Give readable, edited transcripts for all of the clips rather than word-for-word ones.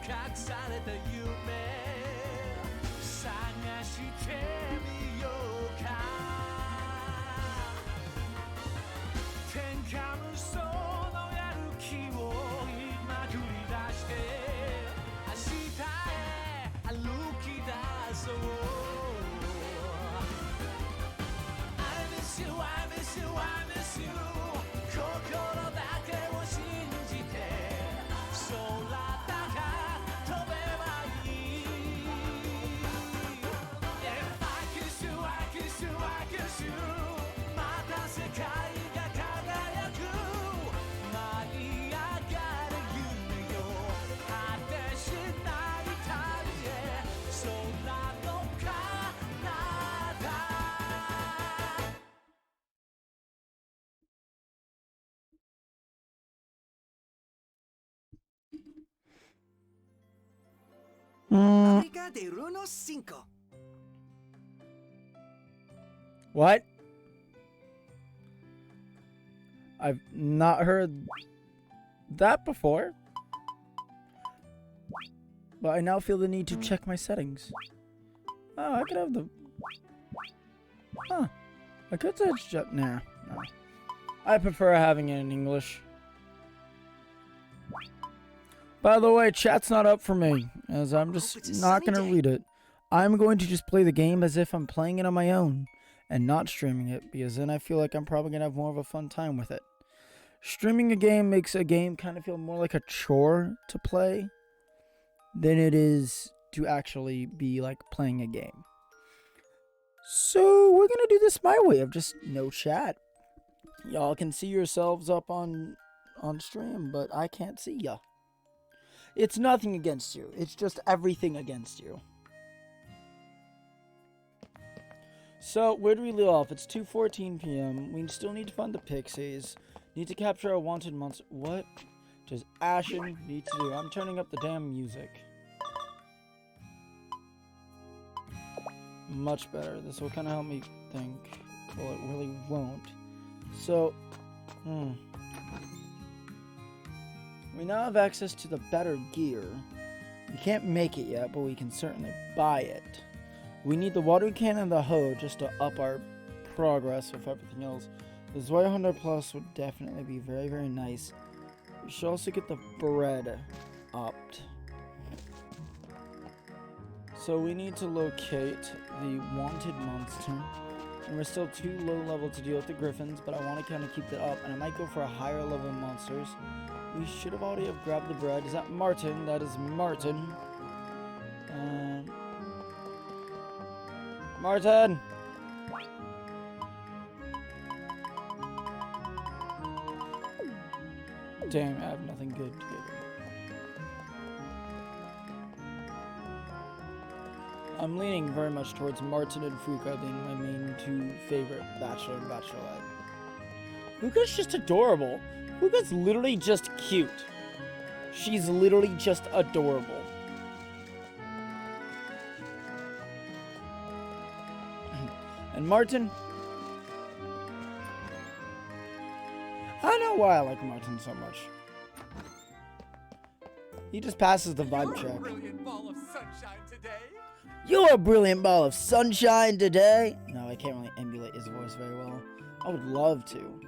隠された夢探してみようか天下無双のやる気を今繰り出して明日へ歩き出そう I miss you, I miss you, I miss you 心だけを信じて空高飛べばいい If I kiss you, I kiss you, I kiss you また世界が輝く舞い上がる夢よ果てしない旅へ空の彼方 Fábrica de runos 5. What? I've not heard that before. But I now feel the need to check my settings. Oh, I could have the... Huh. I could search... Nah, no. I prefer having it in English. By the way, chat's not up for me, as I'm just not going to read it. I'm going to just play the game as if I'm playing it on my own, and not streaming it, because then I feel like I'm probably going to have more of a fun time with it. Streaming a game makes a game kind of feel more like a chore to play than it is to actually be like playing a game. So we're going to do this my way of just no chat. Y'all can see yourselves up on stream, but I can't see ya. It's nothing against you. It's just everything against you. So, where do we leave off? It's 2:14 p.m. We still need to find the pixies. Need to capture a wanted monster. What does Ashen need to do? I'm turning up the damn music. Much better. This will kind of help me think. Well, it really won't. So, we now have access to the better gear. We can't make it yet, but we can certainly buy it. We need the water can and the hoe just to up our progress with everything else. The Zoya 100 Plus would definitely be very, very nice. We should also get the bread upped. So we need to locate the wanted monster. And we're still too low level to deal with the griffins, but I want to kind of keep that up. And I might go for a higher level monsters. We should have already have grabbed the bread. Is that Martin? That is Martin. Martin! Damn, I have nothing good to give him. I'm leaning very much towards Martin and Fuka being my main two favorite bachelor and bachelorette. Fuka's just adorable. Fuka's literally just cute. She's literally just adorable. And Martin, I don't know why I like Martin so much. He just passes the vibe check. Brilliant ball of sunshine today. You're a brilliant ball of sunshine today. No, I can't really emulate his voice very well. I would love to.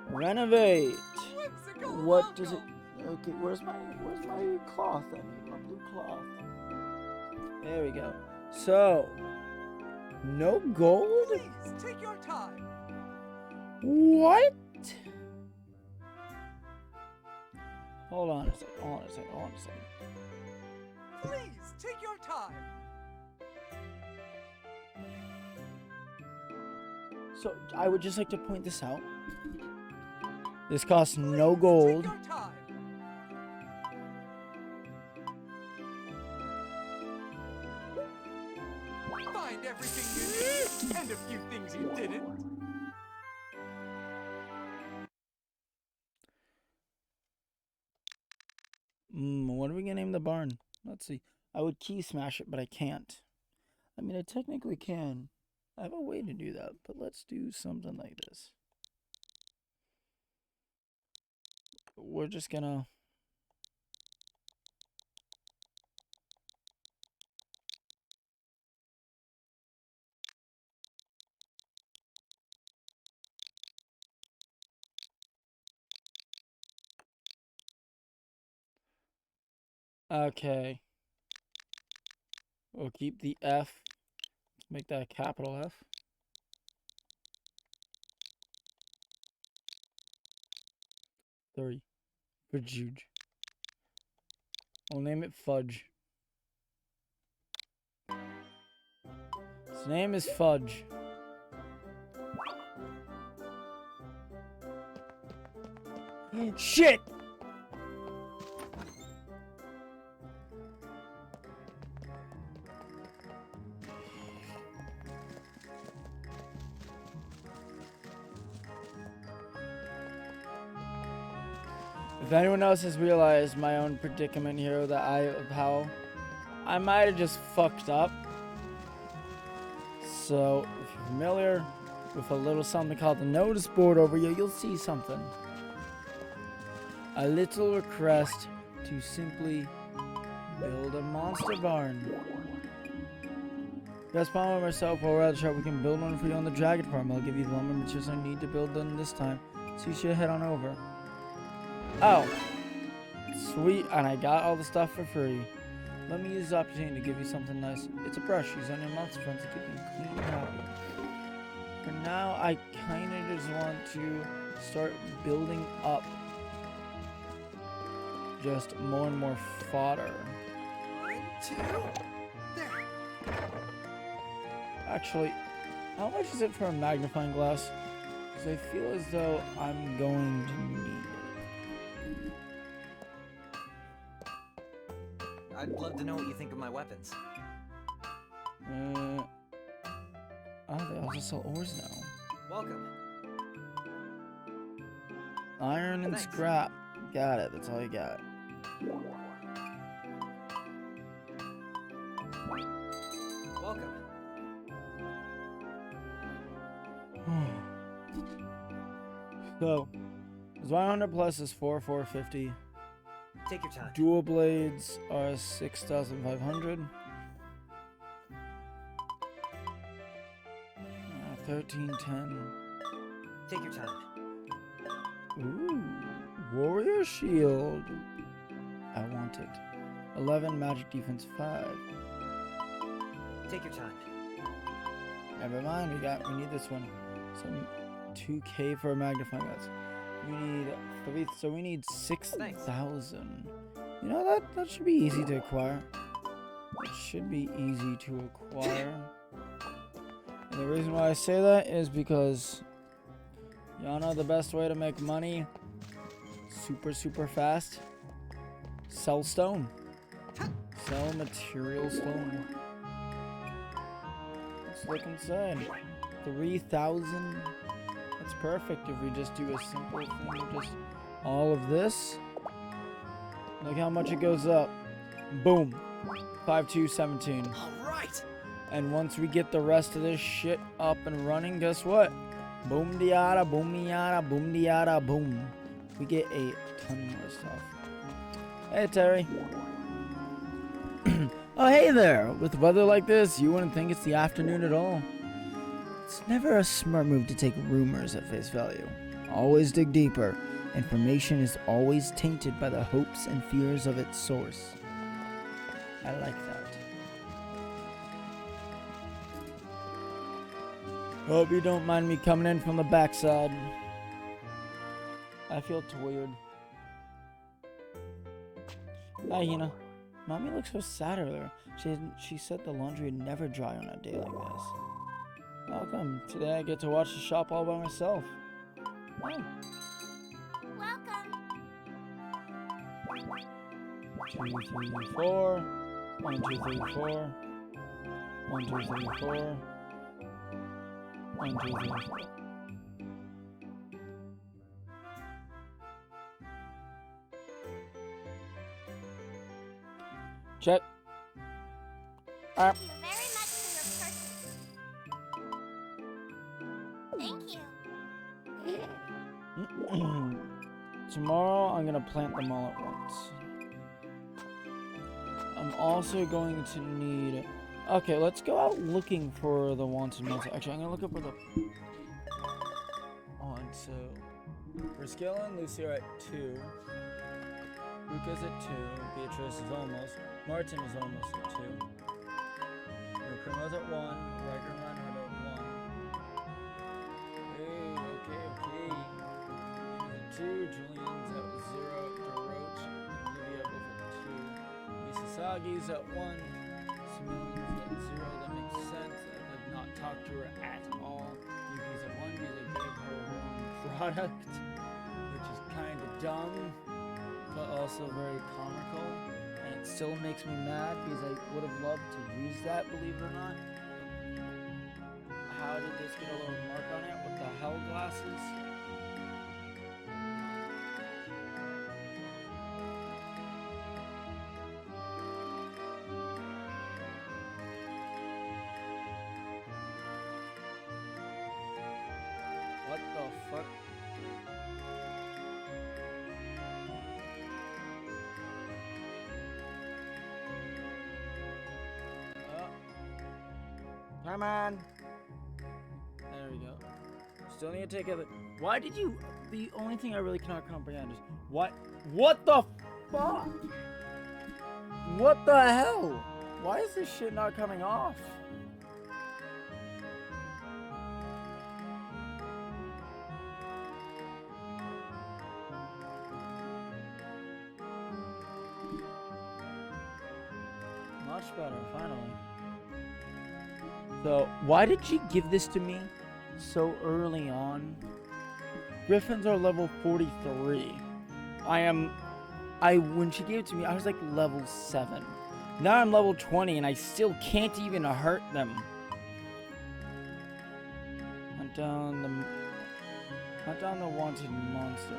Renovate. What does it? Okay, where's my cloth then? My blue cloth. There we go. So, no gold? Please take your time. What? Hold on a second. Please take your time. So, I would just like to point this out. This costs no gold. Take your time. Find everything you need and a few things you didn't. What are we gonna name the barn? Let's see. I would key smash it, but I can't. I mean, I technically can. I have a way to do that, but let's do something like this. We're just gonna... Okay. We'll keep the F. Make that a capital F. Three. Fudge. We'll name it Fudge. His name is Fudge. Shit! If anyone else has realized my own predicament here, of how I might have just fucked up. So, if you're familiar with a little something called the notice board over here, you'll see something. A little request to simply build a monster barn. Guys, Palmer and myself, while we're at the shop, we can build one for you on the dragon farm. I'll give you the lumber materials I need to build them this time, so you should head on over. Oh, sweet, and I got all the stuff for free. Let me use the opportunity to give you something nice. It's a brush used on your monster friends to keep them clean and happy. For now, I kind of just want to start building up just more and more fodder. 1, 2, there. Actually, how much is it for a magnifying glass? Because I feel as though I'm going to need it. I'd love to know what you think of my weapons. Oh, they also sell ores now. Welcome. Iron and Thanks. scrap. Got it. That's all you got. Welcome. So, 100 plus is 4,450. Take your time. Dual blades are 6,500. 1310. Take your time. Ooh, warrior shield. I want it. 11 magic defense 5. Take your time. Never mind, we need this one. So 2k for a magnifying glass. We need 3, so we need 6,000. You know, that should be easy to acquire. It should be easy to acquire. And the reason why I say that is because y'all know the best way to make money super fast? Sell stone. Sell material stone. Let's look inside. 3,000. That's perfect if we just do a simple thing of just all of this. Look how much it goes up. Boom. 5,217. All right. And once we get the rest of this shit up and running, guess what? Boom diada, boom diada, boom diada, boom. We get a ton more stuff. Hey, Terry. Oh, hey there. With weather like this, you wouldn't think it's the afternoon at all. It's never a smart move to take rumors at face value. Always dig deeper. Information is always tainted by the hopes and fears of its source. I like that. Hope you don't mind me coming in from the backside. I feel tired. Hi, Hina. Mommy looks so sad earlier. She said the laundry would never dry on a day like this. How come? Today I get to watch the shop all by myself. Oh. Welcome. 2, 3, 4. 1, 2, 3, 4. 1, 2, 3, 4. 1, 2, 3, 4. Check. Thank you very much for your purchase. Thank you. Tomorrow I'm gonna plant them all at once. I'm also going to need... Okay, let's go out looking for the wanted monster. Actually, I'm gonna look up for the... On, so... For Skill and Lucy are at 2. Ruka's at 2. Beatrice is almost. Martin is almost at 2. Krima's at 1. Riker and Reinhardt at 1. Okay. Ian's at 2. Julian's at 0. Doroch and Olivia both at 2. Misasagi's at 1. Simone's at 0. That makes sense. I've not talked to her at all. Yuki's at 1 because I gave her her own product, which is kind of dumb, but also very comical. And it still makes me mad because I would have loved to use that, believe it or not. How did this get a little mark on it with the hell glasses? What the fuck? Come on. There we go. Still need to take it. Why did you? The only thing I really cannot comprehend is what the fuck? What the hell? Why is this shit not coming off? Much better, finally. So, why did she give this to me so early on? Griffins are level 43. When she gave it to me, I was like level 7. Now I'm level 20 and I still can't even hurt them. Hunt down the wanted monster.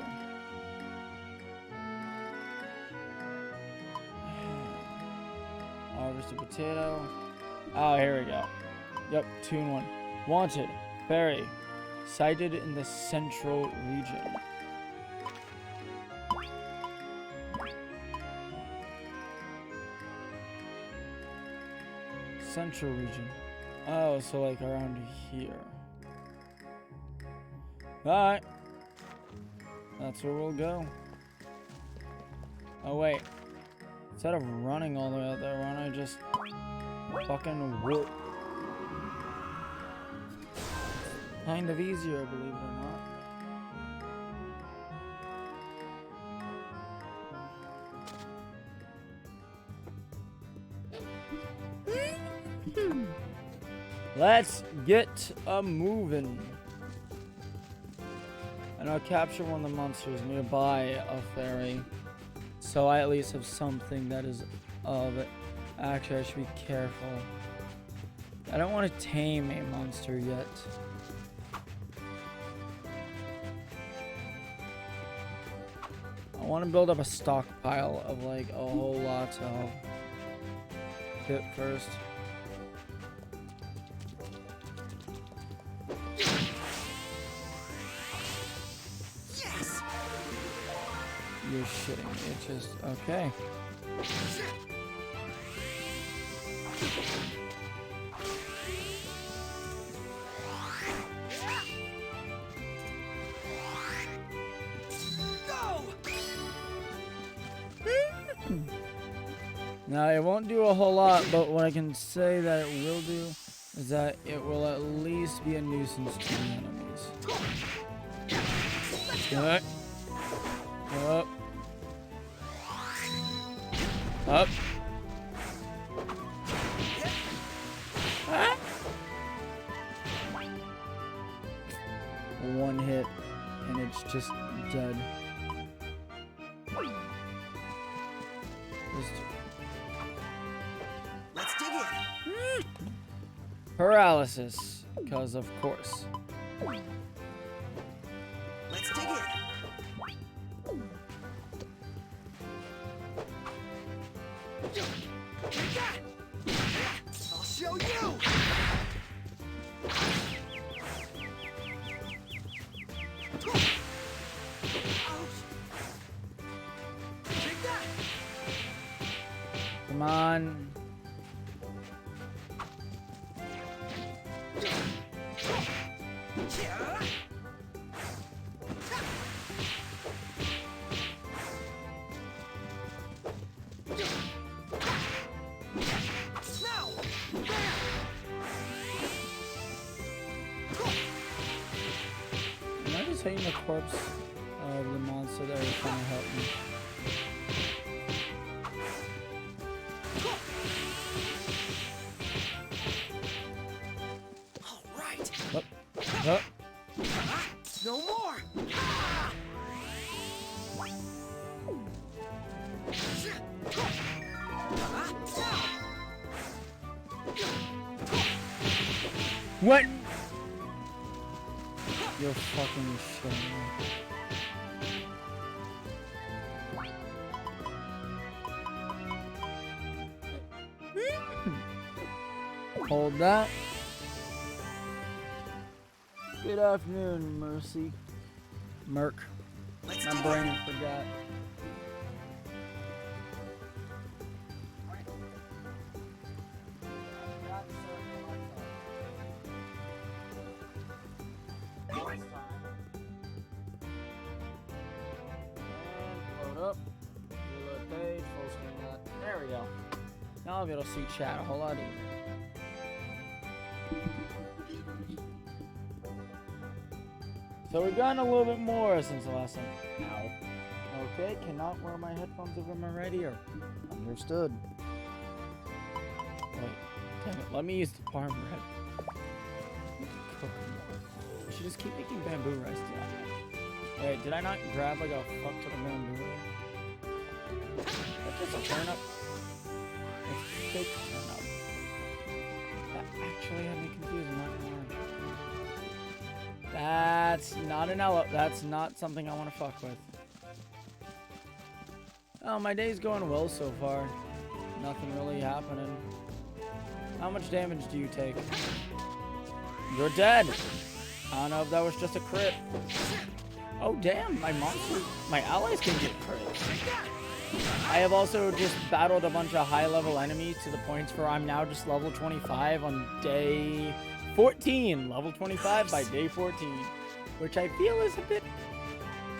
Harvest a potato. Oh, here we go. Yep, 2 in 1. Wanted. Fairy. Sighted in the central region. Central region. Oh, so like around here. Alright. That's where we'll go. Oh, wait. Instead of running all the way out there, why don't I just fucking whoop? Kind of easier, believe it or not. Let's get a moving. And I'll capture one of the monsters nearby a fairy. So I at least have something that is of it. Actually, I should be careful. I don't want to tame a monster yet. I want to build up a stockpile of like a whole lot of hit first. Yes. You're shitting me. It's just okay. Now, it won't do a whole lot, but what I can say that it will do is that it will at least be a nuisance to the enemies. Good. Up. Up. Ah. One hit, and it's just dead. Let's dig in. Paralysis, because of course. Let's dig in. I'll show you. Come on. just hitting the corpse of the monster that was trying to help me. All right. Up. No more. What? You're fucking shitting me. Hold that. Good afternoon, Mercy. Merc. Let's My dig brain in. forgot. And load up. Reload page. Full screen that. There we go. Now I'll be able to see chat a whole lot easier. So we've gotten a little bit more since the last time. Ow. Okay, cannot wear my headphones over my right ear. Understood. Wait, damn it, let me use the parm bread. Cook more. I should just keep making bamboo rice. Wait, did I not grab like a fuck to the bamboo? That's just a turnip. It's fake turnip. That actually had me confused, I'm not gonna lie. That's not an elo. That's not something I want to fuck with. Oh, my day's going well so far. Nothing really happening. How much damage do you take? You're dead. I don't know if that was just a crit. Oh damn, my allies can get crits. I have also just battled a bunch of high-level enemies to the points where I'm now just level 25 on day 14. Level 25 by day 14. Which I feel is a bit,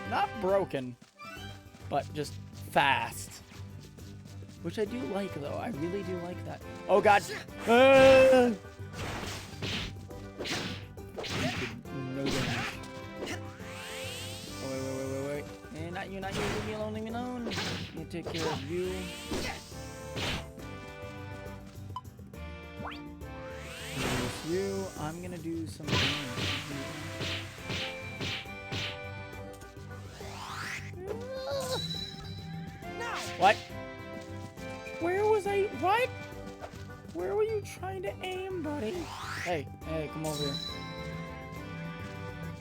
not broken, but just fast. Which I do like, though. I really do like that. Oh, God. No damage. Oh, wait. Not you. Leave me alone. You take care of you. Here's you. I'm gonna do some damage. What? Where was I? What? Where were you trying to aim, buddy? Hey, come over here.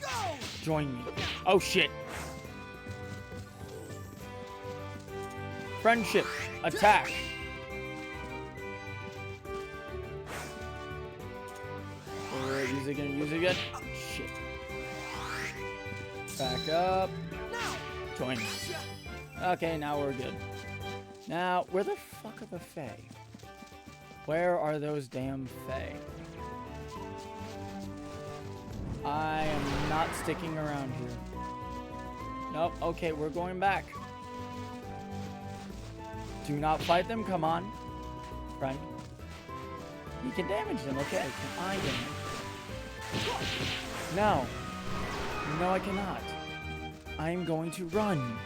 Go! Join me. Oh, shit. Friendship. Attack. Alright, use it again. Oh, shit. Back up. Join me. Okay, now we're good. Now, where the fuck are the Fae? Where are those damn Fae? I am not sticking around here. Nope, okay, we're going back. Do not fight them, come on. Friend. You can damage them, okay. Can I damage them? No. No, I cannot. I'm going to run.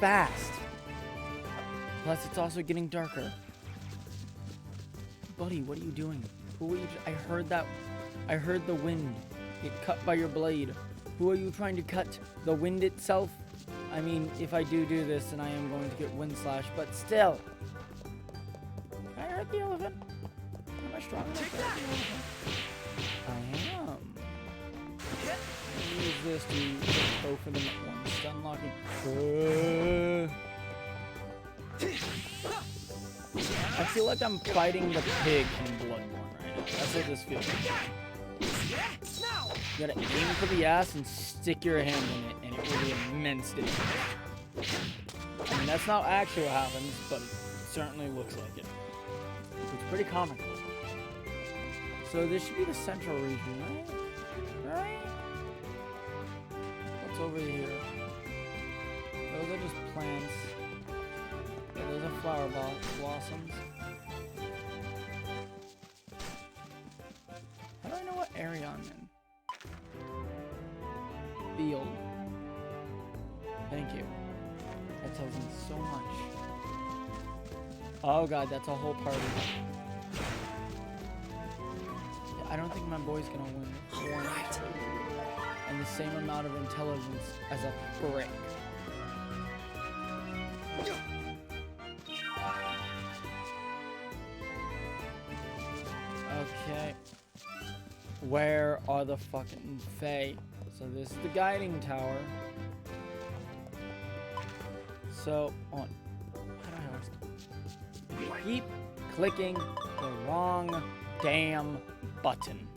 Fast. Plus, it's also getting darker. Buddy, what are you doing? Who are you? I heard that. I heard the wind get cut by your blade. Who are you trying to cut? The wind itself? I mean, if I do this, then I am going to get wind slash, but still. Can I hurt the elephant? Am I strong enough to hurt the elephant? I am. Use this to go for them at once. Stun locking. I feel like I'm fighting the pig in Bloodborne right now. That's what this feels like. You gotta aim for the ass and stick your hand in it, and it will be immense damage. I mean, that's not actually what happens, but it certainly looks like it. It's pretty comical. So this should be the central region, right? What's over here? Those are just plants. Yeah, those are flower blossoms. How do I know what area I'm in? healed. Thank you. That tells me so much. Oh god, that's a whole party. Yeah, I don't think my boy's gonna win. Alright. And the same amount of intelligence as a brick. Okay. Where are the fucking Fae? So this is the guiding tower. So on. Keep clicking the wrong damn button.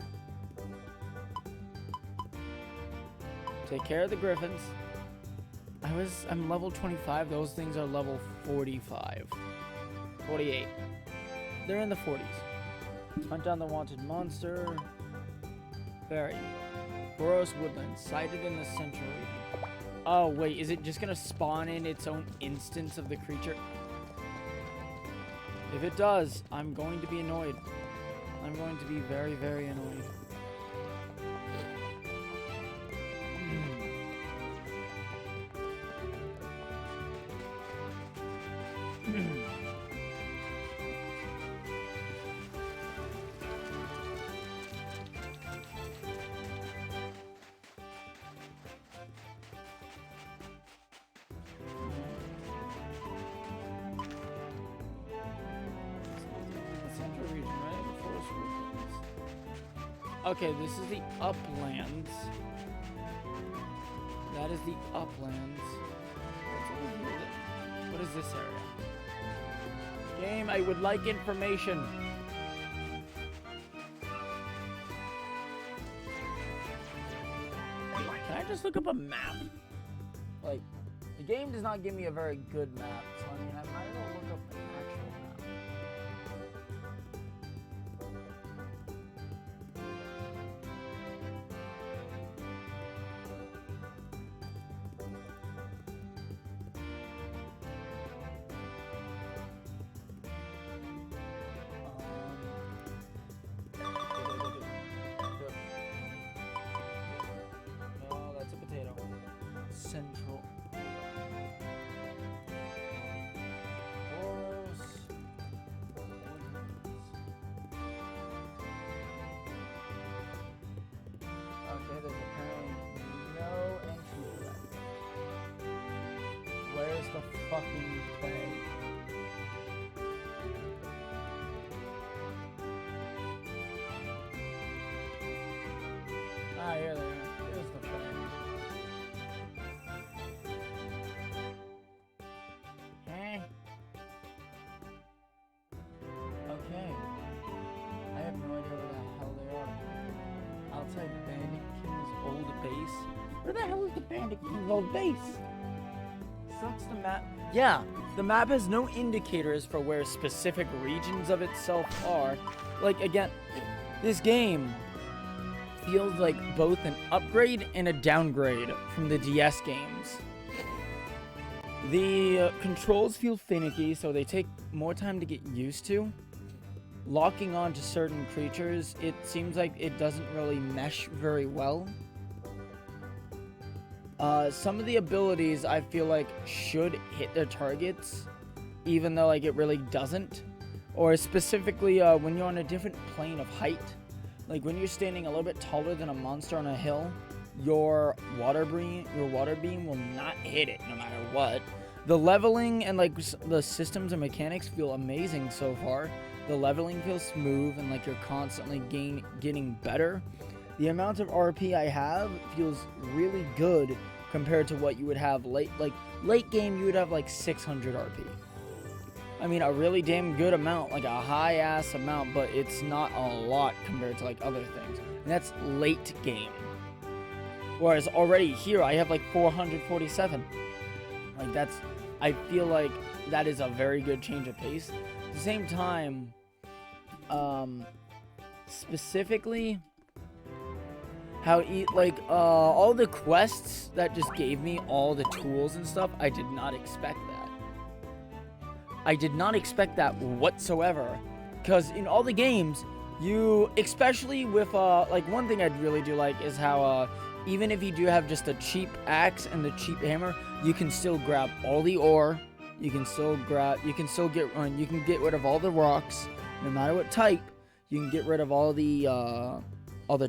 Take care of the griffins. I'm level 25. Those things are level 45. 48. They're in the 40s. Hunt down the wanted monster. Berry. Boros woodland. Sighted in the central region. Oh, wait. Is it just going to spawn in its own instance of the creature? If it does, I'm going to be annoyed. I'm going to be very, very annoyed. Okay, this is the uplands. That is the uplands. What's over here? What is this area? Game, I would like information. Can I just look up a map? Like, the game does not give me a very good map, so I mean, I might as well look up an actual map. No, that's a potato. Central. Boros. Okay, there's apparently no entry to that. Where's the fucking thing? Ah, here they are. Here's the thing. Eh? Okay. I have no idea where the hell they are. Outside Bandit King's old base? Where the hell is the Bandit King's old base? Sucks the map. Yeah, the map has no indicators for where specific regions of itself are. Like, again, this game feels like both an upgrade and a downgrade from the DS games. The controls feel finicky, so they take more time to get used to. Locking on to certain creatures, it seems like it doesn't really mesh very well. Some of the abilities I feel like should hit their targets, even though like it really doesn't. Or specifically when you're on a different plane of height. Like when you're standing a little bit taller than a monster on a hill, your water beam will not hit it no matter what. The leveling and like the systems and mechanics feel amazing so far. The leveling feels smooth and like you're constantly getting better. The amount of RP I have feels really good compared to what you would have late game. You would have like 600 RP. I mean, a really damn good amount, like a high-ass amount, but it's not a lot compared to, like, other things. And that's late game. Whereas already here, I have, like, 447. Like, I feel like that is a very good change of pace. At the same time, specifically, how, all the quests that just gave me all the tools and stuff, I did not expect that. I did not expect that whatsoever, because in all the games, you, especially with, like, one thing I'd really do like is how, even if you do have just a cheap axe and the cheap hammer, you can still grab all the ore. You can still get rid of all the rocks, no matter what type. You can get rid of all the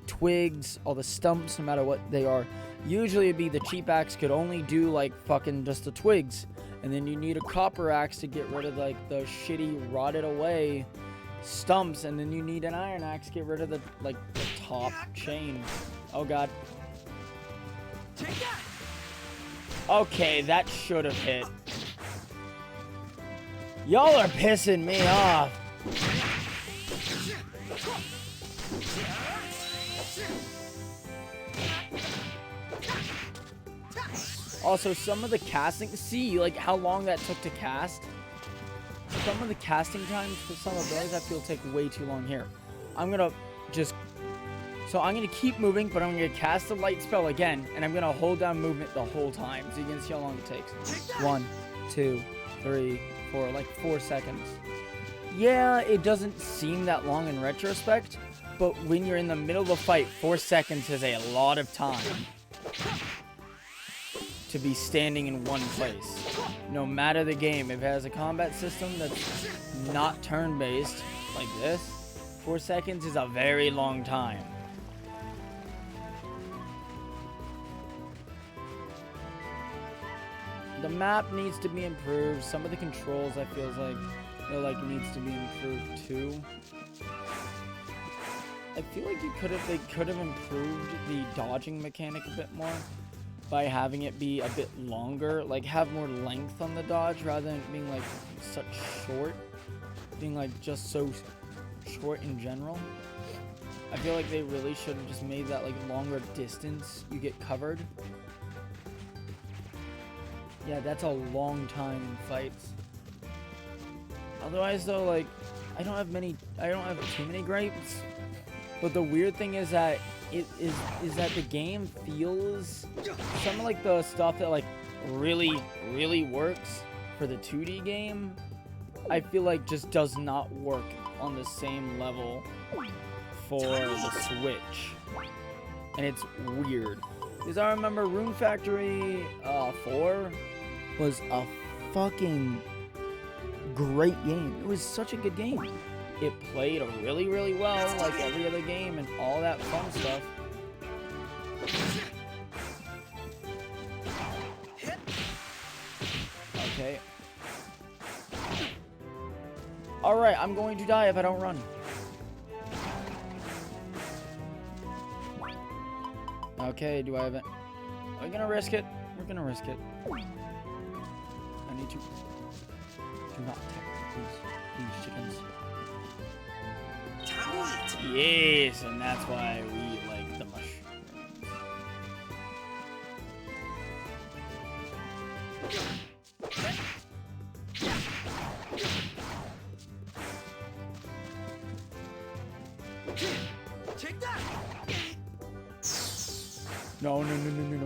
twigs, all the stumps, no matter what they are. Usually it'd be the cheap axe could only do like fucking just the twigs, and then you need a copper axe to get rid of like the shitty rotted away stumps, and then you need an iron axe to get rid of the top chain. Oh god. Okay, that should have hit. Y'all are pissing me off. Also, some of the casting, see like how long that took to cast? Some of the casting times for some of those I feel take way too long here. I'm gonna keep moving, but I'm gonna cast the light spell again, and I'm gonna hold down movement the whole time, so you can see how long it takes. 1, 2, 3, 4, like 4 seconds. Yeah, it doesn't seem that long in retrospect, but when you're in the middle of a fight, 4 seconds is a lot of time to be standing in one place. No matter the game, if it has a combat system that's not turn-based, like this, 4 seconds is a very long time. The map needs to be improved. Some of the controls I feel like needs to be improved too. I feel like they could have improved the dodging mechanic a bit more by having it be a bit longer, like have more length on the dodge rather than being like such short, being like just so short in general. I feel like they really should have just made that like longer distance you get covered. Yeah, that's a long time in fights. Otherwise though, like I don't have too many gripes. But the weird thing is that is that the game feels some of like the stuff that like really works for the 2D game, I feel like just does not work on the same level for the Switch. And it's weird. Because I remember Rune Factory 4 was a fucking great game. It was such a good game. It played really well, like every other game and all that fun stuff. Okay. Alright, I'm going to die if I don't run. Okay, do I have it? Are we gonna risk it? We're gonna risk it. I need to... Do not attack these chickens. Yes, and that's why we like the mushrooms. Take that! No,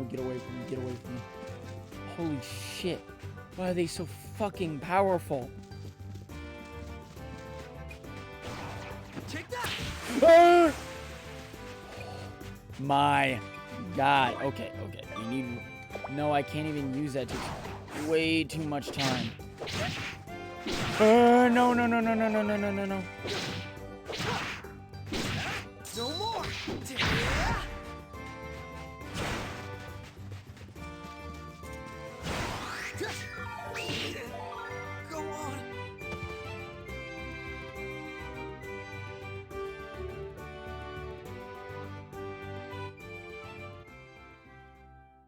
get away from me, get away from me. Holy shit. Why are they so fucking powerful? Take that! Ah! My god. Okay. We need... No, I can't even use that. It takes way too much time. No. No more! Go on!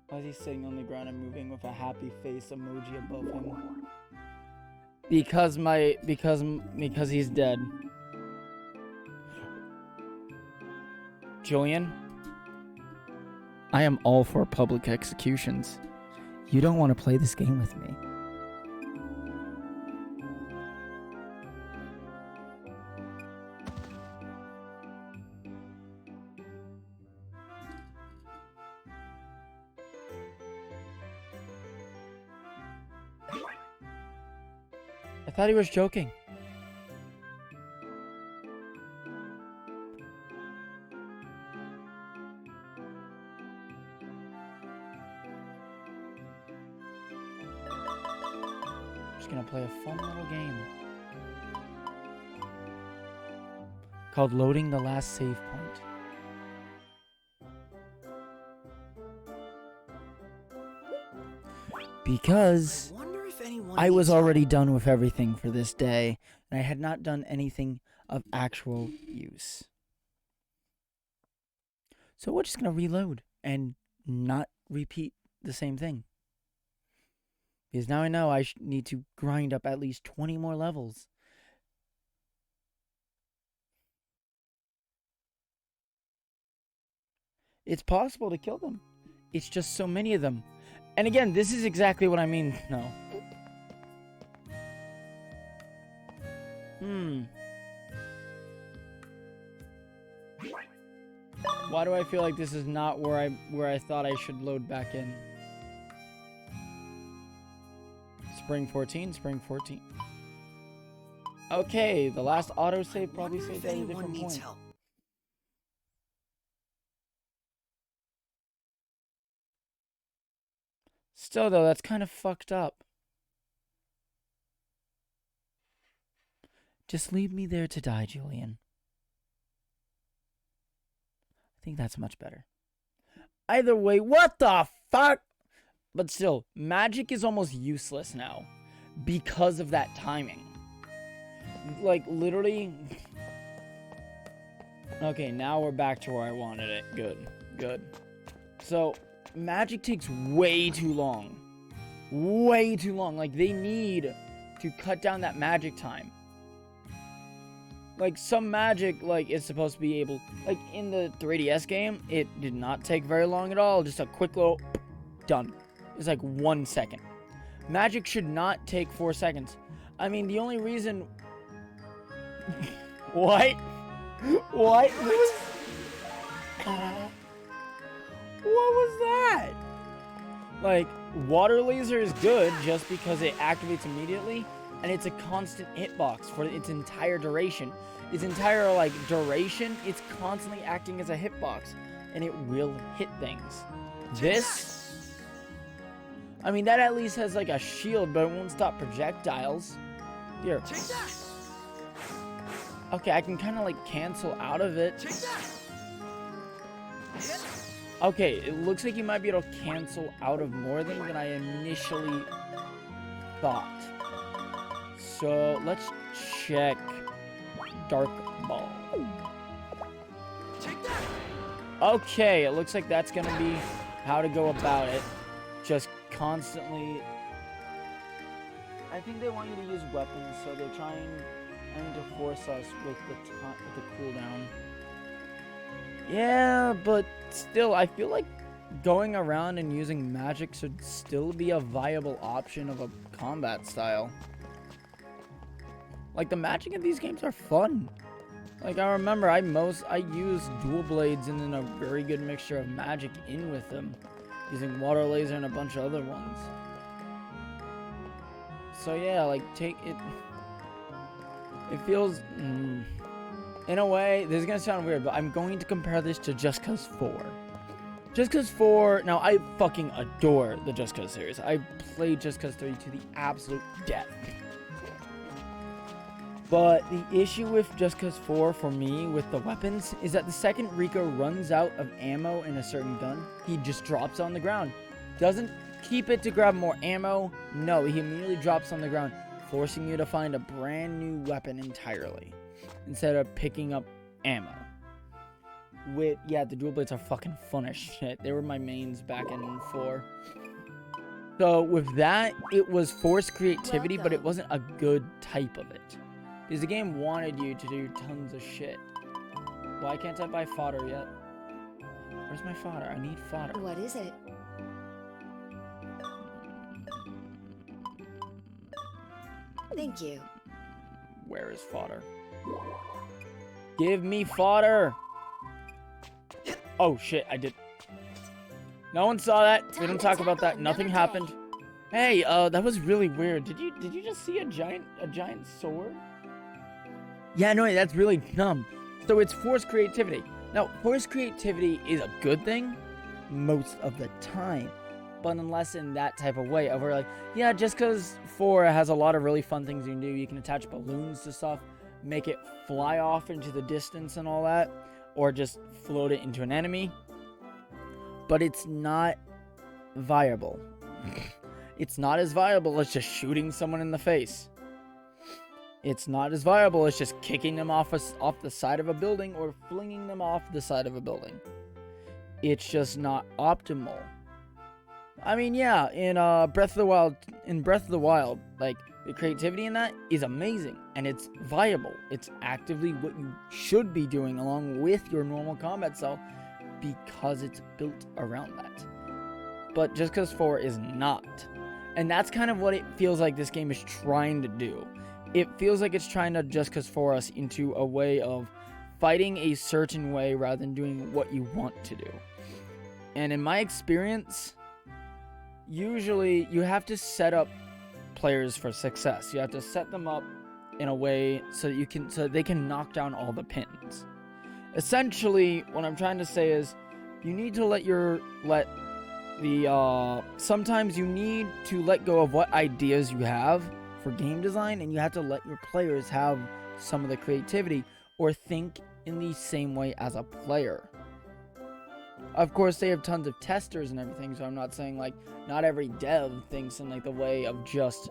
Why is he sitting on the ground and moving with a happy face emoji above him? Because he's dead. Julian, I am all for public executions. You don't want to play this game with me. I thought he was joking. fun little game called Loading the Last Save Point. Because Wonder if anyone I was needs help. already done with everything for this day, and I had not done anything of actual use. So we're just going to reload and not repeat the same thing. Because now I know I need to grind up at least 20 more levels. It's possible to kill them. It's just so many of them. And again, this is exactly what I mean. No. Why do I feel like this is not where I thought I should load back in? Spring 14, Spring 14. Okay, the last autosave probably Wonder saved if at a anyone different needs point. help. Still though, that's kind of fucked up. Just leave me there to die, Julian. I think that's much better. Either way, what the fuck? But still, magic is almost useless now because of that timing. Like, literally... Okay, now we're back to where I wanted it. Good, good. So, magic takes way too long. Way too long. Like, they need to cut down that magic time. Like, some magic, like, is supposed to be able... Like, in the 3DS game, it did not take very long at all. Just a quick little... Done. It's like 1 second. Magic should not take 4 seconds. I mean, the only reason... What? What? What was that? Like, water laser is good just because it activates immediately, and it's a constant hitbox for its entire duration. Its entire, like, duration, it's constantly acting as a hitbox, and it will hit things. This, I mean, that at least has, like, a shield, but it won't stop projectiles. Here. Take that! Okay, I can kind of, like, cancel out of it. Take that! Hit. Okay, it looks like you might be able to cancel out of more than I initially thought. So, let's check Dark Ball. Take that! Okay, it looks like that's gonna be how to go about it. Just constantly... I think they want you to use weapons, so they're trying to force us with the cooldown. Yeah, but still, I feel like going around and using magic should still be a viable option of a combat style. Like, the magic in these games are fun. Like, I remember I used dual blades and then a very good mixture of magic in with them, using water laser and a bunch of other ones. So yeah, like, take it. It feels, in a way, this is gonna sound weird, but I'm going to compare this to Just Cause 4. Just Cause 4, now I fucking adore the Just Cause series. I played Just Cause 3 to the absolute death. But the issue with Just Cause 4 for me with the weapons is that the second Rico runs out of ammo in a certain gun, he just drops on the ground. Doesn't keep it to grab more ammo. No, he immediately drops on the ground, forcing you to find a brand new weapon entirely instead of picking up ammo. Yeah, the dual blades are fucking fun as shit. They were my mains back in 4. So with that, it was forced creativity, but it wasn't a good type of it. Because the game wanted you to do tons of shit. Why can't I buy fodder yet? Where's my fodder? I need fodder. What is it? Thank you. Where is fodder? Give me fodder! Oh shit, I did. No one saw that. We don't talk about that. Nothing happened. Hey, that was really weird. Did you just see a giant sword? Yeah, no, that's really dumb. So it's forced creativity. Now, forced creativity is a good thing most of the time, but unless in that type of way, of where like, yeah, just because 4 has a lot of really fun things you can do. You can attach balloons to stuff, make it fly off into the distance and all that, or just float it into an enemy. But it's not viable. It's not as viable as just shooting someone in the face. It's not as viable as just kicking them off the side of a building or flinging them off the side of a building. It's just not optimal. I mean, yeah, in Breath of the Wild, like, the creativity in that is amazing, and it's viable. It's actively what you should be doing along with your normal combat style because it's built around that. But just because 4 is not. And that's kind of what it feels like this game is trying to do. It feels like it's trying to just cause for us into a way of fighting a certain way rather than doing what you want to do. And in my experience, usually you have to set up players for success. You have to set them up in a way so they can knock down all the pins. Essentially, what I'm trying to say is you need to sometimes you need to let go of what ideas you have for game design, and you have to let your players have some of the creativity or think in the same way as a player. Of course, they have tons of testers and everything, so I'm not saying, like, not every dev thinks in, like, the way of just,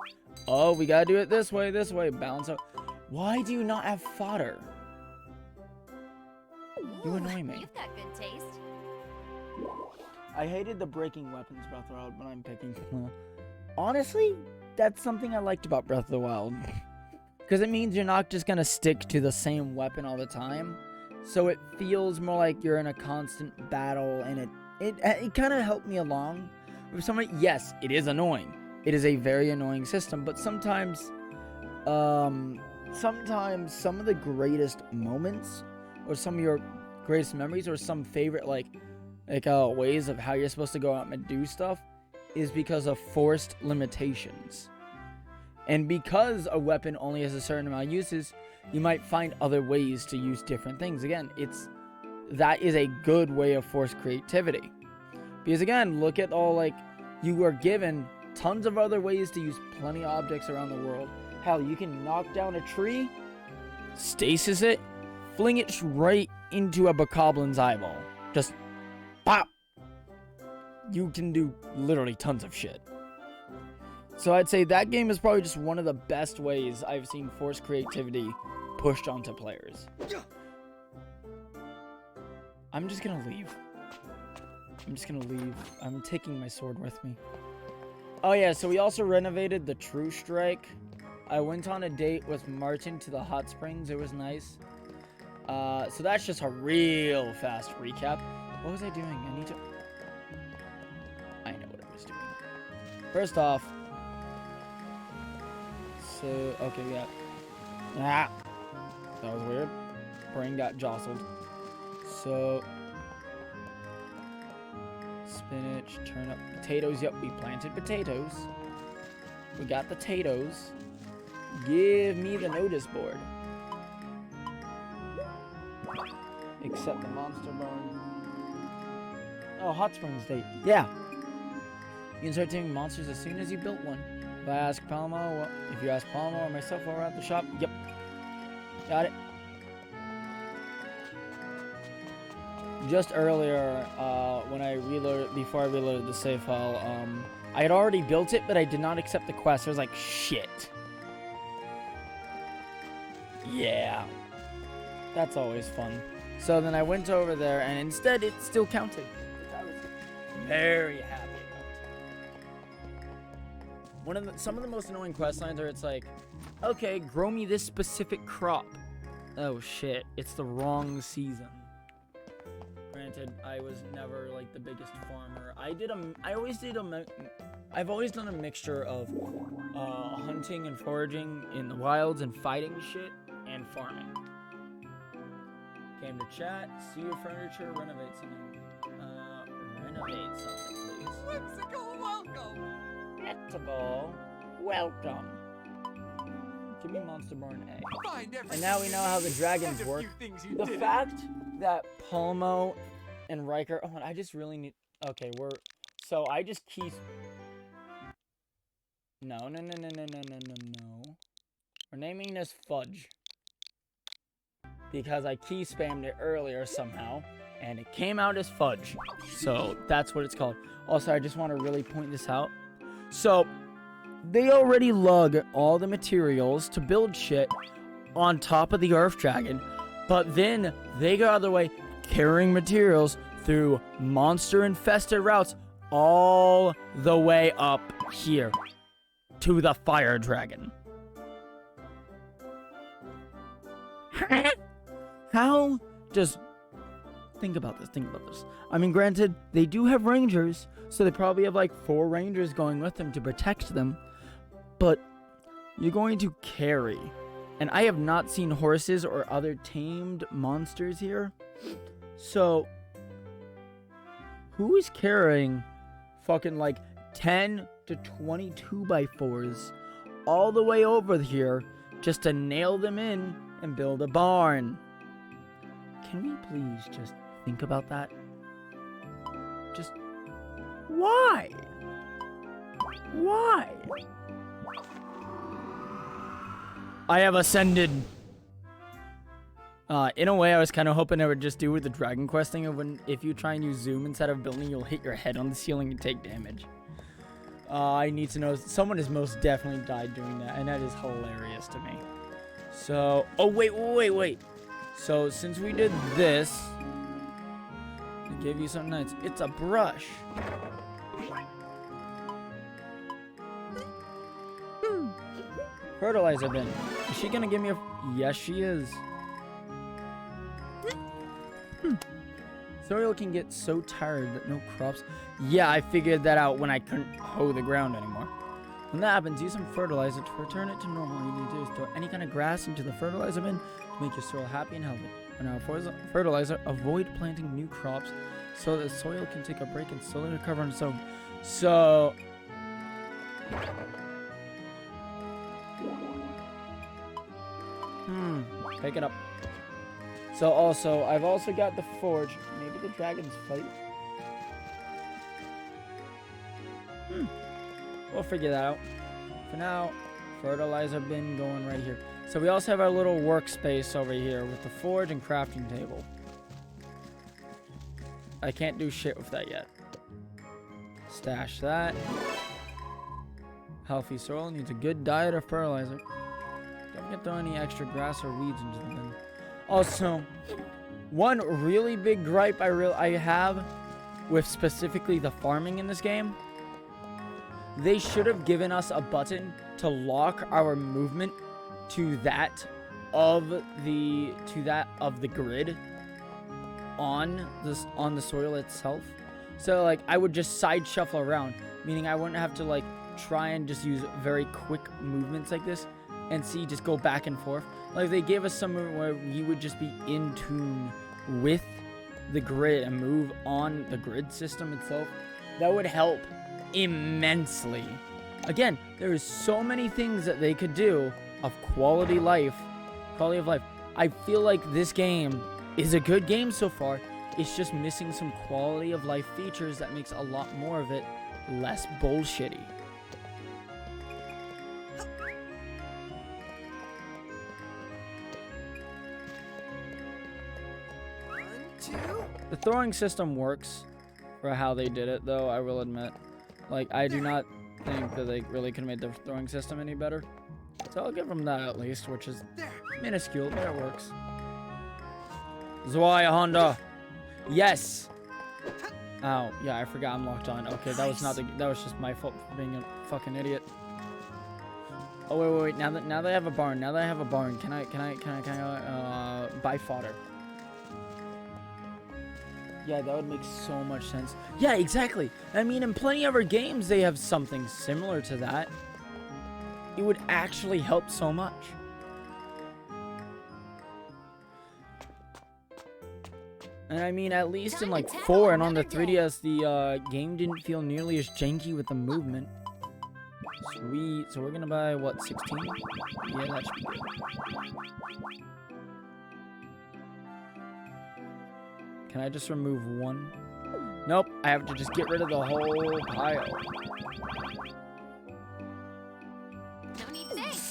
oh, we gotta do it this way, balance out. Why do you not have fodder? You annoy me. You've got good taste. I hated the breaking weapons Breath of the Wild when I'm picking. Honestly, that's something I liked about Breath of the Wild. Because it means you're not just gonna stick to the same weapon all the time. So it feels more like you're in a constant battle, and it kind of helped me along. With somebody, yes, it is annoying. It is a very annoying system, but sometimes some of the greatest moments, or some of your greatest memories, or some favorite ways of how you're supposed to go out and do stuff, is because of forced limitations. And because a weapon only has a certain amount of uses, you might find other ways to use different things. Again, that is a good way of forced creativity. Because again, look at you are given tons of other ways to use plenty of objects around the world. Hell, you can knock down a tree, stasis it, fling it right into a bokoblin's eyeball. Just pop! You can do literally tons of shit. So I'd say that game is probably just one of the best ways I've seen forced creativity pushed onto players. I'm just gonna leave. I'm taking my sword with me. Oh yeah, so we also renovated the True Strike. I went on a date with Martin to the hot springs. It was nice. So that's just a real fast recap. What was I doing? I know what I was doing. First off, okay, yeah. Ah, that was weird. Brain got jostled. So, spinach, turnip, potatoes. Yep, we planted potatoes. We got the potatoes. Give me the notice board. Except the monster barn. Oh, hot springs date. Yeah. You can start taming monsters as soon as you built one. If you ask Palmo or myself while we're at the shop, yep. Got it. Just earlier, before I reloaded the save file, I had already built it, but I did not accept the quest. I was like, shit. Yeah. That's always fun. So then I went over there, and instead it still counted. Which I was very happy about. Some of the most annoying quest lines are, it's like, okay, grow me this specific crop. Oh shit, it's the wrong season. Granted, I was never like the biggest farmer. I've always done a mixture of hunting and foraging in the wilds and fighting shit and farming. Came to chat, see your furniture, renovate something. Renovate something, please. Whimsical welcome. Whimsical welcome. Give me Monster Barn A. Find And now we know how the dragons and a work. few things you The didn't. fact that Palmo and Riker... Oh, I just really need... Okay, So I just keep... No. We're naming this Fudge. Because I key spammed it earlier somehow, and it came out as Fudge. So that's what it's called. Also, I just want to really point this out. So, they already lug all the materials to build shit on top of the Earth Dragon, but then they go out of their way carrying materials through monster-infested routes all the way up here to the Fire Dragon. How? Just think about this. I mean, granted, they do have rangers, so they probably have like 4 rangers going with them to protect them. But you're going to carry. And I have not seen horses or other tamed monsters here. So, who is carrying fucking like 10 to 22 by 4s all the way over here just to nail them in and build a barn? Can we please just think about that? Just, why? Why? I have ascended. In a way, I was kind of hoping I would just do with the Dragon Quest thing of when, if you try and use zoom instead of building, you'll hit your head on the ceiling and take damage. I need to know, someone has most definitely died doing that, and that is hilarious to me. So, oh wait. So, since we did this, I gave you something nice. It's a brush. Fertilizer bin. Is she gonna give me a... Yes, she is. Soil can get so tired that no crops... Yeah, I figured that out when I couldn't hoe the ground anymore. When that happens, use some fertilizer to return it to normal. All you need to do is throw any kind of grass into the fertilizer bin to make your soil happy and healthy. When our fertilizer, avoid planting new crops so that the soil can take a break and slowly recover on its own. So... Pick it up. So also, I've also got the forge. Maybe the dragons fight. We'll figure that out. For now, fertilizer bin going right here. So we also have our little workspace over here with the forge and crafting table. I can't do shit with that yet. Stash that. Healthy soil needs a good diet of fertilizer. Don't get throw any extra grass or weeds into the bin. Also, one really big gripe I have with specifically the farming in this game, they should have given us a button to lock our movement to that of the grid on the soil itself. So like I would just side shuffle around, meaning I wouldn't have to like try and just use very quick movements like this and see just go back and forth. Like they gave us some movement where we would just be in tune with the grid and move on the grid system itself. That would help immensely. Again, there is so many things that they could do of quality of life. I feel like this game is a good game so far. It's just missing some quality of life features that makes a lot more of it less bullshitty. The throwing system works for how they did it, though, I will admit. Like, I do not think that they really could have made the throwing system any better. So I'll give them that at least, which is minuscule, but it works. Zwei Honda. Yes. Oh, yeah, I forgot I'm locked on. Okay, that was not that was just my fault for being a fucking idiot. Oh wait. Now that I have a barn, can I buy fodder? Yeah, that would make so much sense. Yeah, exactly. I mean, in plenty of other games, they have something similar to that. It would actually help so much. And I mean, at least in like 4 and on the 3DS, the game didn't feel nearly as janky with the movement. Sweet. So we're gonna buy, what, 16? Yeah, that should be good. Can I just remove 1? Nope, I have to just get rid of the whole pile. No need thanks.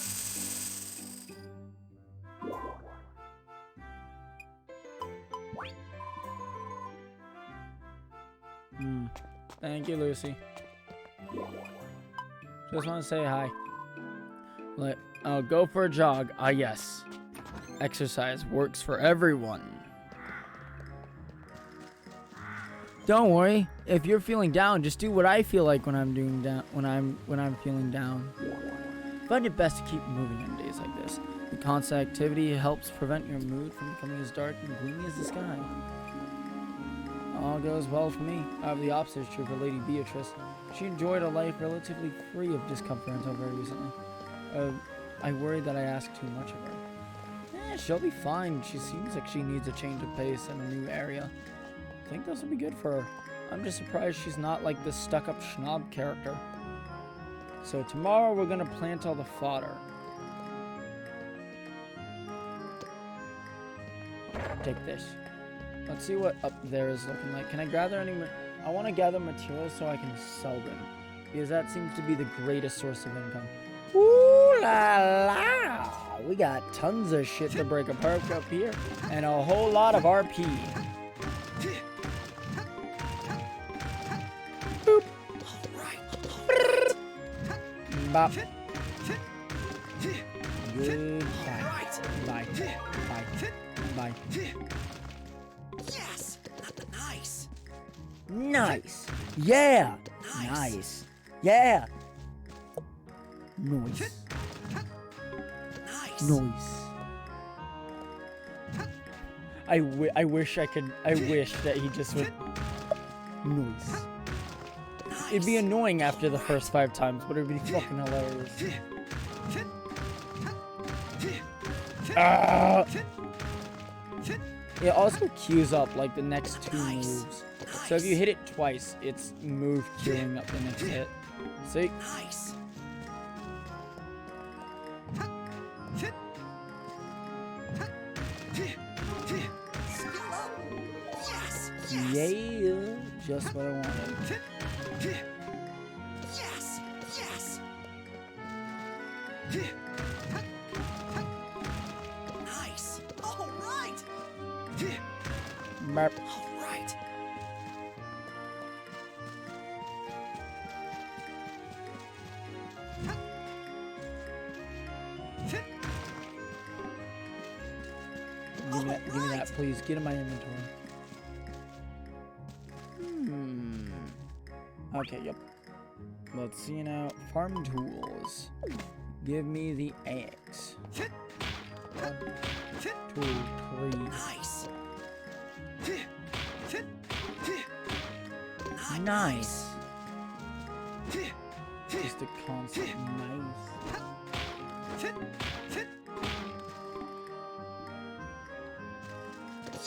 Thank you, Lucy. Just want to say hi. Go for a jog. Ah, yes. Exercise works for everyone. Don't worry. If you're feeling down, just do what I feel like when I'm feeling down. Find it best to keep moving on days like this. The constant activity helps prevent your mood from becoming as dark and gloomy as the sky. All goes well for me. However, the opposite is true for Lady Beatrice. She enjoyed a life relatively free of discomfort until very recently. I worry that I ask too much of her. She'll be fine. She seems like she needs a change of pace and a new area. I think this will be good for her. I'm just surprised she's not like this stuck-up schnob character. So tomorrow we're gonna plant all the fodder. Take this. Let's see what up there is looking like. Can I gather any? I want to gather materials so I can sell them, because that seems to be the greatest source of income. Ooh la la! We got tons of shit to break apart up here, and a whole lot of RP. Boop. Bop. Good. Bye. Bye. Bye. Yes! Nice! Nice. Yeah. Nice. Yeah. Noise. Nice! Noise. I wish I could. I wish that he just would. Noise. It'd be annoying after the first 5 times, but it'd be fucking hilarious. Ah! It also queues up like the next 2 moves. So if you hit it twice, it's move queuing up the next hit. See? Nice! Yes! Yeah, just what I wanted. Yes! Yes! Nice! All right! Merp. All right! Give me that, please. Get in my inventory. Okay, yep. Let's see now. Farm tools. Give me the axe. 1, 2, 3. Nice! Nice. Just a constant nice.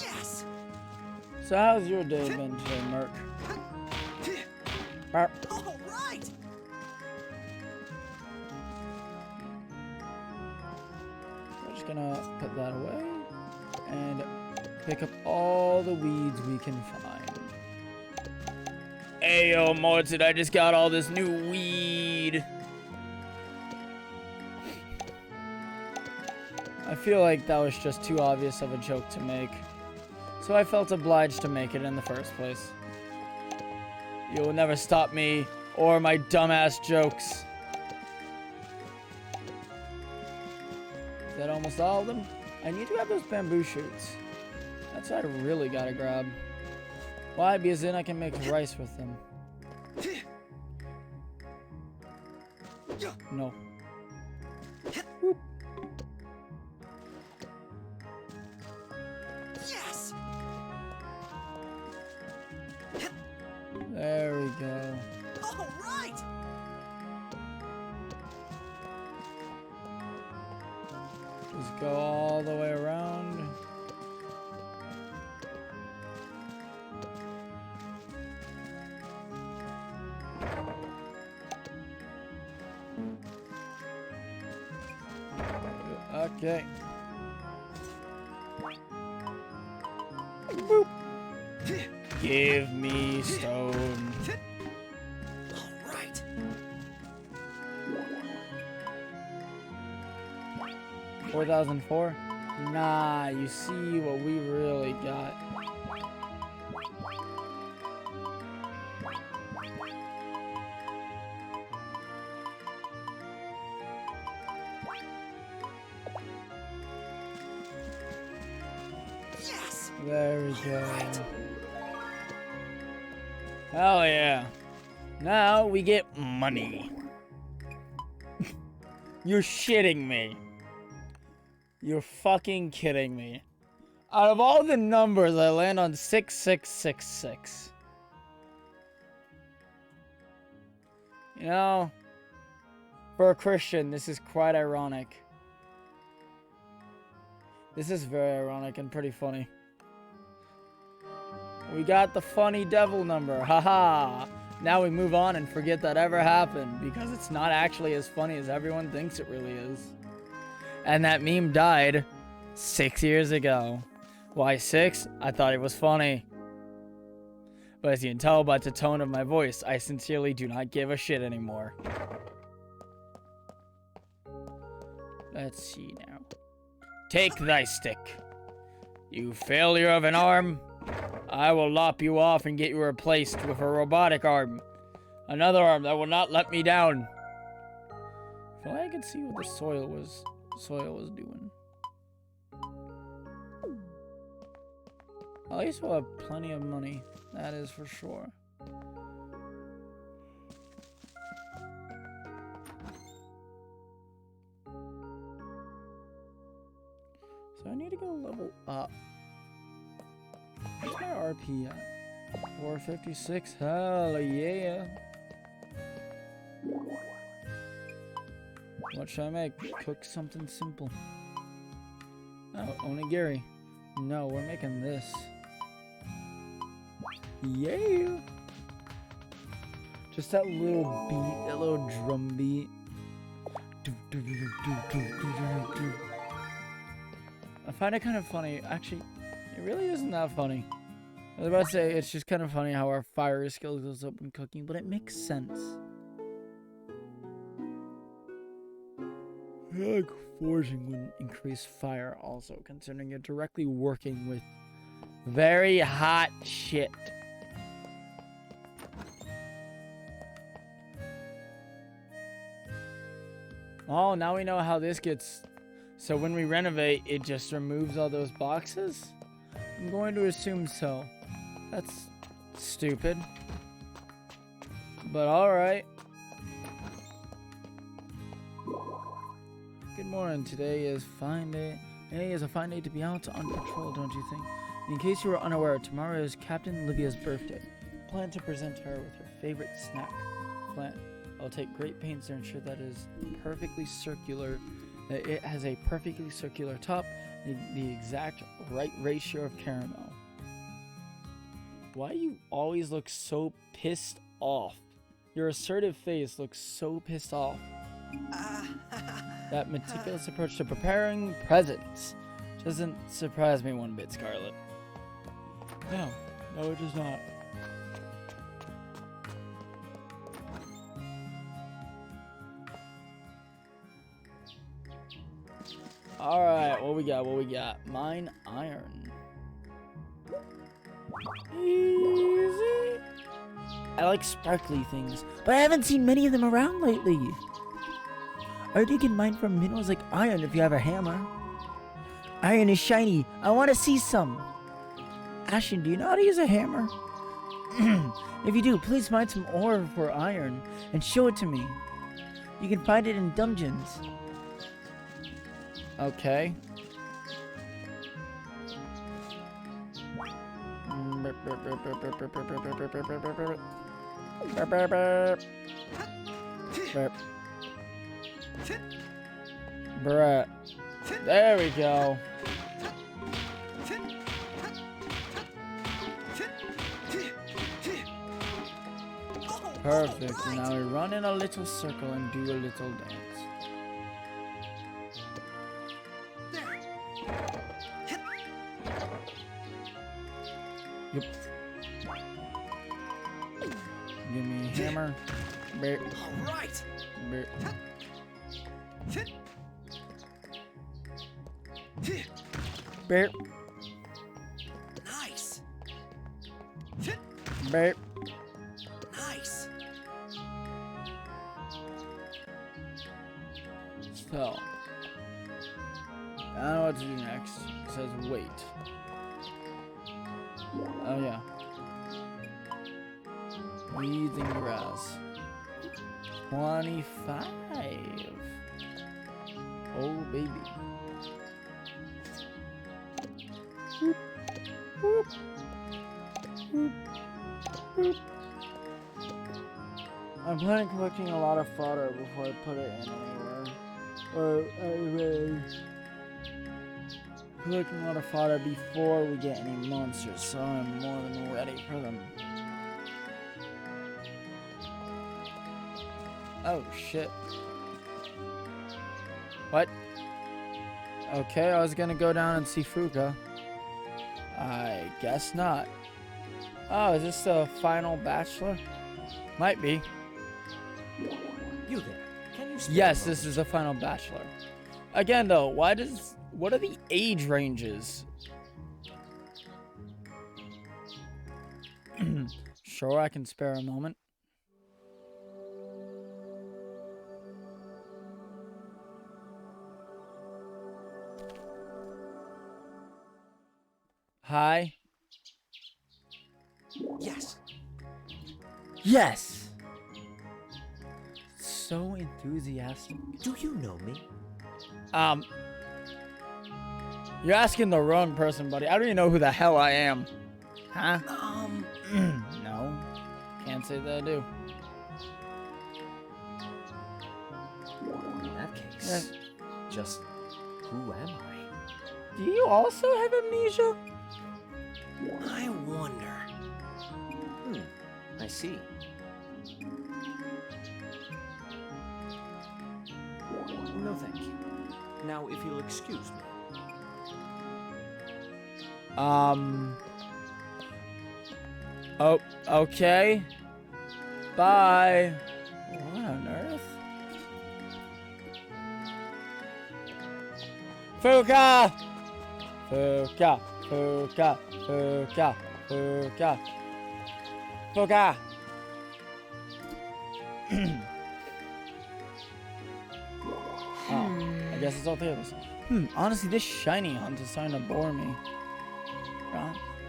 Yes! So how's your day been today, Merc? Merc. All right! We're just gonna put that away and pick up all the weeds we can find. Hey yo, Morton, I just got all this new weed. I feel like that was just too obvious of a joke to make, so I felt obliged to make it in the first place. You will never stop me or my dumbass jokes. Is that almost all of them? I need to grab those bamboo shoots. That's what I really gotta grab. Why? Because then I can make rice with them. No. Whoop. Yes! There we go. All right! Just go all the way around. Okay. Boop. Give me stone. All right. 4,004? Nah, you see what we really got. Yes. There we go. Right. Hell yeah. Now we get money. You're shitting me. You're fucking kidding me. Out of all the numbers, I land on 6666. You know, for a Christian, this is quite ironic. This is very ironic and pretty funny. We got the funny devil number, haha. Now we move on and forget that ever happened because it's not actually as funny as everyone thinks it really is. And that meme died 6 years ago. Why 6? I thought it was funny. But as you can tell by the tone of my voice, I sincerely do not give a shit anymore. Let's see now. Take thy stick. You failure of an arm. I will lop you off and get you replaced with a robotic arm. Another arm that will not let me down. If only I could see what the soil was doing. At least we'll have plenty of money. That is for sure. So I need to go level up. What's my RP at? 456? Hell yeah. What should I make? Cook something simple. Oh, onigiri. No, we're making this. Yeah. Just that little beat, that little drum beat. I find it kind of funny. Actually, it really isn't that funny. I was about to say, it's just kind of funny how our fire skill goes up when cooking, but it makes sense. I feel like forging would increase fire also, considering you're directly working with very hot shit. Oh, now we know how this gets. So when we renovate, it just removes all those boxes? I'm going to assume so. That's stupid. But alright. Good morning. Today is fine day. Today is a fine day to be out on patrol, don't you think? In case you were unaware, tomorrow is Captain Livia's birthday. Plan to present her with her favorite snack. Plan. I'll take great pains to ensure that it is perfectly circular. That it has a perfectly circular top and the exact right ratio of caramel. Why do you always look so pissed off? Your assertive face looks so pissed off. That meticulous approach to preparing presents doesn't surprise me one bit, Scarlet. No, it does not. Alright, what we got? Mine iron. Easy. I like sparkly things, but I haven't seen many of them around lately. Or you can mine from minerals like iron if you have a hammer. Iron is shiny. I want to see some. Ashton, do you know how to use a hammer? If you do, please mine some ore for iron and show it to me. You can find it in dungeons. Okay. Bruh. There we go. Perfect. Right. Now we run in a little circle and do a little dance. There. Yep. hammer. Bear. All right. Bear. Bear. Nice. Bear. Nice. So, I don't know what to do next. It says wait. Oh yeah. Weeds and grass. 25. Oh baby. Whoop, whoop, whoop, whoop. I'm planning on collecting a lot of fodder before I put it in anywhere. Or collecting a lot of fodder before we get any monsters, so I'm more than ready for them. Oh shit. What? Okay, I was gonna go down and see Fuka. I guess not. Oh, is this the final bachelor? Might be. You there? Can you spare Yes, a this is the final bachelor. Again though, what are the age ranges? Sure, I can spare a moment. Hi. Yes. Yes. So enthusiastic. Do you know me? You're asking the wrong person, buddy. I don't even know who the hell I am. Huh? No. Can't say that I do. In that case, just who am I? Do you also have amnesia? I wonder. I see. No, thank you. Now, if you'll excuse me. Oh, okay. Bye. What on earth? Fuka! Fuka! Fuka! Fuka! Fuka! Fuka! Oh, I guess it's all three of us. Honestly, this shiny hunt is starting to bore me.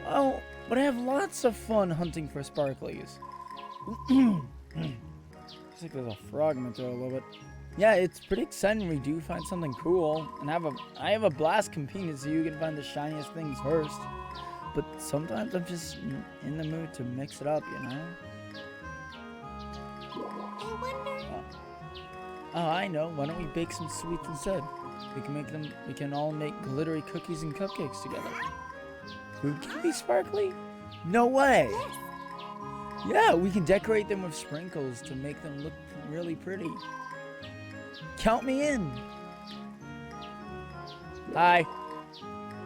Oh, but I have lots of fun hunting for sparklies. Looks like there's a frog in my throat a little bit. Yeah, it's pretty exciting when we do find something cool, and I have a blast competing so you can find the shiniest things first. But sometimes I'm just in the mood to mix it up, you know? I wonder. Oh, I know. Why don't we bake some sweets instead? We can all make glittery cookies and cupcakes together. Food can be sparkly? No way! Yes. Yeah, we can decorate them with sprinkles to make them look really pretty. Count me in! Hi.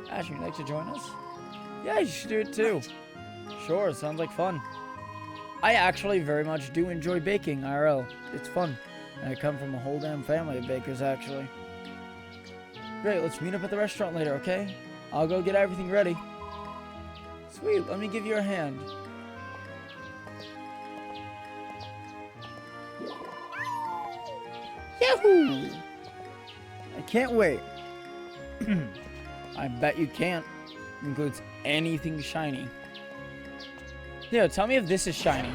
Ash, would you like to join us? Yeah, you should do it too. Sure, sounds like fun. I actually very much do enjoy baking, IRL. It's fun. And I come from a whole damn family of bakers, actually. Great, let's meet up at the restaurant later, okay? I'll go get everything ready. Sweet, let me give you a hand. Yahoo! I can't wait. I bet you can't. Includes anything shiny. Yo, tell me if this is shiny.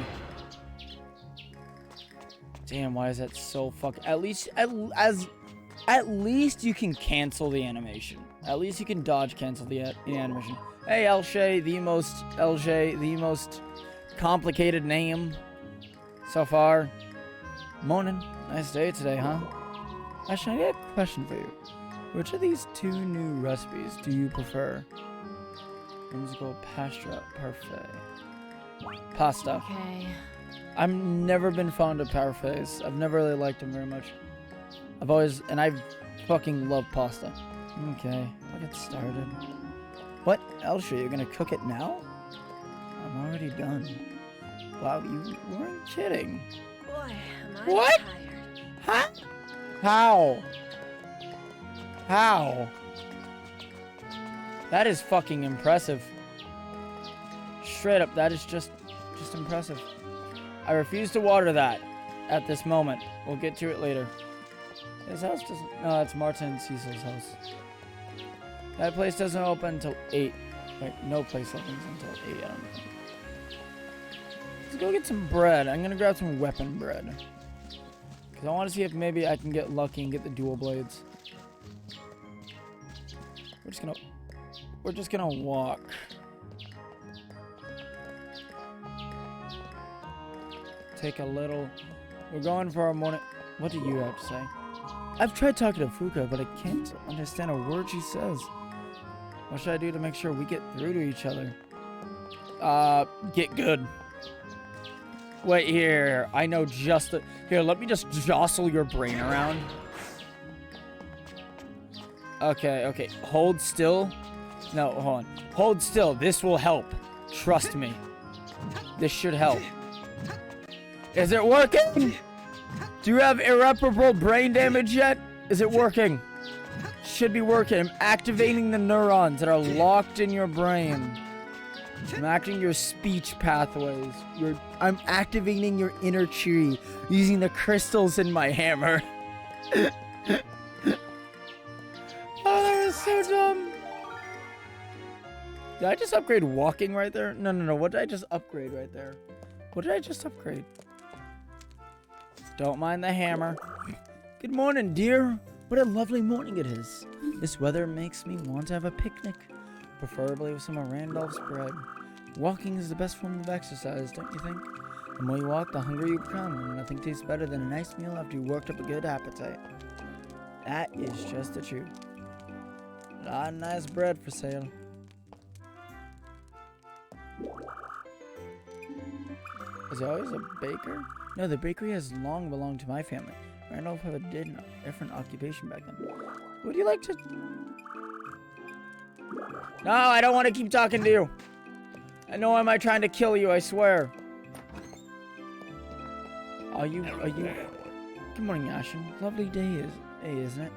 Damn, why is that so At least you can cancel the animation. At least you can dodge cancel the animation. Hey, LJ, the most complicated name so far. Morning. Nice day today, huh? Actually, I got a question for you. Which of these two new recipes do you prefer? Whimsical pasta parfait. Pasta. Okay. I've never been fond of parfaits. I've never really liked them very much. I fucking love pasta. Okay, I'll get started. What? Elsa, you're gonna cook it now? I'm already done. Wow, you weren't kidding. Boy, am I What? tired. Huh? How? How? That is fucking impressive. Straight up, that is just impressive. I refuse to water that at this moment. We'll get to it later. His house doesn't... No, that's Martin and Cecil's house. That place doesn't open until 8. Wait, no place opens until 8, I don't know. Let's go get some bread. I'm gonna grab some weapon bread. Because I want to see if maybe I can get lucky and get the dual blades. We're just gonna walk. Take a little... We're going for our morning... What do you have to say? I've tried talking to Fuka, but I can't understand a word she says. What should I do to make sure we get through to each other? Get good. Wait, here. I know just the... Here, let me just jostle your brain around. Okay. Hold still. No, hold on. Hold still. This will help. Trust me. This should help. Is it working? Do you have irreparable brain damage yet? Is it working? Should be working. I'm activating the neurons that are locked in your brain. I'm activating your speech pathways. I'm activating your inner chi using the crystals in my hammer. Oh, that was so dumb. Did I just upgrade walking right there? No. What did I just upgrade right there? What did I just upgrade? Don't mind the hammer. Good morning, dear. What a lovely morning it is. This weather makes me want to have a picnic, preferably with some of Randolph's bread. Walking is the best form of exercise, don't you think? The more you walk, the hungrier you become, and nothing tastes better than a nice meal after you worked up a good appetite. That is just the truth. A lot of nice bread for sale. Is there always a baker? No, the bakery has long belonged to my family. Randolph had a different occupation back then. Would you like to... No, I don't want to keep talking to you. I know am I trying to kill you, I swear. Are you... Good morning, Ashen. Lovely day, isn't it?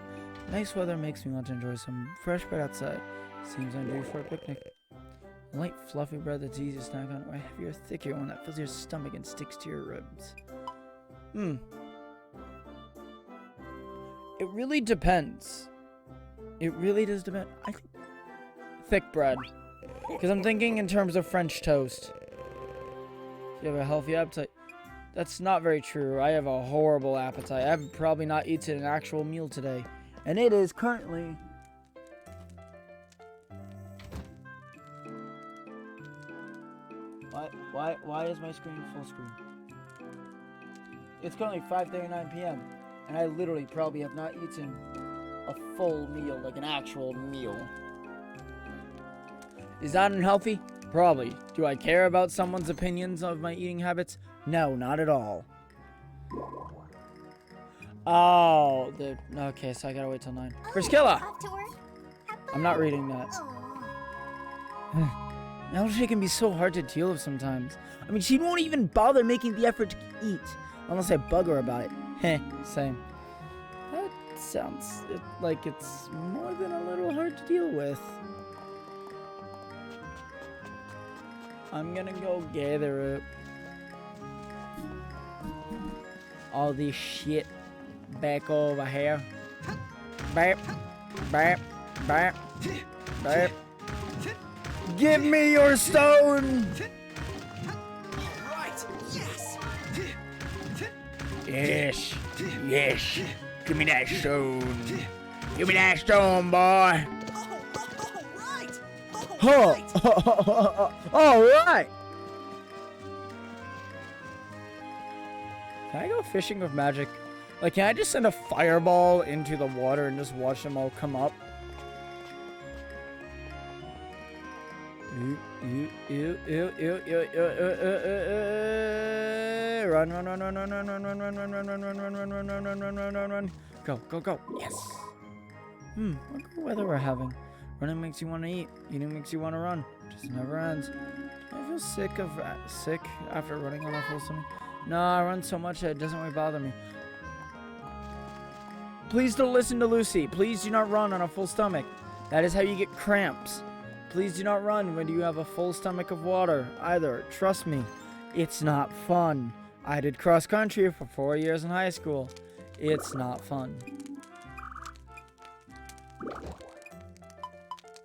Nice weather makes me want to enjoy some fresh bread outside. Seems I'm due for a picnic. A light, fluffy bread that's easy to snack on, or a heavier, thicker one that fills your stomach and sticks to your ribs. It really depends. It really does depend. I think thick bread. Because I'm thinking in terms of French toast. You have a healthy appetite. That's not very true. I have a horrible appetite. I have probably not eaten an actual meal today. And it is currently... Why is my screen full screen? It's currently 5:39 p.m. and I literally probably have not eaten a full meal, like an actual meal. Is that unhealthy? Probably. Do I care about someone's opinions of my eating habits? No, not at all. Oh, okay, so I gotta wait till 9. Priscilla! Off to work? I'm not reading that. Aw. She can be so hard to deal with sometimes. I mean, she won't even bother making the effort to eat. Unless I bug her about it. Heh, same. That sounds like it's more than a little hard to deal with. I'm gonna go gather up all this shit back over here. Burp, burp, burp, burp. Give me your stone! Right. Yes. Yes. Yes. Give me that stone. Give me that stone, boy. All right. All right. Can I go fishing with magic? Like, can I just send a fireball into the water and just watch them all come up? Run. Go. Yes. Look at the weather we're having. Running makes you want to eat. Eating makes you want to run. Just never ends. I feel sick after running on a full stomach. No, I run so much that it doesn't really bother me. Please don't listen to Lucy. Please do not run on a full stomach. That is how you get cramps. Please do not run when you have a full stomach of water either. Trust me, it's not fun. I did cross country for 4 years in high school. It's not fun.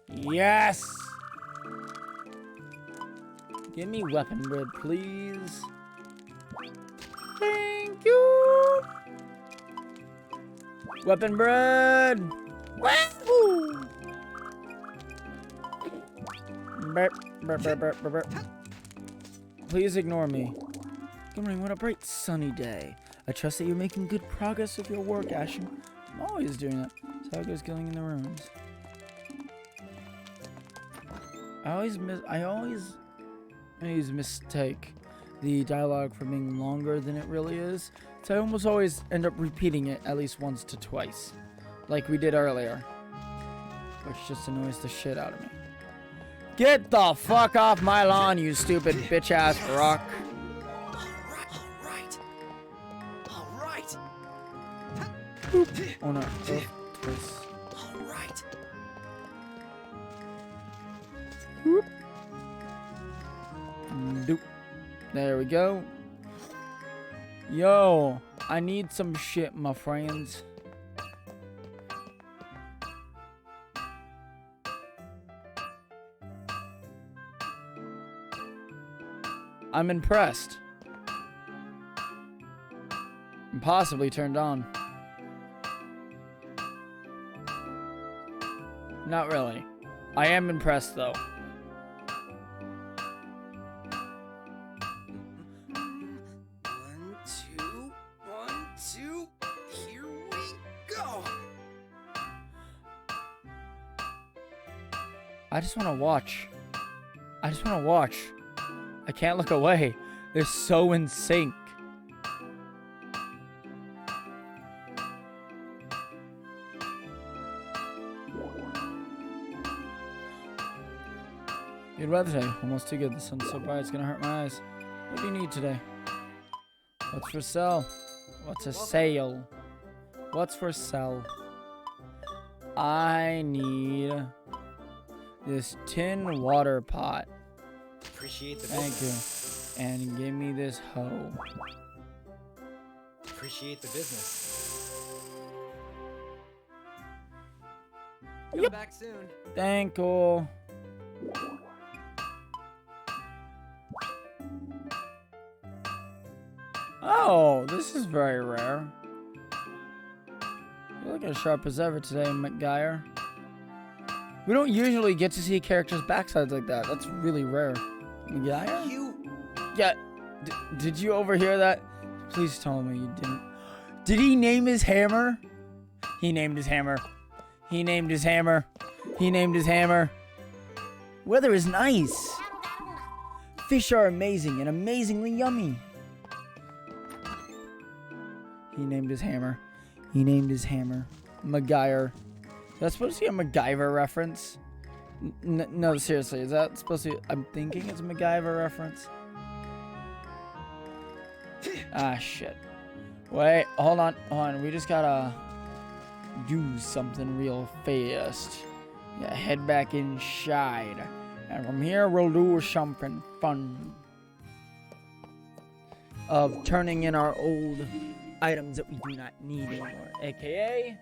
Yes! Give me weapon bread, please. Thank you! Weapon bread! Wahoo! Burp, burp, burp, burp, burp, burp. Please ignore me. Good morning, what a bright sunny day. I trust that you're making good progress with your work, Ashen. I'm always doing that. So how it goes killing in the ruins. I always mistake the dialogue for being longer than it really is. So I almost always end up repeating it at least once to twice. Like we did earlier. Which just annoys the shit out of me. Get the fuck off my lawn, you stupid bitch-ass rock. Alright. Oh no. Oh, twist. Alright. Doop. There we go. Yo, I need some shit, my friends. I'm impressed. I'm possibly turned on. Not really. I am impressed though. One, two, here we go. I just want to watch. I just want to watch. I can't look away. They're so in sync. Good weather today. Almost too good. The sun's so bright it's gonna hurt my eyes. What do you need today? What's for sale? What's a sale? What's for sale? I need this tin water pot. Appreciate the Thank business. you. And give me this hoe. Appreciate the business. Come back soon. Thank you. Oh, this is very rare. You're looking as sharp as ever today, McGuire. We don't usually get to see characters' backsides like that. That's really rare. McGuire? Yeah. Did you overhear that? Please tell me you didn't. Did he name his hammer? He named his hammer. He named his hammer. He named his hammer. Weather is nice. Fish are amazing and amazingly yummy. He named his hammer. He named his hammer. MacGyver. Is that supposed to be a MacGyver reference? No, seriously. Is that supposed to be... I'm thinking it's a MacGyver reference. Ah, shit. Wait, hold on. Hold on. We just gotta do something real fast. Yeah, head back inside. And from here, we'll do something fun. Of turning in our old items that we do not need anymore. AKA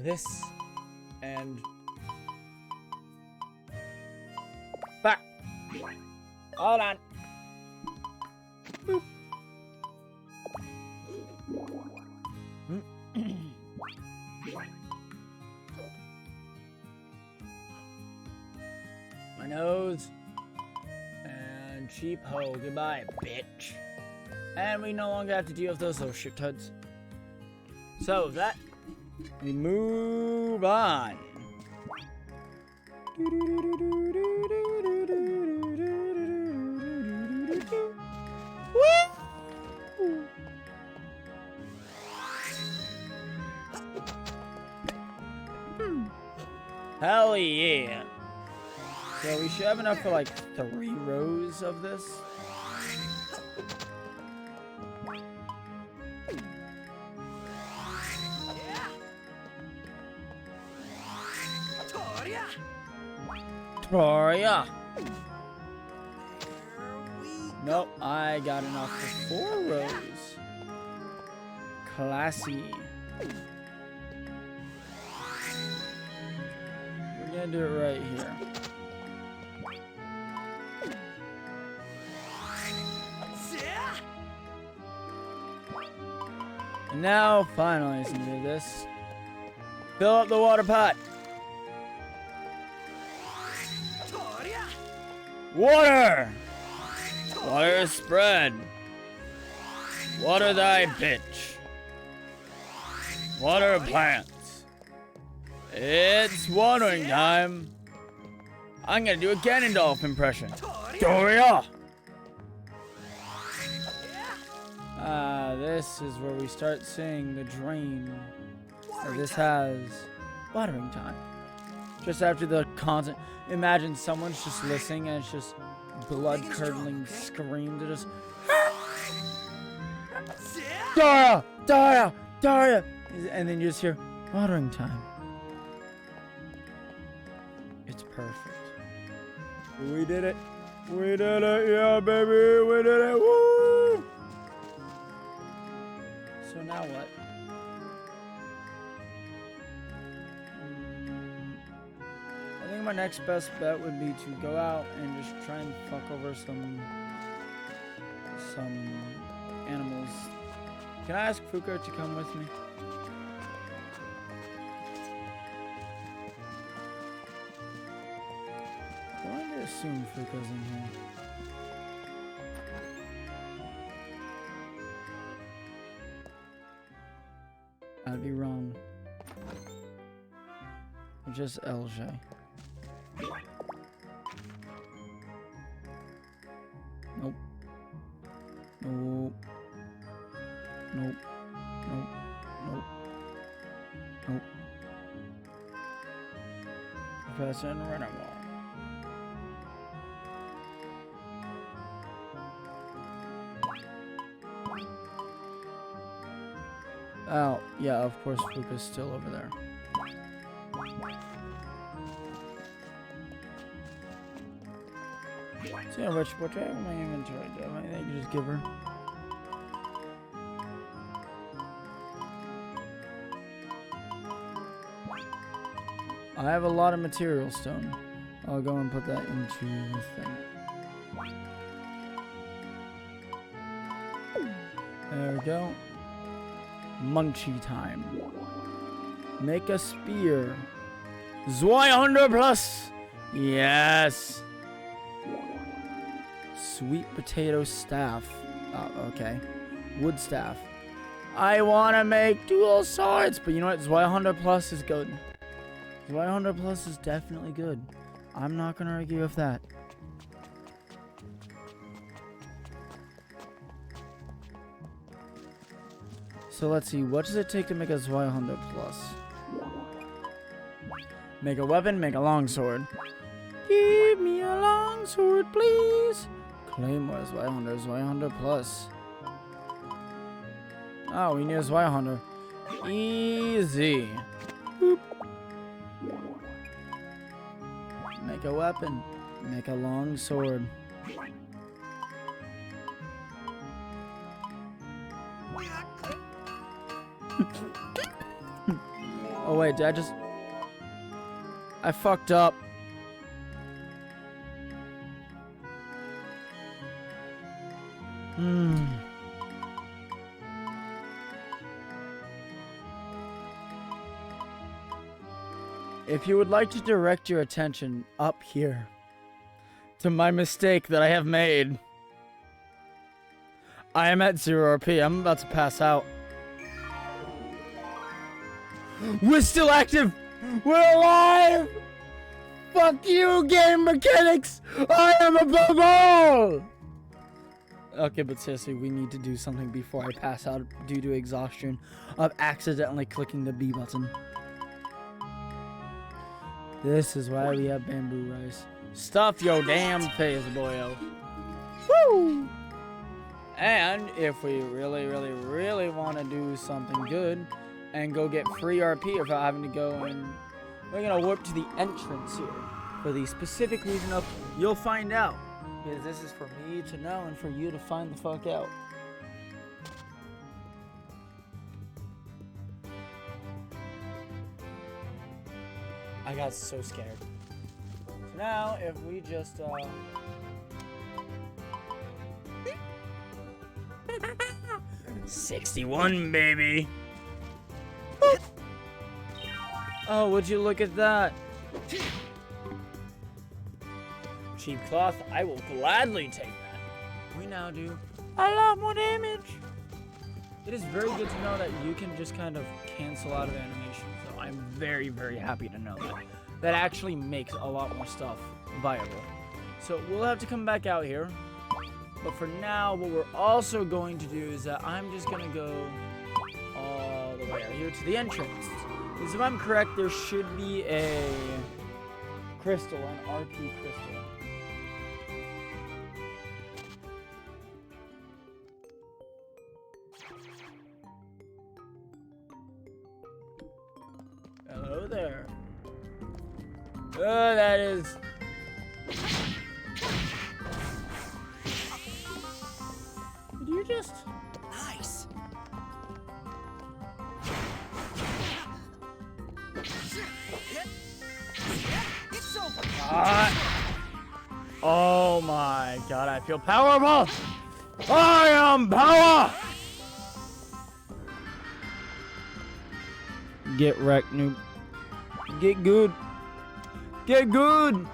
this and back. Hold on. Boop. My nose. And cheap hoe. Goodbye, bitch. And we no longer have to deal with those little shit tuds. So with that, we move on. Woo! Hell yeah. So we should have enough for like 3 rows of this. Toria. Nope, I got enough for 4 rows. Classy. We're gonna do it right here. And now, finally, let's do this. Fill up the water pot. Water! Water spread. Water thy bitch. Water plants. It's watering time. I'm gonna do a Ganondorf impression. Doria! This is where we start seeing the drain that this has. Watering time. Just after the constant. Imagine someone's just listening and it's just blood-curdling screams. It just. Daria! Daria! Daria! And then you just hear watering time. It's perfect. We did it. We did it. Yeah, baby. We did it. Woo! So now what? I think my next best bet would be to go out and just try and fuck over some animals. Can I ask Fuko to come with me? I wanted to assume Fuko's in here. I'd be wrong. It's just LJ. Nope. Nope. Nope. Nope. Nope. Nope. Professor and Renamore. Oh, yeah, of course Fuka's still over there. So yeah, what do I have in my inventory? Do I have anything I can just give her? I have a lot of material stone. I'll go and put that into the thing. There we go. Munchie time. Make a spear. 200 plus. Yes. Sweet potato staff. Oh, okay. Wood staff. I want to make dual swords, but you know what? 200 plus is good. 200 plus is definitely good. I'm not gonna argue with that. So let's see, what does it take to make a 200 plus? Make a weapon, make a longsword. Give me a longsword, please. Claymore is 200 plus. Oh, we need a 200. Easy. Boop. Make a weapon, make a longsword. Oh wait, did I fucked up. If you would like to direct your attention up here to my mistake that I have made, I am at 0 RP. I'm about to pass out. We're still active! We're alive! Fuck you, game mechanics! I am above all! Okay, but seriously, we need to do something before I pass out due to exhaustion of accidentally clicking the B button. This is why we have bamboo rice. Stuff your damn face, boyo. Woo! And if we really, really, really want to do something good and go get free RP without having to go and we're gonna warp to the entrance here for the specific reason of you'll find out, because this is for me to know and for you to find the fuck out. I got so scared. So now if we just 61, baby. Oh, would you look at that? Cheap cloth, I will gladly take that. We now do a lot more damage. It is very good to know that you can just kind of cancel out of animation. So I'm very, very happy to know that. That actually makes a lot more stuff viable. So we'll have to come back out here. But for now, what we're also going to do is that I'm just going to go all the way out here to the entrance. Because if I'm correct, there should be a crystal, an RP crystal. Hello there. Oh, that is... Did you just... Nice. It's over. Oh my god, I feel powerful! I am power! Get wrecked, noob. Get good. Get good!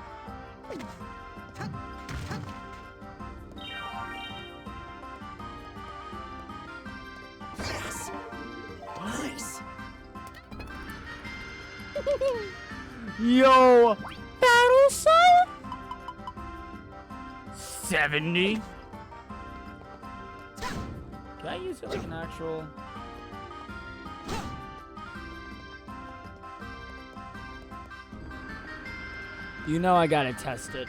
Yes. Nice. Yo! Battle cell? 70? Can I use it like an actual... You know I gotta test it.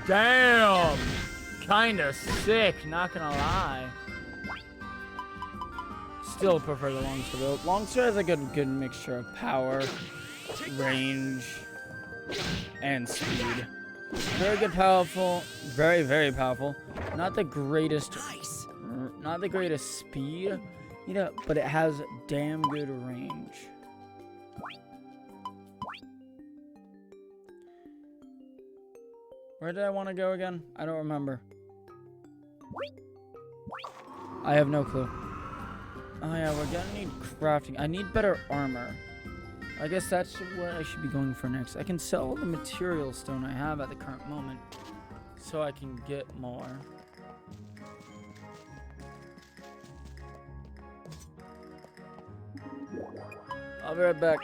Damn! Kinda sick, not gonna lie. Still prefer the longsword though. Longsword has a good mixture of power, range, and speed. Very good, powerful, very, very powerful. Not the greatest, not the greatest speed, you know, but it has damn good range. Where did I want to go again? I don't remember. I have no clue. Oh yeah, we're gonna need crafting. I need better armor. I guess that's what I should be going for next. I can sell the material stone I have at the current moment, so I can get more. I'll be right back.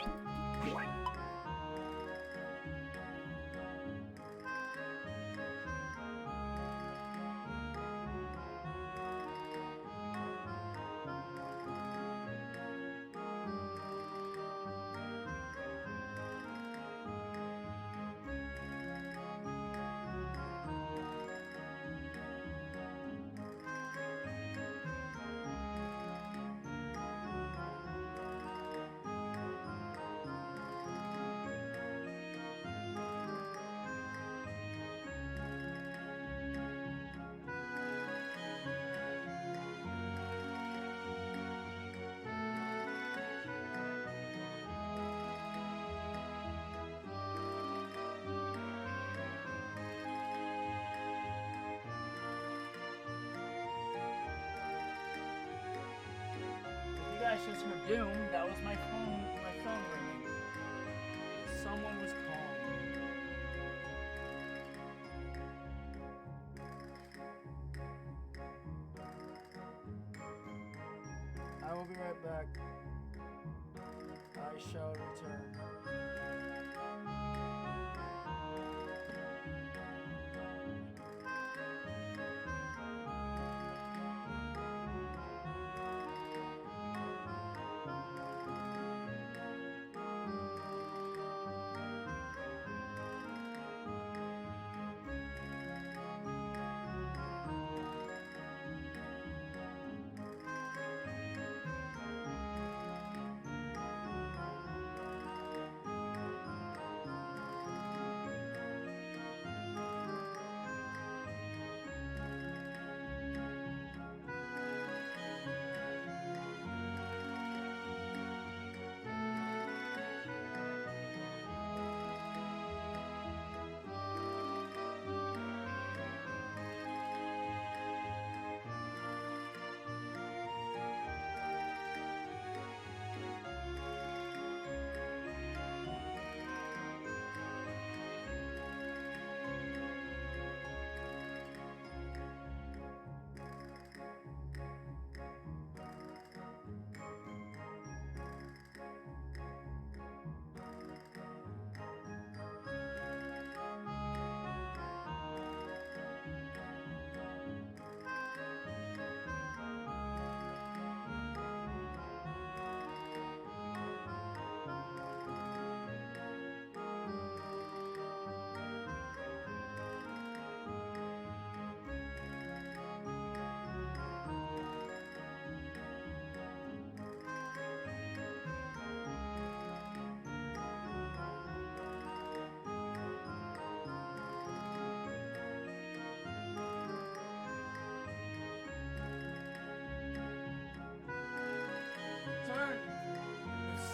You guys just heard Doom. That was my phone ringing. Someone was calling me. I will be right back. I shall return.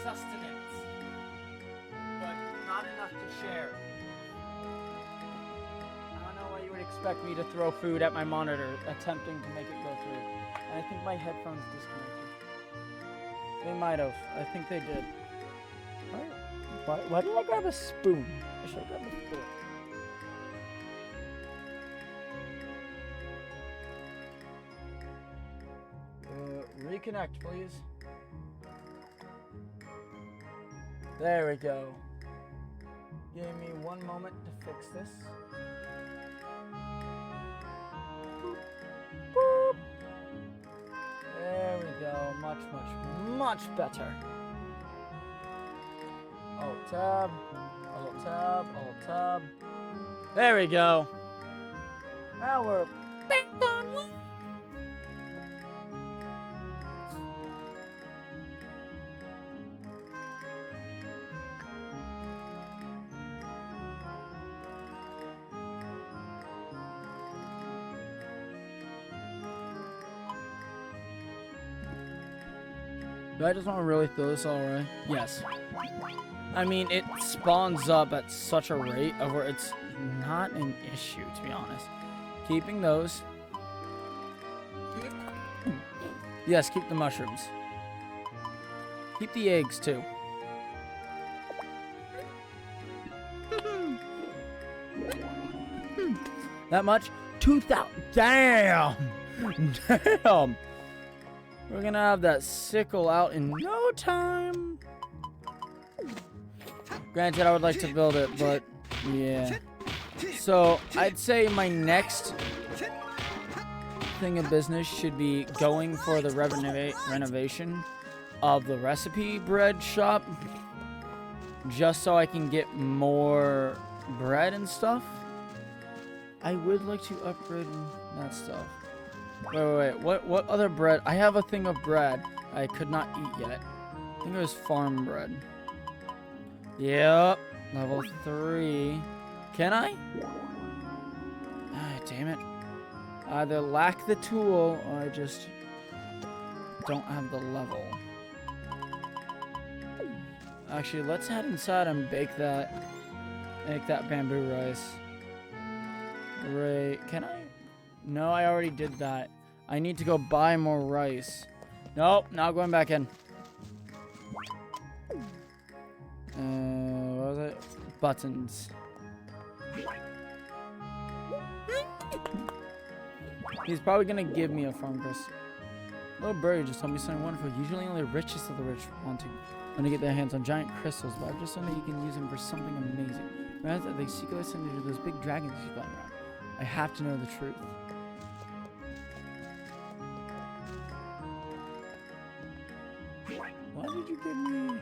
sustenance, but not enough to share. I don't know why you would expect me to throw food at my monitor, attempting to make it go through. And I think my headphones disconnected. They might have. I think they did. Why did I grab a spoon? I should have grabbed a fork. Reconnect, please. There we go. Give me one moment to fix this. Boop. Boop. There we go. Much, much, much better. Alt tab, alt tab, alt tab. There we go. Now we're back on one. Do I just want to really throw this all away? Yes. I mean, it spawns up at such a rate of where it's not an issue, to be honest. Keeping those. Yes, keep the mushrooms. Keep the eggs, too. That much? 2,000. Damn! Damn! We're gonna have that sickle out in no time. Granted, I would like to build it, but yeah. So, I'd say my next thing of business should be going for the renovation of the recipe bread shop. Just so I can get more bread and stuff. I would like to upgrade that stuff. Wait. What other bread? I have a thing of bread I could not eat yet. I think it was farm bread. Yep. Level 3. Can I? Ah, damn it. I either lack the tool or I just don't have the level. Actually, let's head inside and bake that. Make that bamboo rice. Great. Can I? No, I already did that. I need to go buy more rice. Nope, not going back in. What was it? Buttons. He's probably gonna give me a farm crystal. Little birdie just told me something wonderful. Usually only the richest of the rich want to get their hands on giant crystals, but I've just learned that you can use them for something amazing. Rather, they secretly send you to those big dragons you flying around. I have to know the truth. Why did you give me?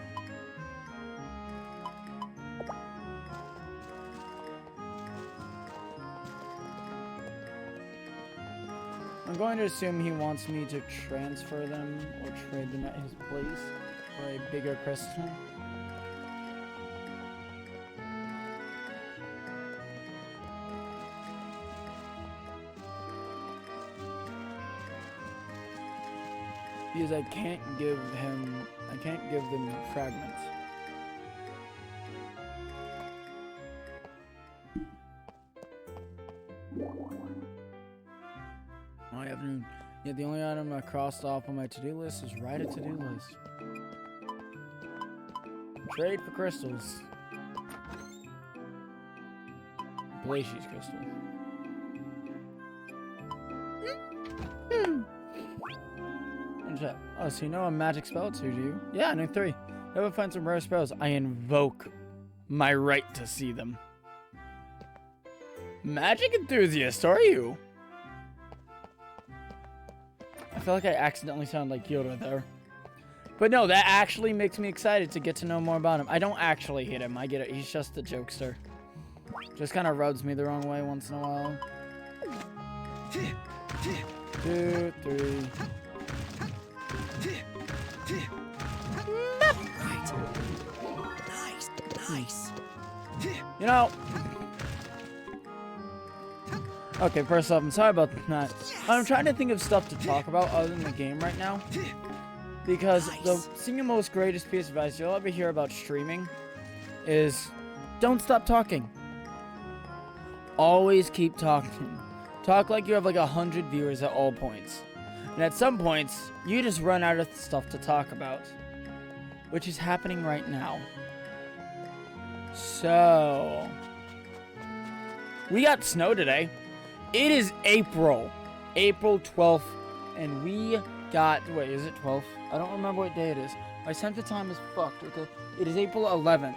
I'm going to assume he wants me to transfer them or trade them at his place for a bigger crystal. Because I can't give them fragments. I haven't. Yet the only item I crossed off on my to-do list is write a to-do list. Trade for crystals. Glacius crystal. Oh, so you know a magic spell or two, do you? Yeah, I know 3. Never find some rare spells. I invoke my right to see them. Magic enthusiast, are you? I feel like I accidentally sound like Yoda there. But no, that actually makes me excited to get to know more about him. I don't actually hate him. I get it. He's just a jokester. Just kind of rubs me the wrong way once in a while. 2, 3. Right. Nice. You know. Okay, first off, I'm sorry about that. I'm trying to think of stuff to talk about other than the game right now. Because the Nice. single most greatest piece of advice you'll ever hear about streaming is don't stop talking. Always keep talking. Talk like you have like 100 viewers at all points. And at some points, you just run out of stuff to talk about. Which is happening right now. So, we got snow today. It is April 12th, and we got, wait, is it 12th? I don't remember what day it is. My sense of time is fucked, okay? It is April 11th.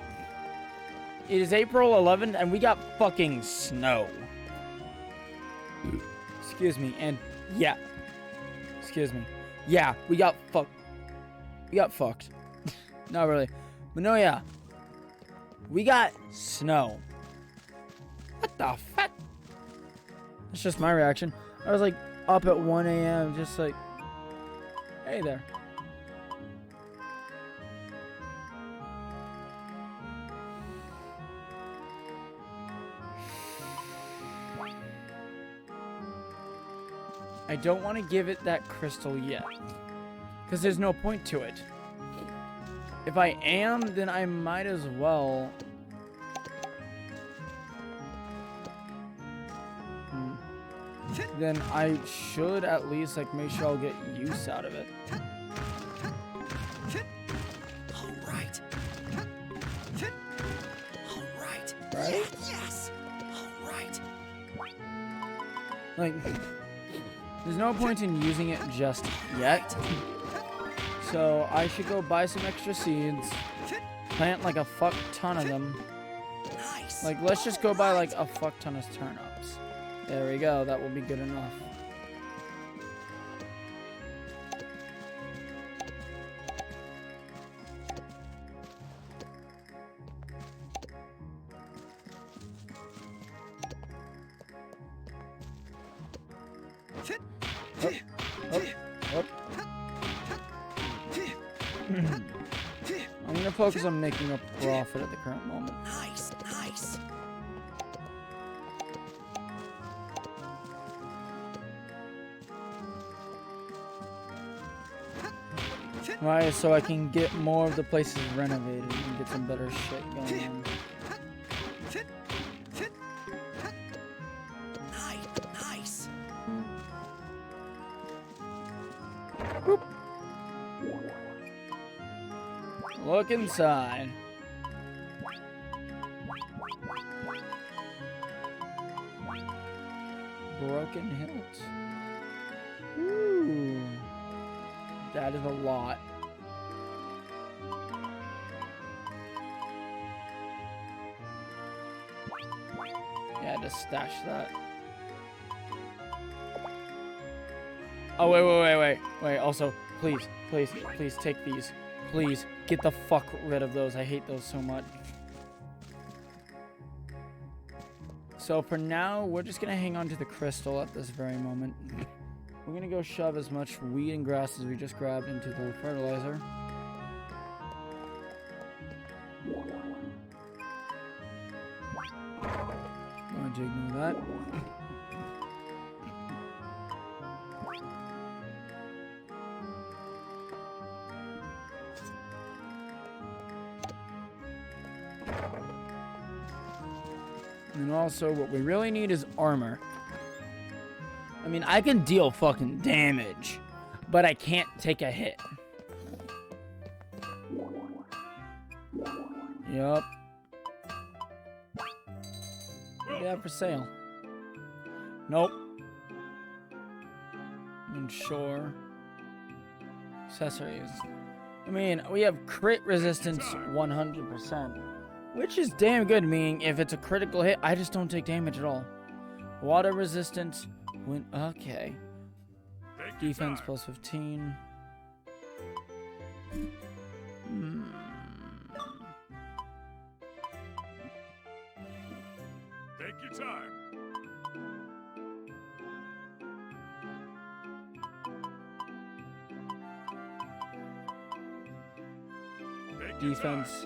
It is April 11th, and we got fucking snow. Excuse me, and yeah. Excuse me. Yeah, we got fucked. Not really. But no, yeah. We got snow. What the fuck? That's just my reaction. I was like up at 1 a.m. just like, hey there. I don't want to give it that crystal yet. Because there's no point to it. If I am, then I might as well. Then I should at least like make sure I'll get use out of it. All right. All right. Right? Yes. All right. Like, there's no point in using it just yet. So I should go buy some extra seeds, plant like a fuck ton of them. Nice. Like, let's just go buy like a fuck ton of turnips. There we go. That will be good enough. Up. I'm gonna focus on making a profit at the current moment. Nice. Nice. Right, so I can get more of the places renovated and get some better shit going on. Nice. Look inside. Broken Hills. Ooh. That is a lot. Yeah, just stash that. Oh, wait. Also, please take these. Please, get the fuck rid of those. I hate those so much. So for now, we're just gonna hang on to the crystal at this very moment. We're gonna go shove as much weed and grass as we just grabbed into the fertilizer. Going to ignore that. And also, what we really need is armor. I mean, I can deal fucking damage, but I can't take a hit. Yup. What do they have for sale? Nope. Sure. Accessories. I mean, we have crit resistance 100%. Which is damn good, meaning if it's a critical hit, I just don't take damage at all. Water resistance, okay. Defense plus 15. Take your time. Take your Defense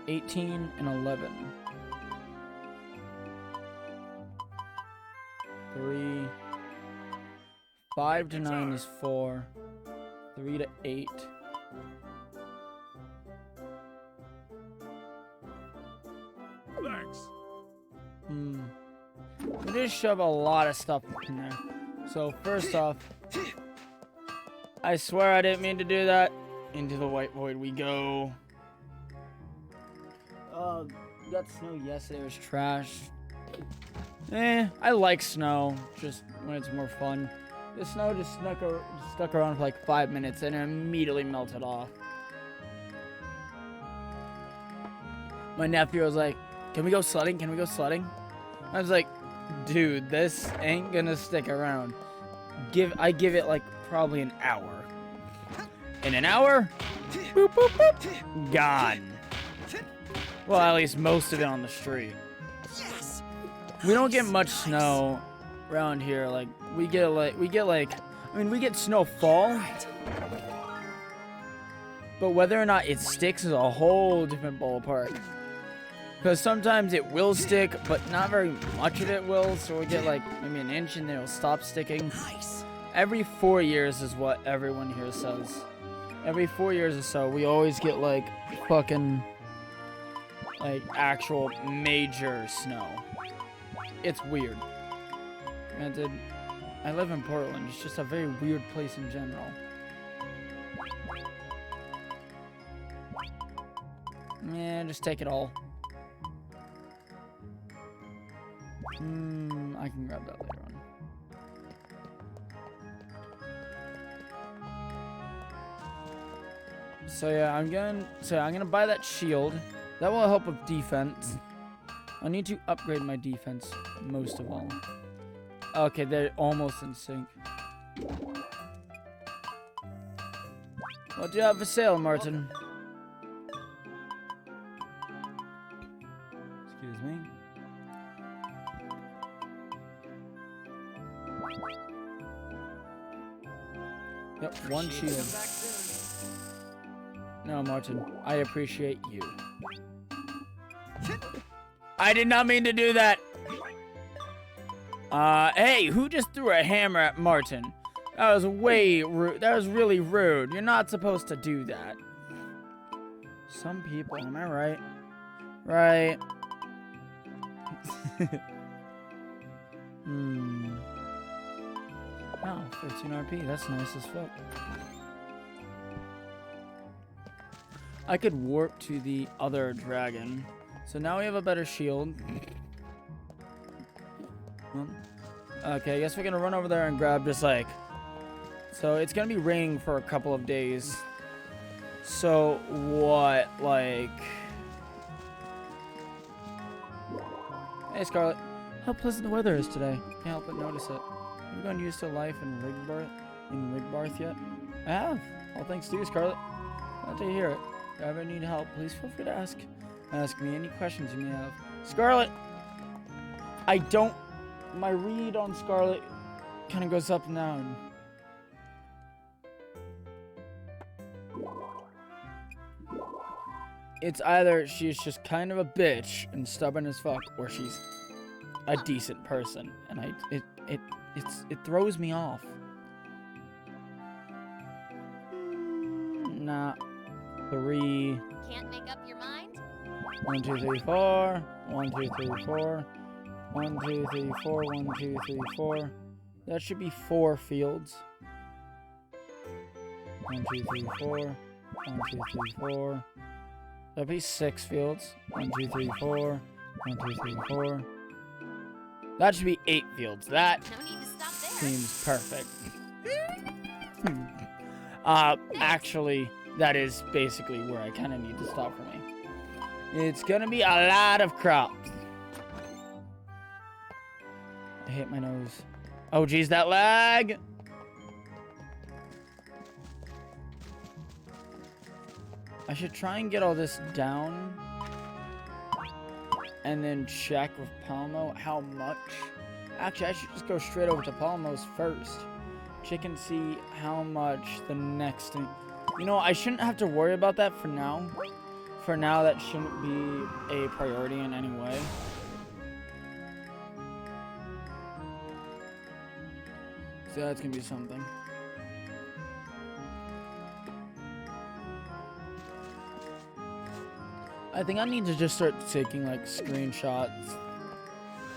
18 and 11. 3. 5 to 9 is 4. 3 3 to 8. Thanks. We just shove a lot of stuff in there. So first off, I swear I didn't mean to do that. Into the white void we go. Got snow yesterday. It was trash. I like snow, just when it's more fun. The snow just stuck around for like 5 minutes and it immediately melted off. My nephew was like, "Can we go sledding? Can we go sledding?" I was like, "Dude, this ain't gonna stick around. I give it like probably an hour. In an hour, boop, boop, boop, gone. Well, at least most of it on the street. Yes. We don't get much snow around here. Like we get snowfall, Right. but whether or not it sticks is a whole different ballpark. Because sometimes it will stick, but not very much of it will. So we get like maybe an inch and then it'll stop sticking. Nice. Every 4 years is what everyone here says. Every 4 years or so, we always get like fucking like actual major snow. It's weird. Granted, I live in Portland. It's just a very weird place in general. Yeah, just take it all. I can grab that later on. So yeah, I'm gonna buy that shield. That will help with defense. I need to upgrade my defense most of all. Okay, they're almost in sync. What do you have for sale, Martin? Excuse me. Yep, one shield. No, Martin, I appreciate you. I did not mean to do that. Hey, who just threw a hammer at Martin? That was way rude. That was really rude. You're not supposed to do that. Some people, am I right? Right. Oh, 15 RP. That's nice as fuck. I could warp to the other dragon. So now we have a better shield. Okay, I guess we're gonna run over there and grab just like... So it's gonna be raining for a couple of days. So what, like... Hey Scarlet, how pleasant the weather is today. Can't help but notice it. Have you gotten used to life in Rigbarth yet? I have. All thanks to you, Scarlet. Glad to hear it. If you ever need help, please feel free to ask me any questions you may have. Scarlet! I don't... My read on Scarlet kind of goes up and down. It's either she's just kind of a bitch and stubborn as fuck, or she's a decent person, and it throws me off. Nah. 3. Can't make up your mind? 1, 2, 3, 4. 1, 2, 3, 4. 1, 2, 3, 4. 1, 2, 3, 4. That should be 4 fields. 1, 2, 3, 4. 1, 2, 3, 4. That'd be 6 fields. 1, 2, 3, 4. 1, 2, 3, 4. That should be 8 fields. That No need to stop there. seems perfect. Actually, that is basically where I kind of need to stop for me. It's gonna be a lot of crops. I hit my nose. Oh, geez, that lag! I should try and get all this down. And then check with Palmo how much. Actually, I should just go straight over to Palmo's first. Check and see how much the next thing... You know, I shouldn't have to worry about that for now. For now, that shouldn't be a priority in any way. So that's gonna be something. I think I need to just start taking like screenshots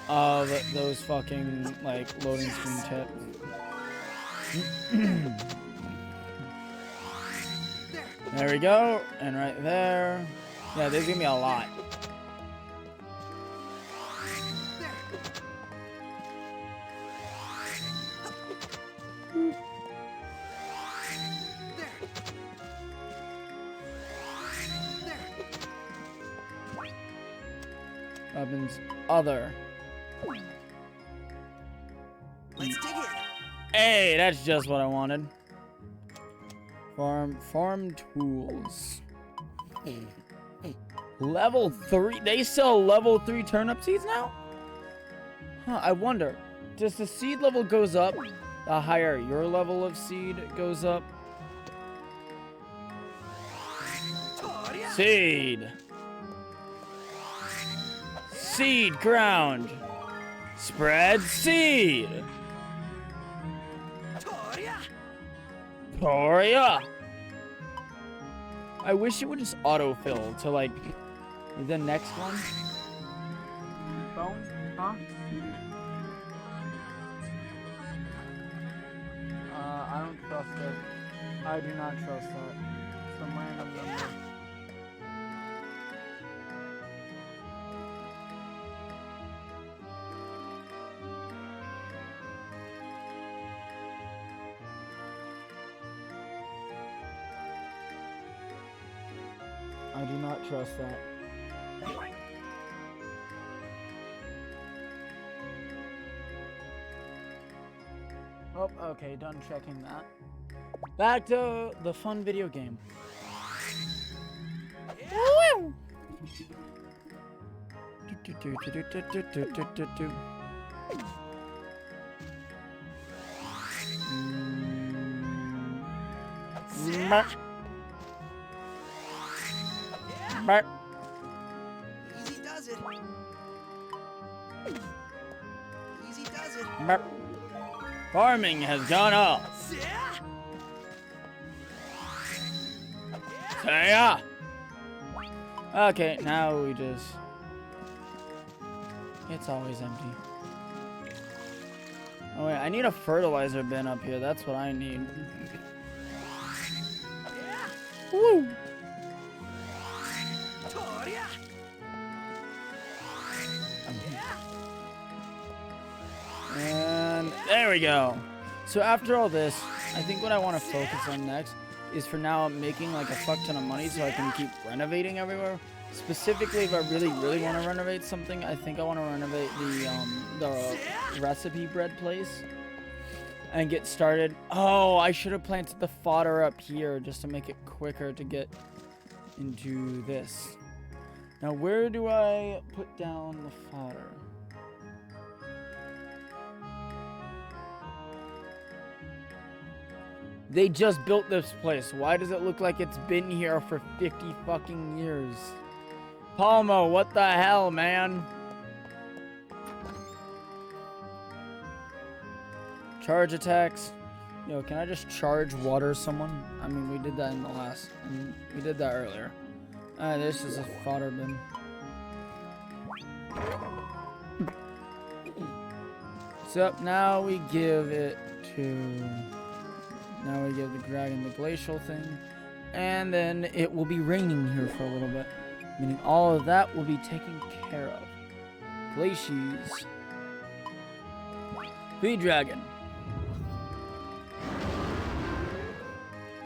of those fucking like loading screen tips. There we go, and right there. Yeah, there's gonna be a lot. Weapons, other. Let's dig in. Hey, that's just what I wanted. Farm tools. Level 3. They sell level 3 turnip seeds now? Huh, I wonder. Does the seed level goes up the higher your level of seed goes up? Seed. Seed ground. Spread seed. Toria. I wish it would just autofill to like the next one. Phone? Huh? I don't trust it. I do not trust that. Some random number. I do not trust that. Oh, okay, done checking that. Back to the fun video game. Woo! Easy does it. Easy does it. Farming has gone up. Yeah. Okay, now we just... It's always empty. Oh wait, I need a fertilizer bin up here. That's what I need. Woo! And there we go. So after all this, I think what I want to focus on next is for now making like a fuck ton of money so I can keep renovating everywhere. Specifically, if I really want to renovate something, I think I want to renovate the recipe bread place and get started. Oh, I should have planted the fodder up here just to make it quicker to get into this. Now, where do I put down the fodder? They just built this place. Why does it look like it's been here for 50 fucking years? Palmo, what the hell, man? Charge attacks. Yo, can I just charge water someone? I mean, we did that in the last... we did that earlier. This is a fodder bin. So, now we give it to... Now we give the dragon the glacial thing. And then it will be raining here for a little bit. Meaning all of that will be taken care of. Glacies. Feed dragon.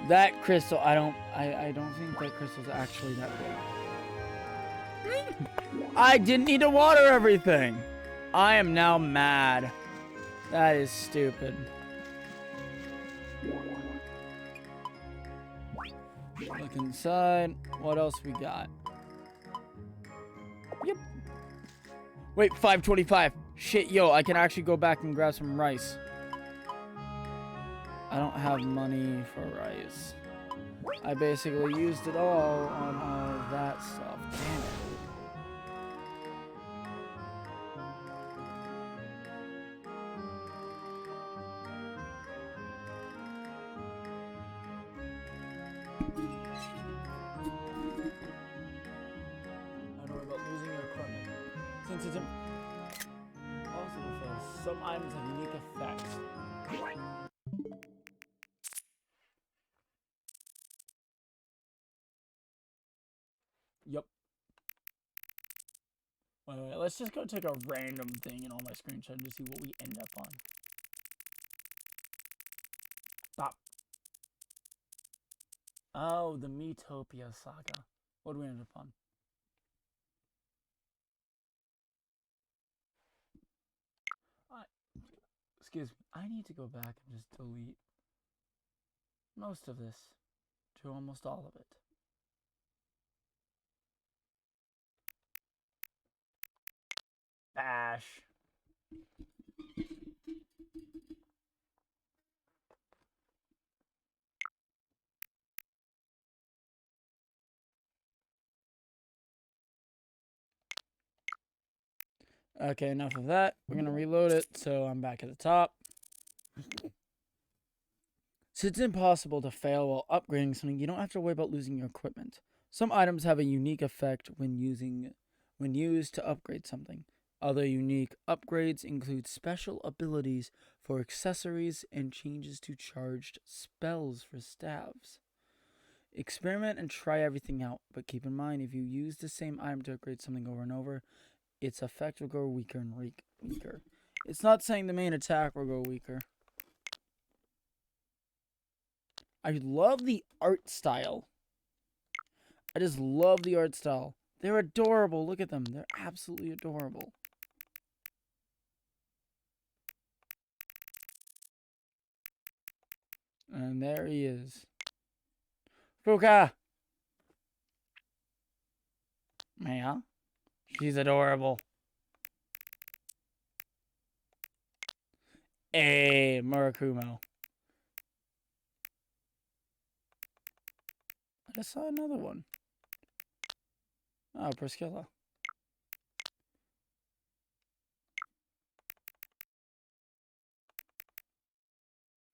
That crystal, I don't think that crystal's actually that big. I didn't need to water everything. I am now mad. That is stupid. Look inside. What else we got? Yep. Wait, 525. Shit, yo, I can actually go back and grab some rice. I don't have money for rice. I basically used it all on all of that stuff. Damn it. since it's also says some items have unique effects. Yup. Wait, let's just go take a random thing in all my screenshots to see what we end up on. Stop. Oh, the Metopia saga. What do we end up on? Excuse me. I need to go back and just delete most of this to almost all of it. Bash. Okay, enough of that. We're going to reload it, so I'm back at the top. Since it's impossible to fail while upgrading something, you don't have to worry about losing your equipment. Some items have a unique effect when used to upgrade something. Other unique upgrades include special abilities for accessories and changes to charged spells for staves. Experiment and try everything out, but keep in mind if you use the same item to upgrade something over and over, its effect will grow weaker and weaker. It's not saying the main attack will grow weaker. I love the art style. I just love the art style. They're adorable. Look at them. They're absolutely adorable. And there he is. Fuka! Yeah? She's adorable. Hey, Murakumo. I just saw another one. Oh, Priscilla.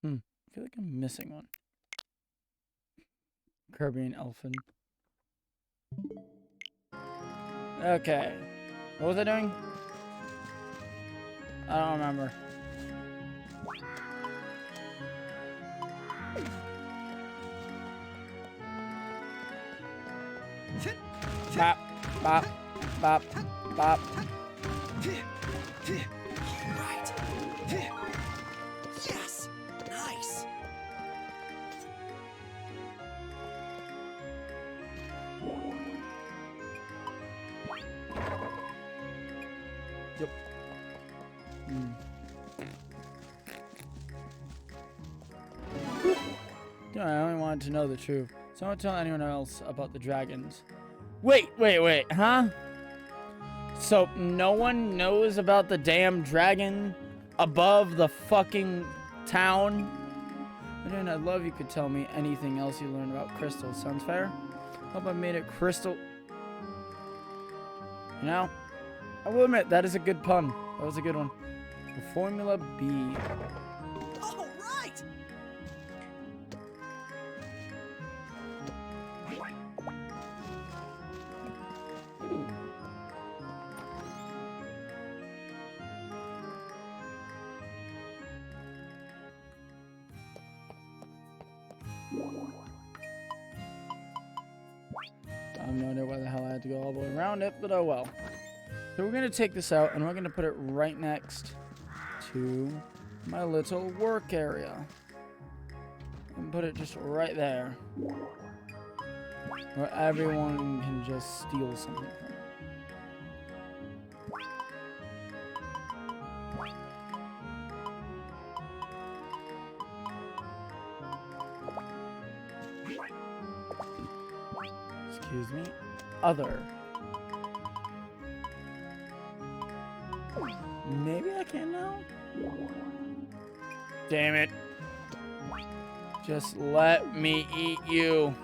I feel like I'm missing one. Kirby and Elfin. Okay. What was I doing? I don't remember. Bop, bop, bop, bop. Right. Yes. Nice. Yep. I only wanted to know the truth. So don't tell anyone else about the dragons. Wait, huh? So no one knows about the damn dragon above the fucking town? And I'd love you could tell me anything else you learned about crystals. Sounds fair? Hope I made it crystal. You know, I will admit that is a good pun. That was a good one. The Formula B. All right. I have no idea why the hell I had to go all the way around it, but oh well. So we're going to take this out, and we're going to put it right next to my little work area. And put it just right there. Where everyone can just steal something from it. Excuse me. Other. Maybe I can now? Damn it. Just let me eat you.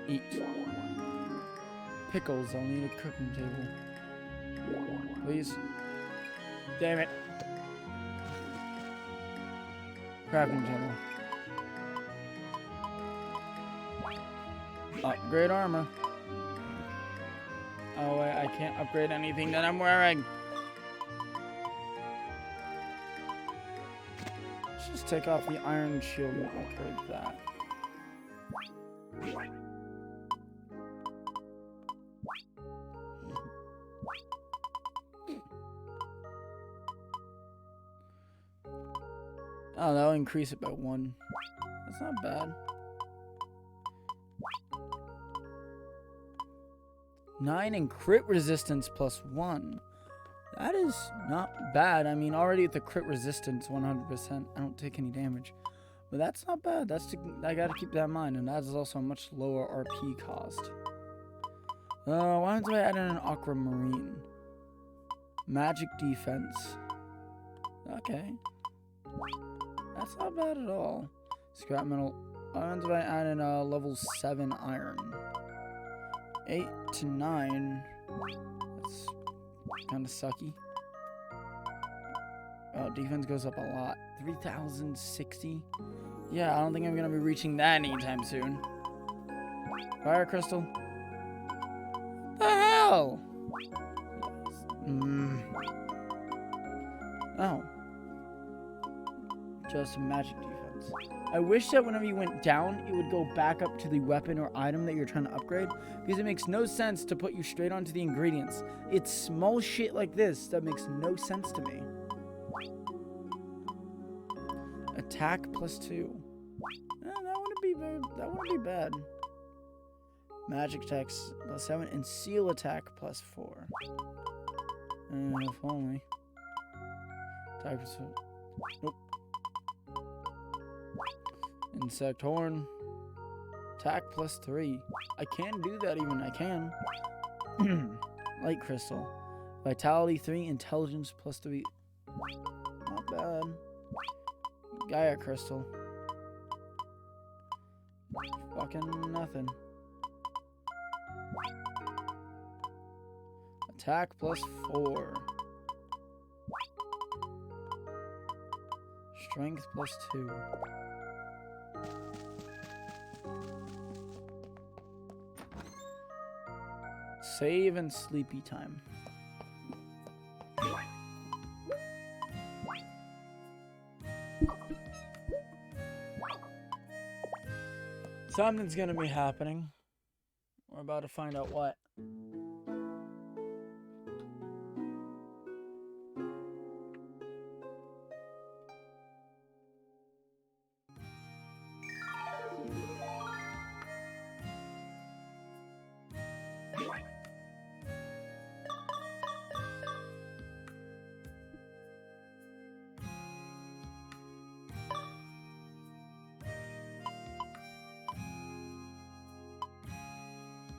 Eat. Pickles, I'll need a cooking table. Please. Damn it. Crafting table. Upgrade armor. Oh, wait, I can't upgrade anything that I'm wearing. Let's just take off the iron shield and upgrade that. Oh, that'll increase it by 1. That's not bad. 9 in crit resistance plus 1. That is not bad. I mean, already with the crit resistance 100%, I don't take any damage. But that's not bad. I gotta keep that in mind. And that is also a much lower RP cost. Why don't I add in an aquamarine? Magic defense. Okay. That's not bad at all. Scrap metal. Why don't I add in a level 7 iron? 8 to 9. That's kind of sucky. Oh, defense goes up a lot. 3,060. Yeah, I don't think I'm gonna be reaching that anytime soon. Fire crystal. The hell? Oh. Just magic defense. I wish that whenever you went down, it would go back up to the weapon or item that you're trying to upgrade, because it makes no sense to put you straight onto the ingredients. It's small shit like this that makes no sense to me. Attack plus 2. That wouldn't be bad. Magic attack plus 7 and seal attack plus 4. If only. Attack plus 4. Nope. Insect horn. Attack plus 3. I can do that even. I can. Light crystal. Vitality 3. Intelligence plus 3. Not bad. Gaia crystal. Fucking nothing. Attack plus 4. Strength plus 2. Save and sleepy time. Something's gonna be happening. We're about to find out what.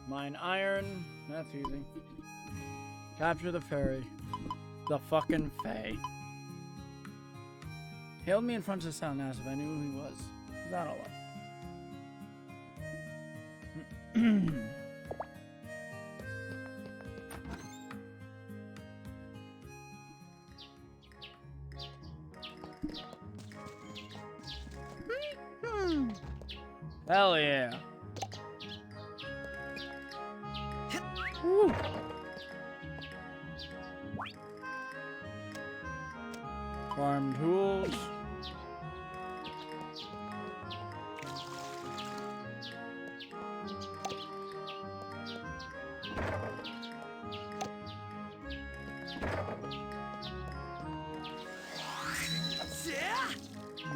Mine iron. That's easy. Capture the fairy. The fucking fae. Hailed me in front of sound as if I knew who he was. Is that all up? Hell yeah. Woo. Farm tools.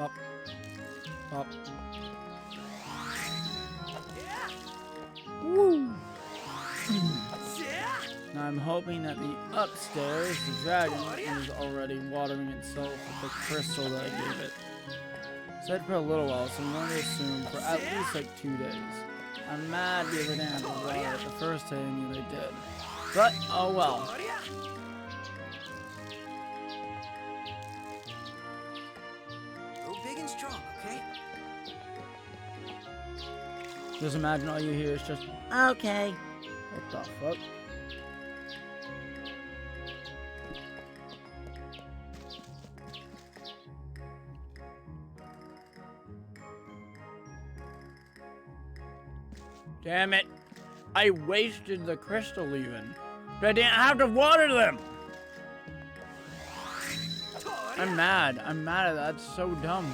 Up. Up. Woo. Now I'm hoping that the upstairs, the dragon, is already watering itself with the crystal that I gave it. Said for a little while, so I'm going to assume for at least like 2 days. I'm mad the other day I water it the first day I knew they did. But, oh well. Go big and strong, okay? Just imagine all you hear is just, okay. What the fuck? Damn it. I wasted the crystal even. I didn't have to water them. I'm mad. I'm mad at that. That's so dumb.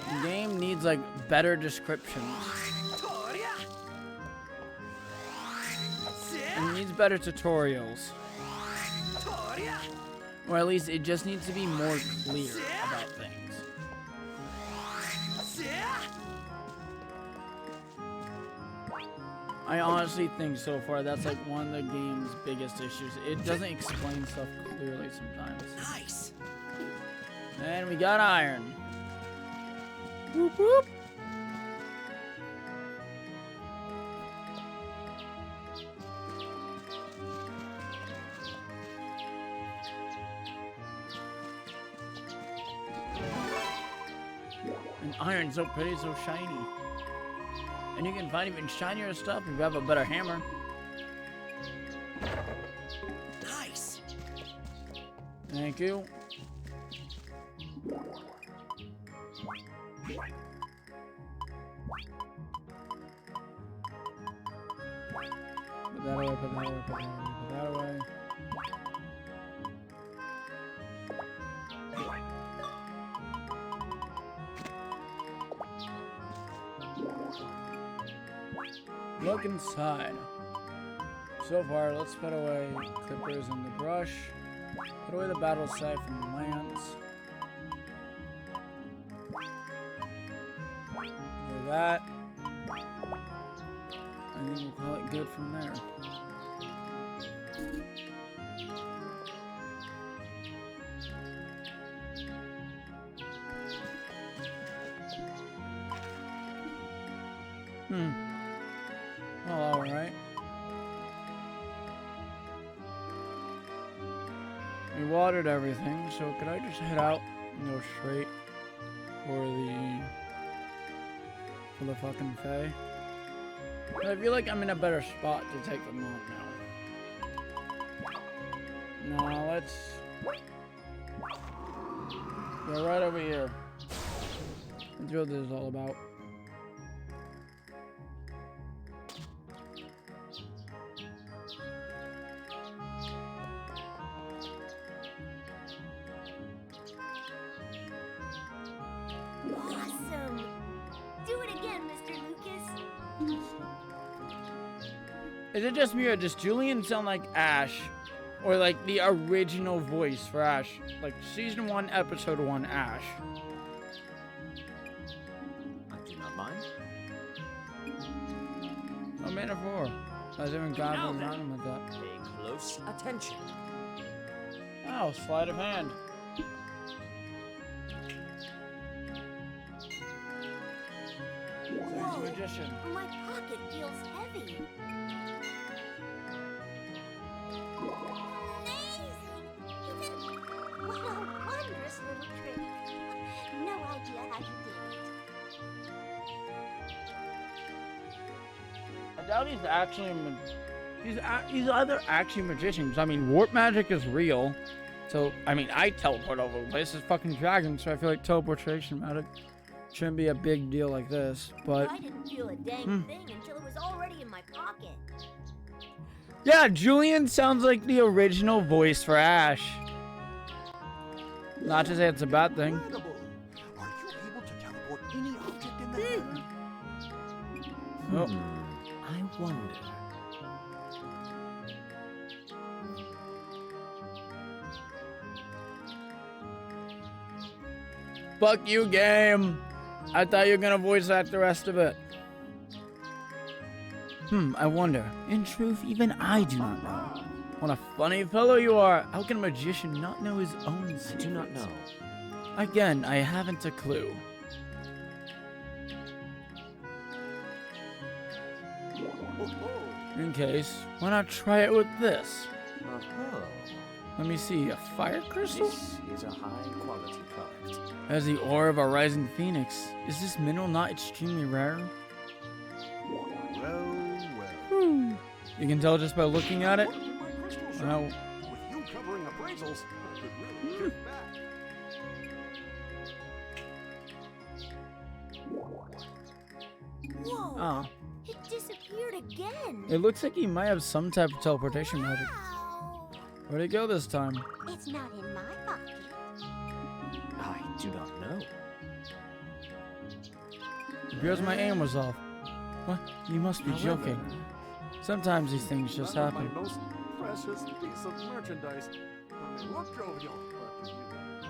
The game needs like better descriptions. It needs better tutorials. Or at least it just needs to be more clear about things. I honestly think so far that's like one of the game's biggest issues. It doesn't explain stuff clearly sometimes. Nice. And we got iron. Whoop whoop. And iron's so pretty, so shiny. And you can find even shinier stuff if you have a better hammer. Nice. Thank you. Put that away, put that away, put that away, put that away. Look inside. So far, let's put away clippers and the brush. Put away the battle scythe from the lance. Do that. I think we'll call it good from there. Well, alright. We watered everything, so could I just head out and go straight for the fucking Fae? But I feel like I'm in a better spot to take them on now. No, let's go right over here. That's what this is all about. Awesome. Do it again, Mr. Lucas. Is it just me or does Julian sound like Ash? Or like the original voice for Ash? Like season 1, episode 1 Ash. I do not mind. Oh, man of 4. I was even God Now was then. on him with that. Pay close attention. Oh, sleight of hand. So he's a magician. My pocket feels heavy. Amazing! What a wondrous little trick. No idea how you did it. I doubt he's actually he's either actually magicians. I mean, warp magic is real. So, I mean, I teleport over the place. It's fucking dragon, so I feel like teleportation magic shouldn't be a big deal like this. But I didn't feel a dang thing until it was already in my pocket. yeah, Julian sounds like the original voice for Ash. Not to say it's a bad thing. Incredible. Are you able to teleport any object in the air? Oh. I wonder. Fuck you, game. I thought you were gonna voice act the rest of it. I wonder. In truth, even I do not know. What a funny fellow you are. How can a magician not know his own secrets? I do not know. Again, I haven't a clue. In case, why not try it with this? Uh-huh. Let me see, a fire crystal? This is a high-quality product. Has the aura of a rising phoenix. Is this mineral not extremely rare? Well. You can tell just by looking at it. According to my crystal shop, Well, with you covering appraisals, I could really kick back. Whoa! oh, It disappeared it again. It looks like he might have some type of teleportation magic. Wow. Where'd it go this time? It's not in my pocket. I do not know. It appears my aim was off. What? You must be However, joking. Sometimes these things just That was happen. my most precious piece of merchandise. I may look jovial, but you won't buy.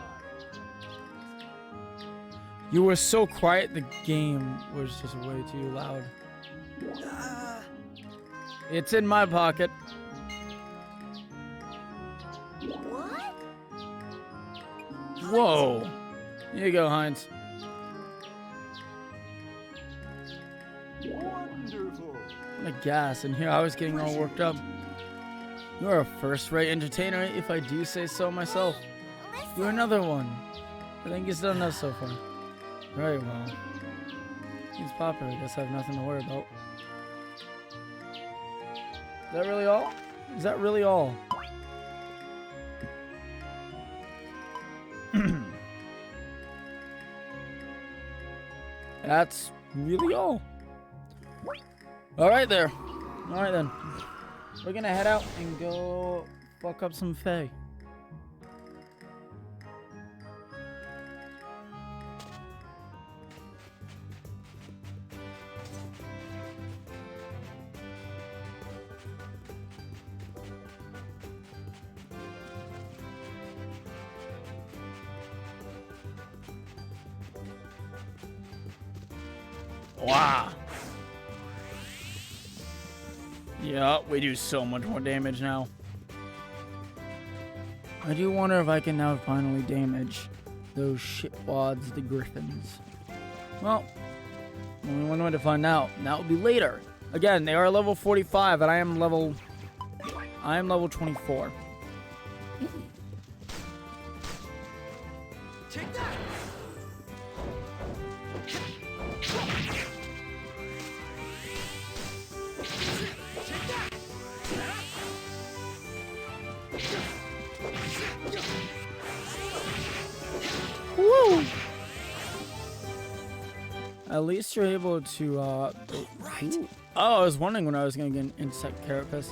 You were so quiet, the game was just way too loud. It's in my pocket. What? Whoa. Here you go, Heinz. Wonderful. What a gas. And here I was getting all worked up. You are a first-rate entertainer, if I do say so myself. You're another one. I think he's done us so far. Very well. He's popular. I guess I have nothing to worry about. Is that really all? Is that really all? That's really all. Alright there. Alright then. We're gonna head out and go fuck up some Fae. Wow. Yeah, we do so much more damage now. I do wonder if I can now finally damage those shitwads, the griffins. Well, only one way to find out, and that will be later. Again, they are level 45, and I am level 24. Take that! Woo! At least you're able to, ooh. Oh, I was wondering when I was gonna get an insect carapace.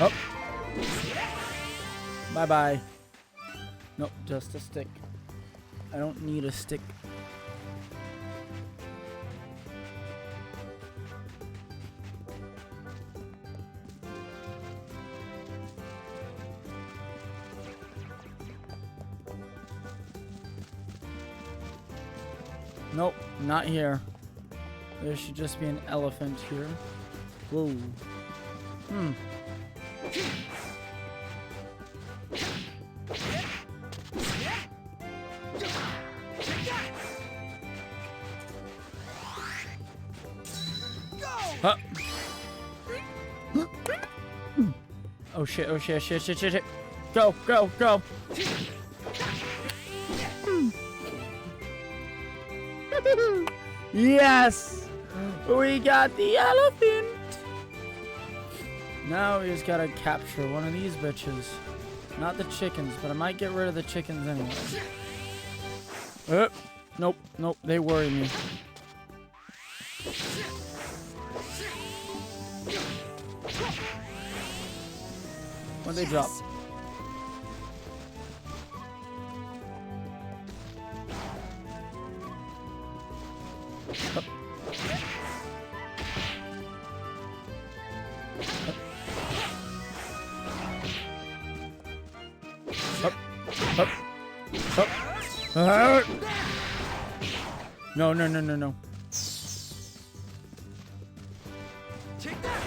Up. Bye bye. Nope, just a stick. I don't need a stick. Nope, not here. There should just be an elephant here. Whoa. Huh. Oh shit, oh shit, shit, shit, shit, shit. Go, go, go. Yes! We got the elephant! Now we just gotta capture one of these bitches. Not the chickens, but I might get rid of the chickens anyway. Nope, nope, they worry me. What'd they drop? Up. Up. Up. Up. No, no, no, no, no. Take that!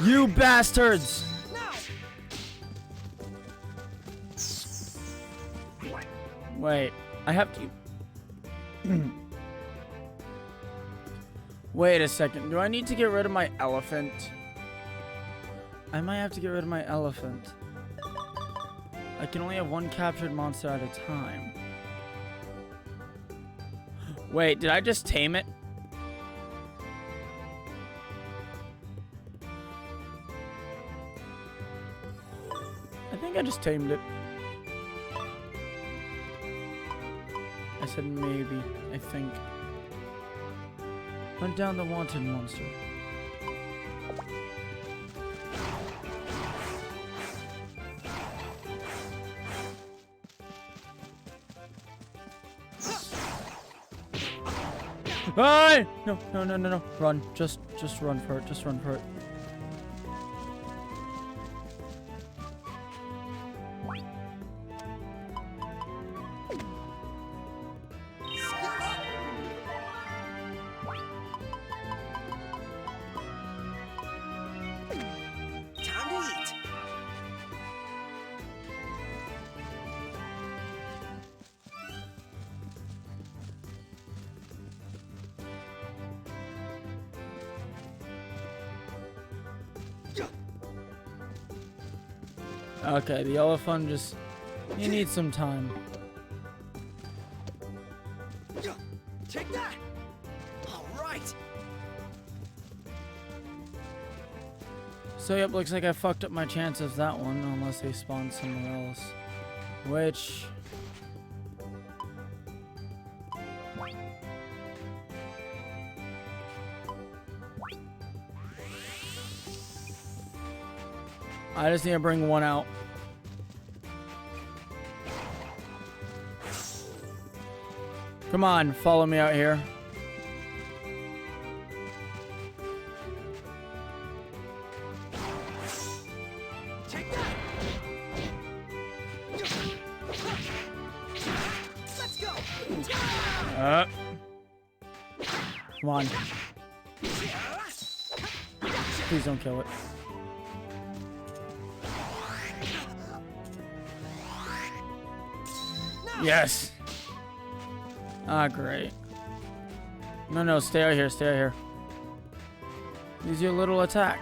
You bastards! Wait, I have to... Wait a second, do I need to get rid of my elephant? I might have to get rid of my elephant. I can only have one captured monster at a time. Wait, did I just tame it? I think I just tamed it. I said maybe, I think. Hunt down the wanted monster. Hey! No, no, no, no, no. Run. Just run for it. Just run for it. Time to eat. Okay, the elephant just... He needs some time. Take that. All right. So yep, looks like I fucked up my chance of that one, unless they spawn somewhere else. Which... I just need to bring one out. Come on, follow me out here. Take that. Let's go. Come on. Please don't kill it. Yes. Ah, great. No, no, stay out here, stay out here. Use your little attack.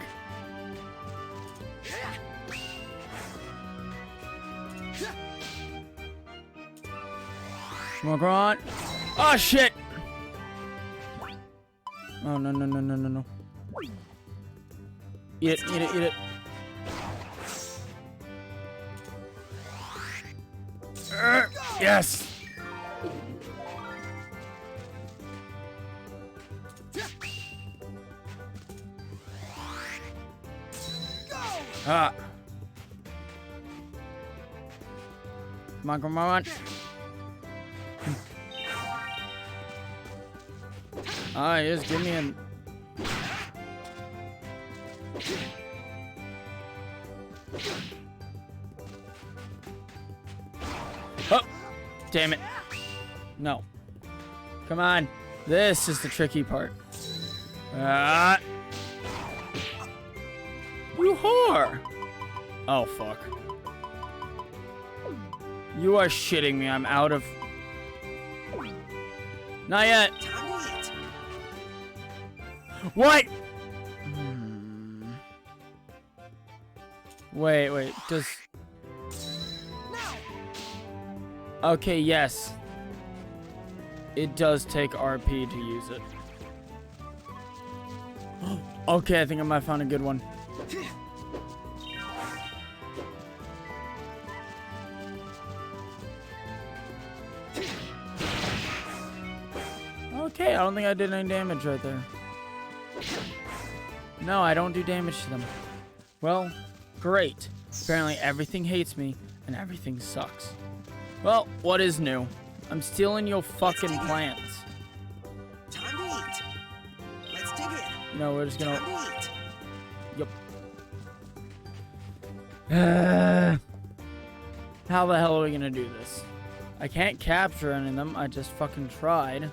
Come on, come on. Oh, shit! Oh, no, no, no, no, no, no. Eat it, eat it, eat it. Yes! Ah. Come on, come on. Ah, just give me an... Oh! Damn it. No. Come on. This is the tricky part. Ah. You whore! Oh, fuck. You are shitting me. I'm out of... Not yet. What? Wait, wait. Does... Okay, yes. It does take RP to use it. Okay, I think I might have found a good one. Okay, I don't think I did any damage right there. No, I don't do damage to them. Well, great. Apparently everything hates me and everything sucks. Well, what is new? I'm stealing your fucking plants. Time to eat. Let's dig in. No, we're just gonna... Time to eat. Yep. How the hell are we gonna do this? I can't capture any of them. I just fucking tried.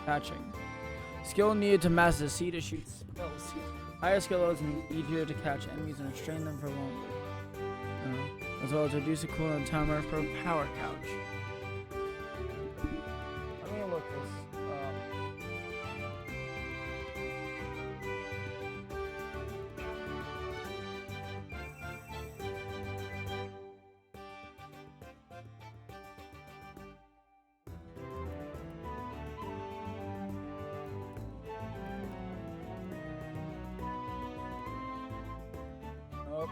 Catching. Skill needed to master C to shoot spells. Higher skill levels mean easier to catch enemies and restrain them for longer. As well as reduce the cooldown timer for a power couch. Let me look this up. Nope.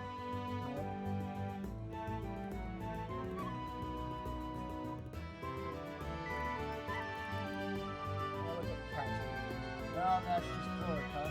Well, that's just pork, huh?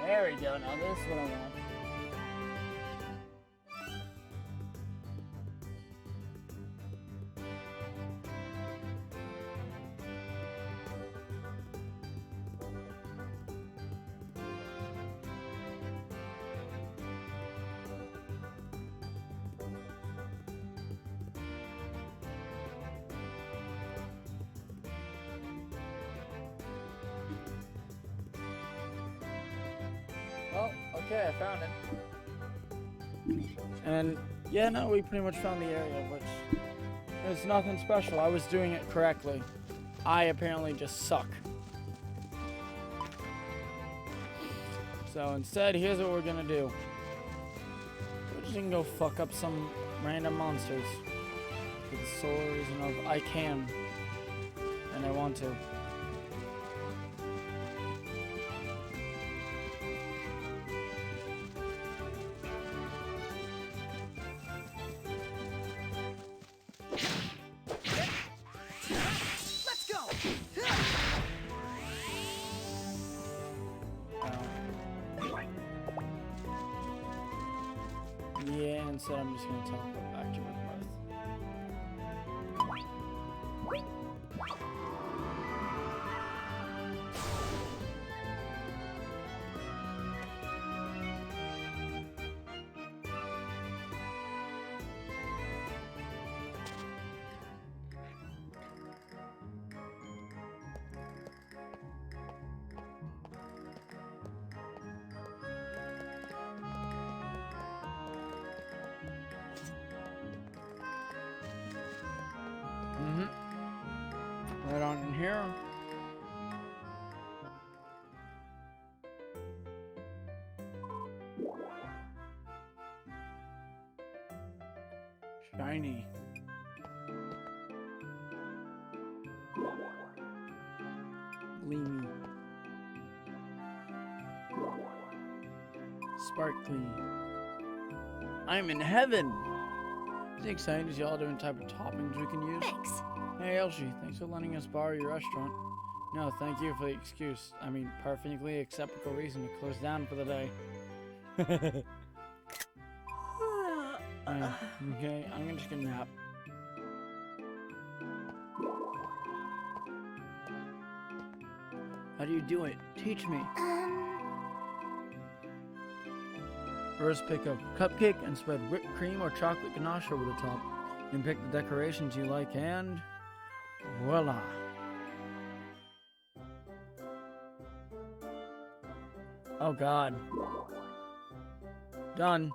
There we go. Now this is what I want. Oh, okay, I found it. And yeah, no, we pretty much found the area, which is nothing special. I was doing it correctly. I apparently just suck. So instead, here's what we're gonna do. We're just gonna go fuck up some random monsters for the sole reason of I can, and I want to. Let's go. Yeah, instead I'm just gonna teleport back to Earth. Right on in here. Shiny. Gleamy. Sparkly. I'm in heaven! Is it exciting to see all different type of toppings we can use? Thanks. Hey Elsie, thanks for letting us borrow your restaurant. No, thank you for the excuse. I mean, perfectly acceptable reason to close down for the day. Okay, I'm just gonna nap. How do you do it? Teach me. Um, First, pick a cupcake and spread whipped cream or chocolate ganache over the top. Then pick the decorations you like and voila. Oh God. Done.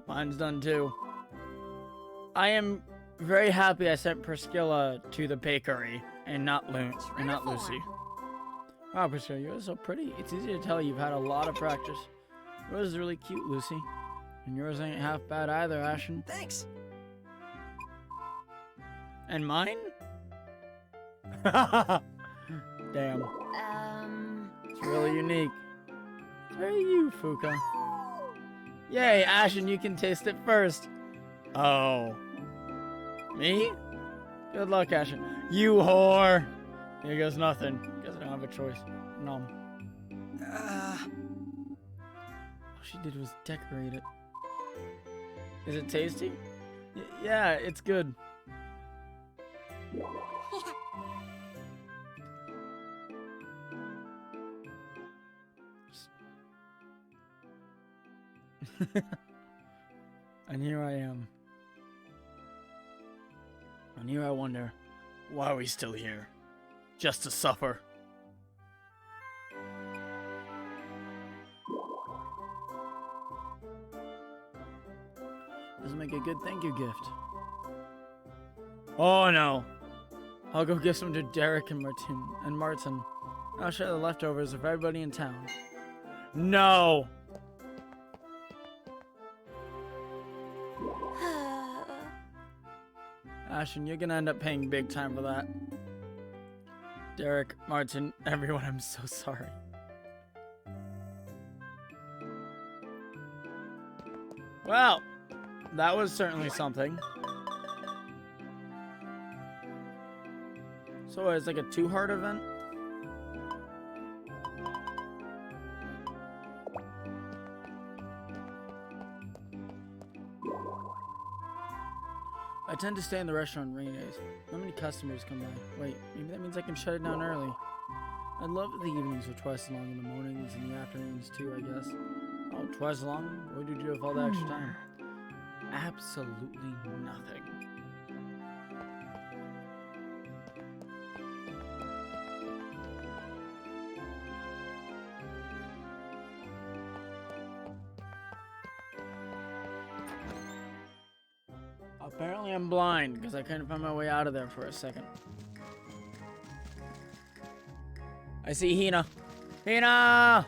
Mine's done too. I am very happy I sent Priscilla to the bakery and not Lucy. Wow, Priscilla, you're so pretty. It's easy to tell you've had a lot of practice. Yours is really cute, Lucy. And yours ain't half bad either, Ashen. Thanks. And mine? Damn. It's really unique. It's very you, Fuka. Yay, Ashen, you can taste it first. Oh. Me? Good luck, Ashen. You whore! Here goes nothing. Guess I don't have a choice. Nom. All she did was decorate it. Is it tasty? Yeah, it's good. And here I am. And here I wonder, why are we still here? Just to suffer. Doesn't make a good thank you gift. Oh no. I'll go give some to Derek and Martin. I'll share the leftovers with everybody in town. No! Ashen, you're gonna end up paying big time for that. Derek, Martin, everyone, I'm so sorry. Well, that was certainly something. So it's like a 2-heart event? I tend to stay in the restaurant on rainy days. Not many customers come by. Wait, maybe that means I can shut it down early. I'd love if the evenings were twice as long in the mornings and the afternoons too, I guess. Oh, twice as long? What would you do with all the extra time? Absolutely nothing. Apparently I'm blind because I couldn't find my way out of there for a second. I see Hina. Hina!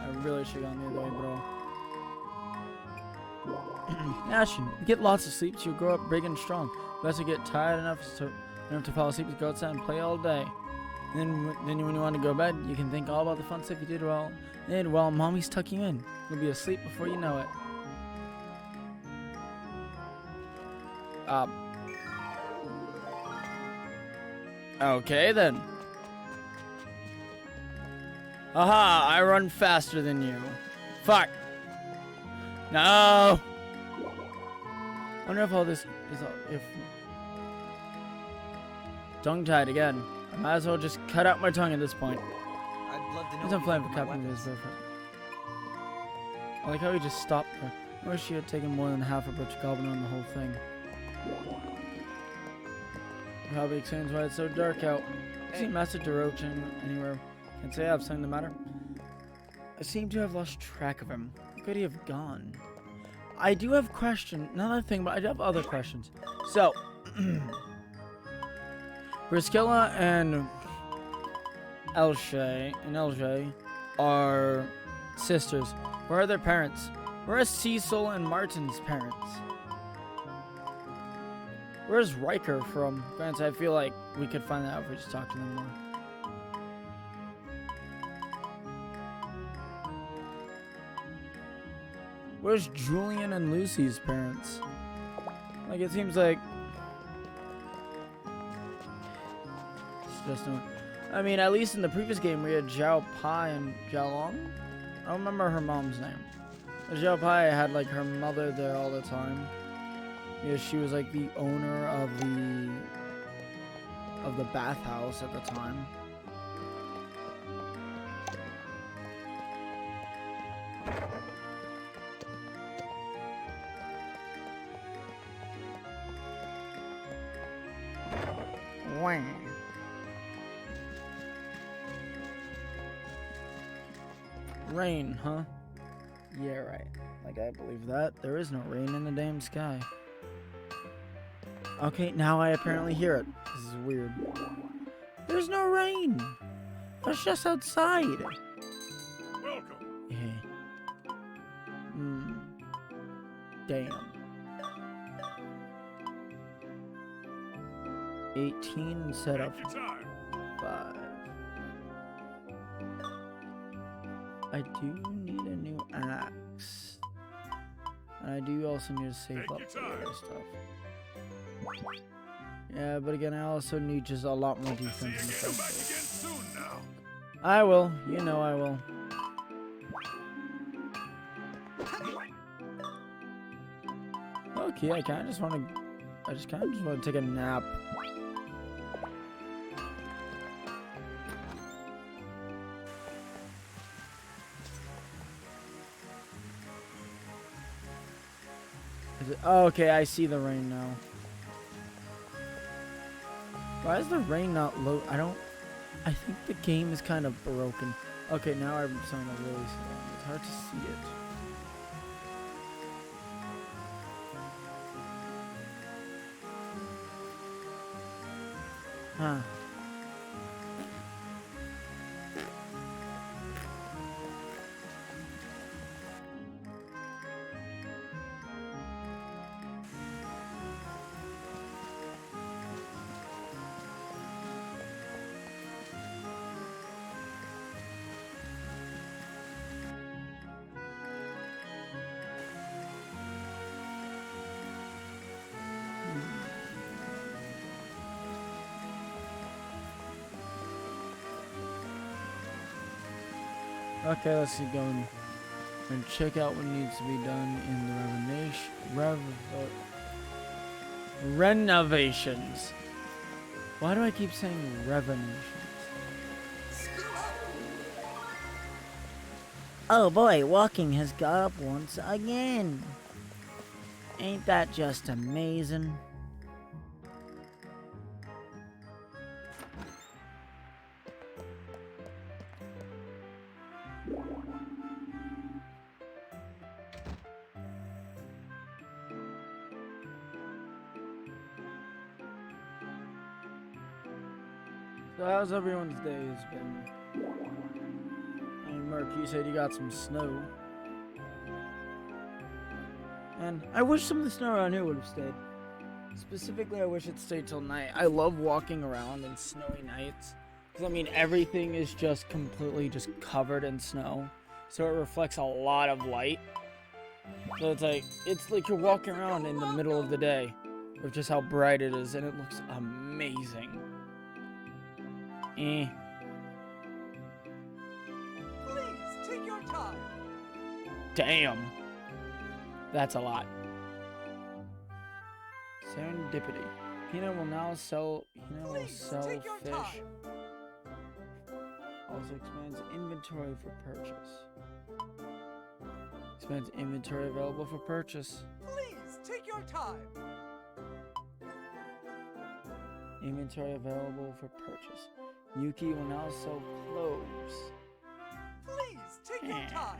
I really should have gone the other way, bro. Ashen, get lots of sleep so you'll grow up big and strong. Unless you get tired enough to fall asleep, go outside and play all day. Then when you want to go to bed, you can think all about the fun stuff you did while mommy's tucking you in. You'll be asleep before you know it. Okay then. Aha! I run faster than you. Fuck. No. Wonder if all this is tongue-tied again. I might as well just cut out my tongue at this point. I'd love to know. He's on flying for Captain Liz perfect. I like how he just stopped her. I wish she had taken more than half a Butch Goblin on the whole thing. Probably explains why it's so dark out. See Master DeRoche anywhere? Can't say I have something the matter. I seem to have lost track of him. Where could he have gone? I do have questions. Another thing, but I do have other questions. So, Priscilla and Elge are sisters. Where are their parents? Where are Cecil and Martin's parents? Where's Riker from? Granted, I feel like we could find that out if we just talk to them more. Where's Julian and Lucy's parents? Like, it seems like... I mean, at least in the previous game, we had Zhao Pai and Zhao Long. I don't remember her mom's name. Xiao Pai had like her mother there all the time. Yeah, she was like the owner of the bathhouse at the time. Wah. Rain, huh? Yeah, right. Like, I believe that. There is no rain in the damn sky. Okay, now I apparently hear it. This is weird. There's no rain. It's just outside. Welcome. Yeah. Damn. 18 instead of Take your time. 5. I do need a new axe. And I do also need to save Take up your for time. other stuff. Yeah, but again, I also need just a lot more defense in the Come back first again place. soon now. I will. You know I will. Okay, I kind of just want to... I just kind of just want to take a nap. Is it, oh, okay, I see the rain now. Why is the rain not low? I think the game is kind of broken. Okay, now I'm starting to really slow. It's hard to see it. Huh. Okay, let's keep going and check out what needs to be done in the renovations. Why do I keep saying renovations? Oh boy, walking has got up once again. Ain't that just amazing? So how's everyone's day has been? And Merc, you said you got some snow. And I wish some of the snow around here would have stayed. Specifically, I wish it stayed till night. I love walking around in snowy nights. Because, I mean, everything is just completely just covered in snow. So it reflects a lot of light. So it's like you're walking around in the middle of the day. With just how bright it is. And it looks amazing. Please take your time. Damn. That's a lot. Serendipity. Hina will now sell. Hina will sell take your fish. time. Also expands inventory for purchase. Expands inventory available for purchase. Please take your time. Inventory available for purchase. Yuki will now sell clothes. Please take your time.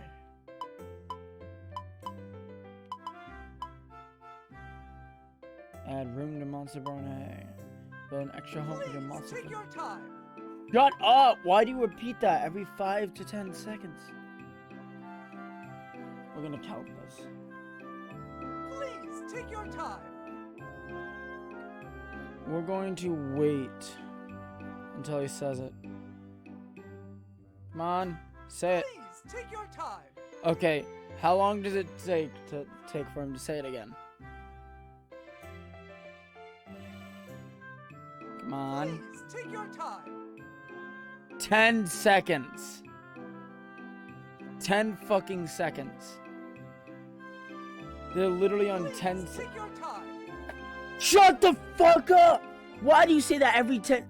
Add room to Monster Barney. Build an extra home for your Please monster. take your time. Shut up! Why do you repeat that every 5 to 10 seconds? We're gonna count this. Please take your time. We're going to wait until he says it. Come on, say it. Please take your time. Okay, how long does it take for him to say it again? Come on. Please take your time. 10 seconds. 10 fucking seconds. They're literally on 10. Take your time. Shut the fuck up! Why do you say that every 10?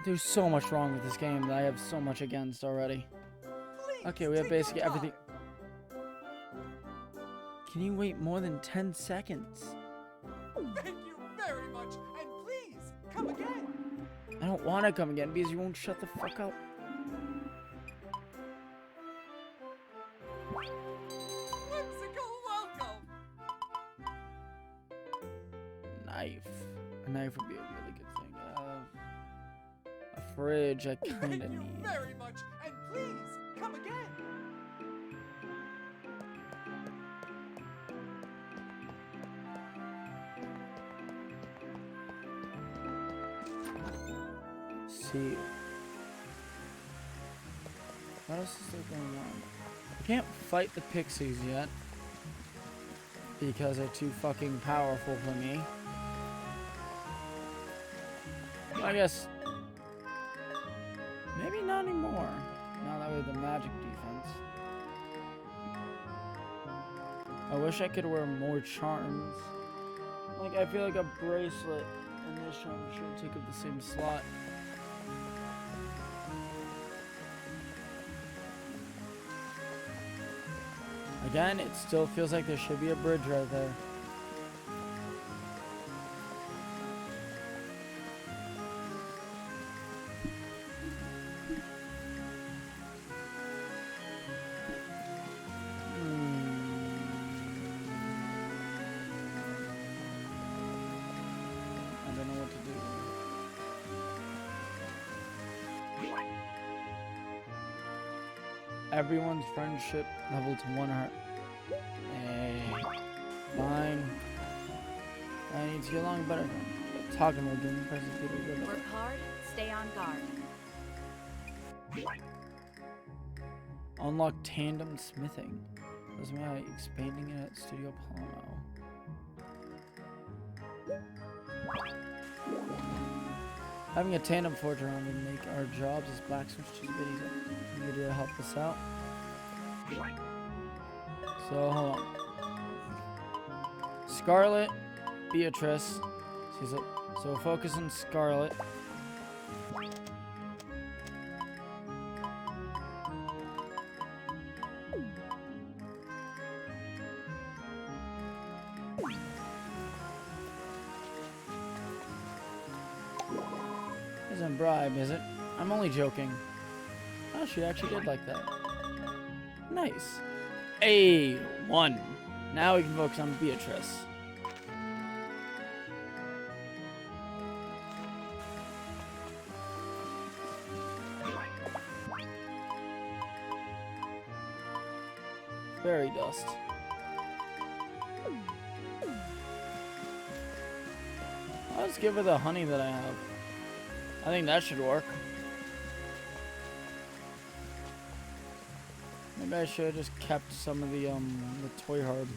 There's so much wrong with this game that I have so much against already. Please, Okay, we have take your basically everything. time. Can you wait more than 10 seconds? Thank you very much, and please come again. I don't want to come again because you won't shut the fuck up. Whimsical welcome. Knife. A knife would be a really good thing to have. A fridge I kind Thank of you need. very much, and please come again. See. What else is there going on? I can't fight the pixies yet. Because they're too fucking powerful for me. I guess. Maybe not anymore. Now that we have the magic defense. I wish I could wear more charms. Like, I feel like a bracelet and this charm should take up the same slot. Again, it still feels like there should be a bridge right there. I don't know what to do. Everyone's friendship level to 1 heart. Hey, fine. I need to get along better. Talking about doing present people. Work hard, stay on guard. Unlock tandem smithing. Doesn't mean expanding it at Studio Palmo. Having a tandem forge around would make our jobs as blacksmiths just a bit easier. You need to help us out. So hold on. Scarlet, Beatrice. So focus on Scarlet. Isn't bribe, is it? I'm only joking. Oh, she actually did like that. Nice. A1. Now we can focus on Beatrice. Fairy dust. I'll just give her the honey that I have. I think that should work. Maybe I should have just kept some of the toy herb.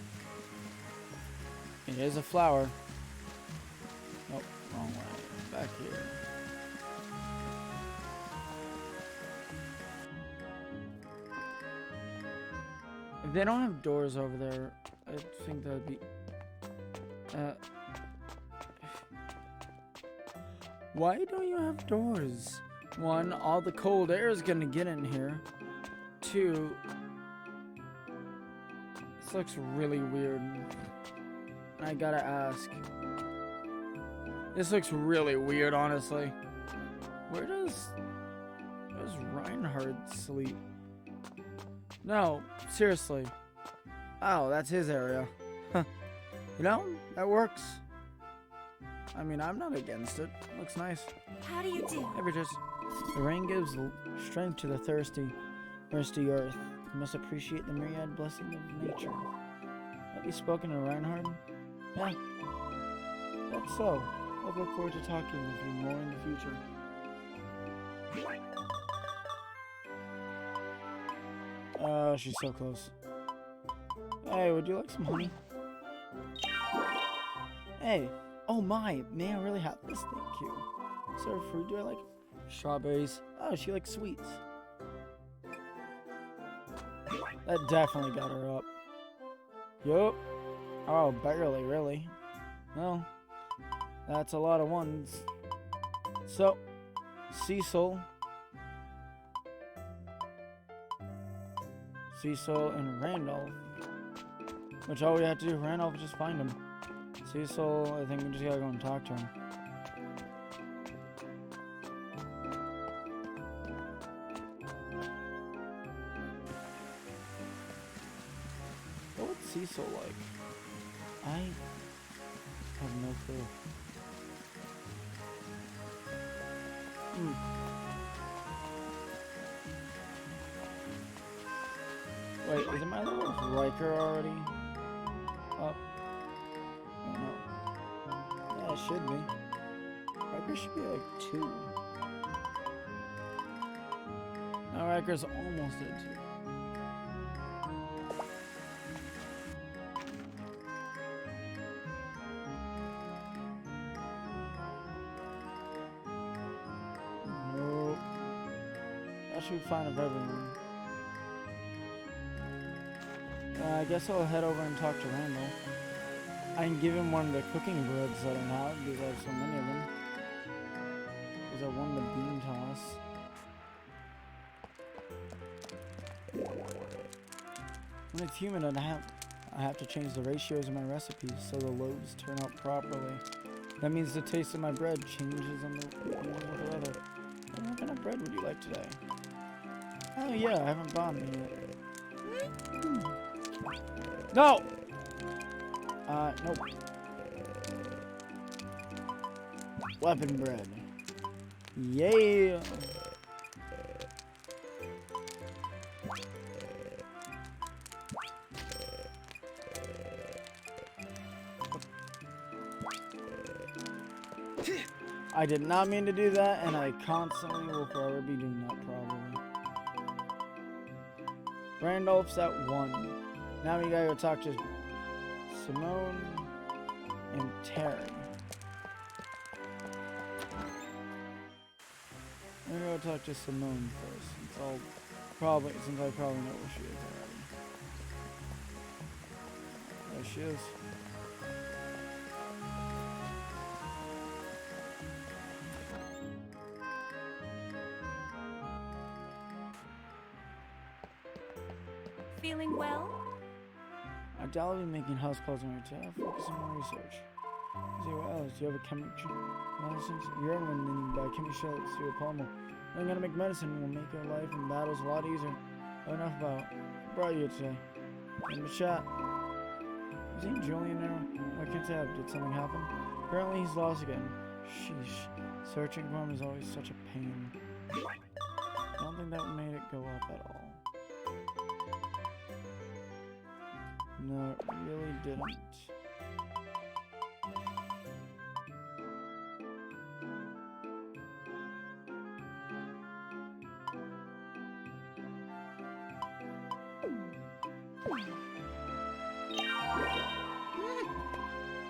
It is a flower. Oh, wrong way. Back here. If they don't have doors over there, I think that would be... Why don't you have doors? 1, all the cold air is gonna get in here. 2, this looks really weird. I gotta ask. This looks really weird, honestly. Where's Reinhard sleep? No, seriously. Oh, that's his area. Huh. You know, that works. I mean, I'm not against it. Looks nice. How do you do? Every just the rain gives strength to the thirsty earth. You must appreciate the myriad blessing of nature. Have you spoken to Reinhard? Yeah. That's so. I look forward to talking with you more in the future. Oh, she's so close. Hey, would you like some honey? Hey. Oh my, may I really have this? Thank you. Is there fruit? Do I like strawberries? Oh, she likes sweets. That definitely got her up. Yup. Oh, barely, really. Well, that's a lot of ones. So, Cecil, and Randolph. Which all we have to do, Randolph, is just find him. Cecil, I think we just gotta go and talk to him. What would Cecil like? I have no clue. Wait, isn't my little Riker already up? Oh no. Yeah, it should be. Riker should be like 2. No, Riker's almost at 2. Nope. That should be fine of everyone. I guess I'll head over and talk to Randall. I can give him one of the cooking breads that I have because I have so many of them. Because I won the bean toss. When it's human, I have to change the ratios of my recipes so the loaves turn out properly. That means the taste of my bread changes on the weather. What kind of bread would you like today? Oh yeah, I haven't bought any yet. No! Nope. Weapon bread. Yeah! I did not mean to do that, and I constantly will forever be doing that, probably. Randolph's at 1. Now we gotta go talk to Simone and Terry. I'm gonna go talk to Simone first, since I probably know where she is already. There she is. Feeling well? I doubt I'll be making house calls on your tail. Focus on my research. See what else? Do you have a chemistry license? You're in by chemistry polymer. I'm gonna make medicine will make your life in battles a lot easier. Enough about what brought you today. In the chat. Is he Julian there? I can't say. Did something happen? Apparently he's lost again. Sheesh. Searching for him is always such a pain. I don't think that made it go up at all. No, it really didn't.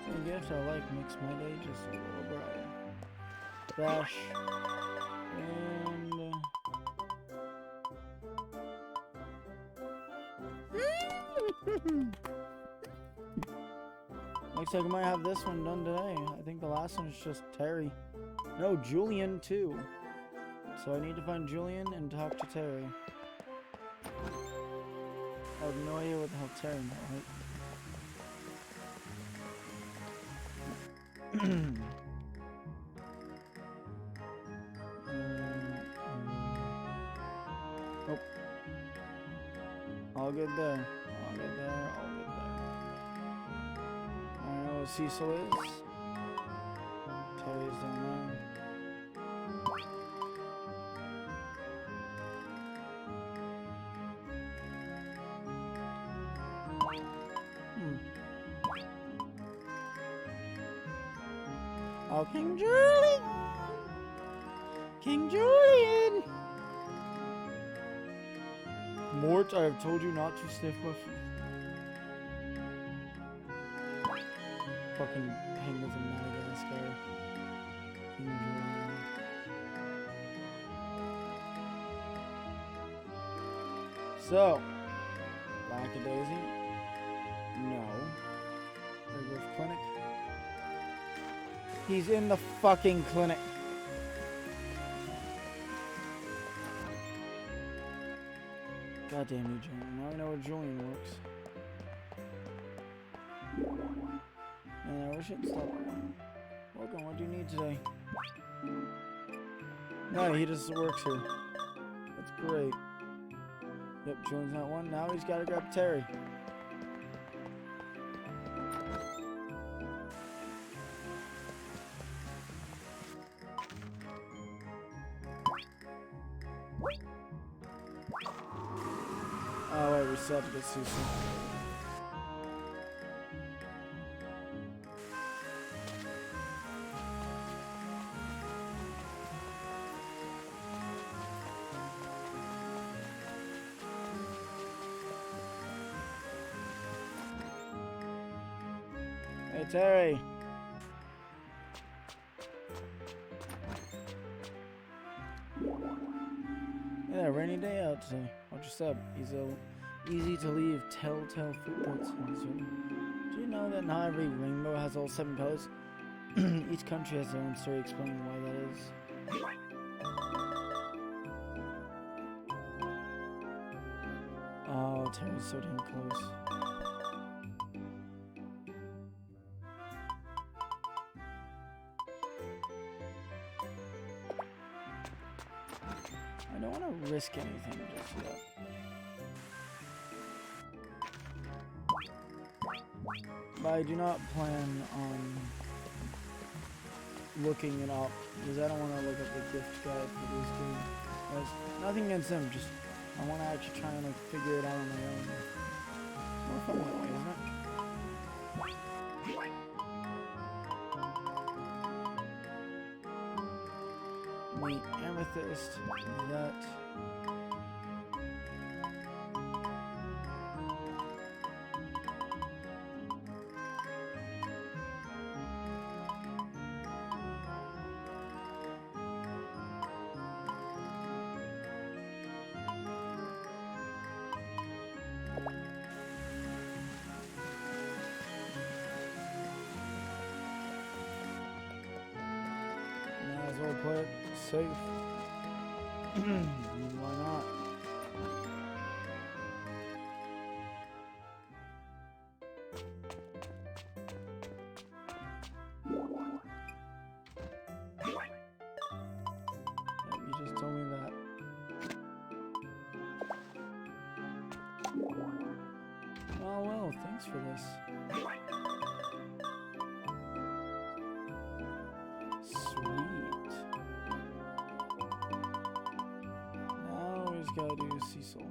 The gift I like makes my day just a little brighter. Dash. And... Looks like I might have this one done today. I think the last one is just Terry. No, Julian too. So I need to find Julian and talk to Terry. I have no idea what the hell Terry meant, right? Nope. All good there. All good there. All good there. I know what Cecil is. Terry's down there. Oh, King Julian! King Julian! Mort, I have told you not to sniff my food. Fucking penguins in Madagascar. King Julian. So, Lackadaisy? No. He's in the fucking clinic. Goddamn you, Julian. Now I know where Julian works. Man, I wish it'd stop. Welcome, what do you need today? No, he just works here. That's great. Yep, Julian's not one. Now he's gotta grab Terry. Oh wait, we still have to get Cecil. Hey Terry. Yeah, rainy day out today. Watch your step. Easy to leave telltale footprints in this room. Do you know that not every rainbow has all 7 colors? Each country has their own story explaining why that is. Oh, Terry's so damn close. I don't want to risk anything just yet. But I do not plan on looking it up because I don't want to look up the gift guide for this game. There's nothing against them, just I want to actually try and like figure it out on my own. It's more fun that way, isn't it? The amethyst, that. Might as well play it safe. Why not? Yep, you just told me that. Oh well, thanks for this. Sweet. Now we just gotta do Cecil.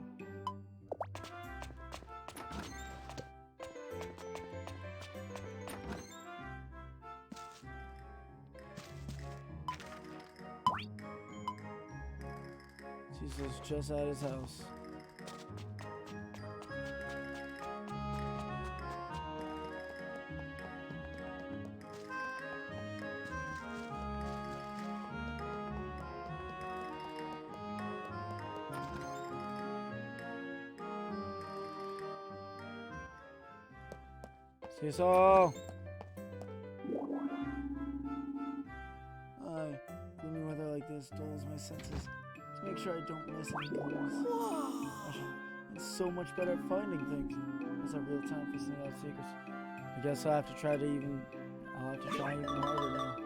Cecil's just at his house. Cecil! Aye, gloomy weather like this dulls my senses. To make sure I don't miss any clues. It's so much better at finding things. That's a real time for sending out secrets. I guess I'll have to try even harder now.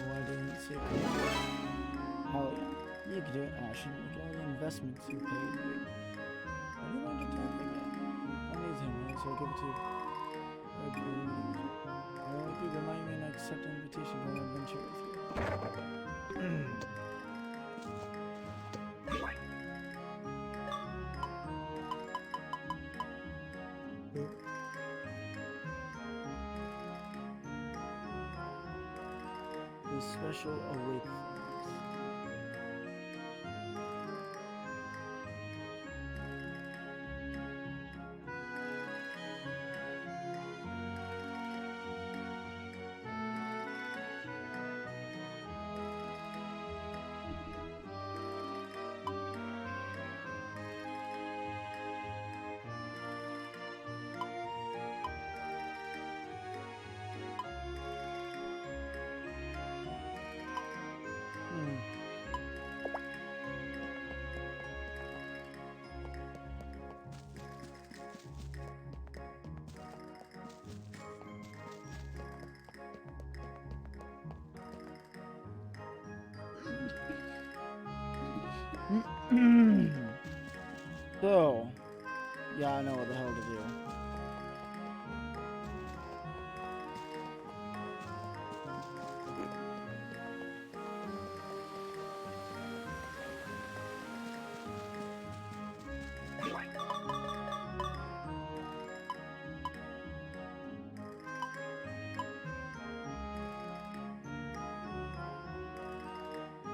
Why didn't it say hell yeah. You could do it, Ashen. Look at all the investments you paid. Why do you learn to talk like that? I need him, so I'll give it to you. I like you remind me and I accept an invitation to go on an adventure with you. The special awake forms. So, yeah, I know what the hell to do.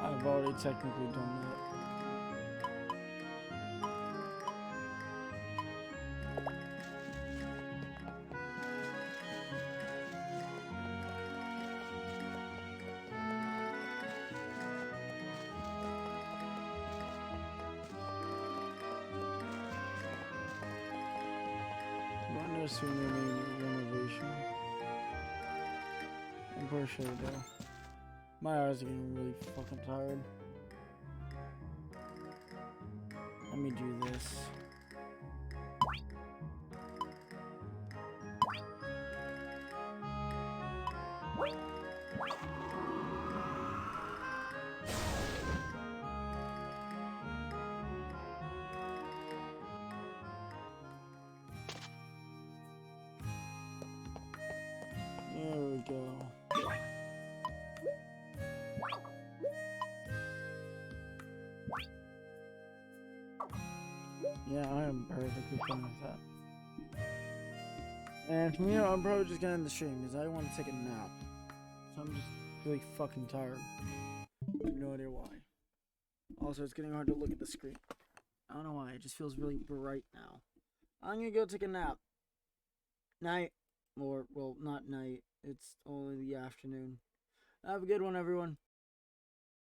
I've already technically done that. I'm going to assume they need renovation. I'm pretty sure they do. My eyes are getting really fucking tired. Let me do this. There we go. Yeah, I am perfectly fine with that. And from here, I'm probably just gonna end the stream because I want to take a nap. So I'm just really fucking tired. I have no idea why. Also, it's getting hard to look at the screen. I don't know why. It just feels really bright now. I'm gonna go take a nap. Night. Or, well, not night. It's only the afternoon. Have a good one, everyone.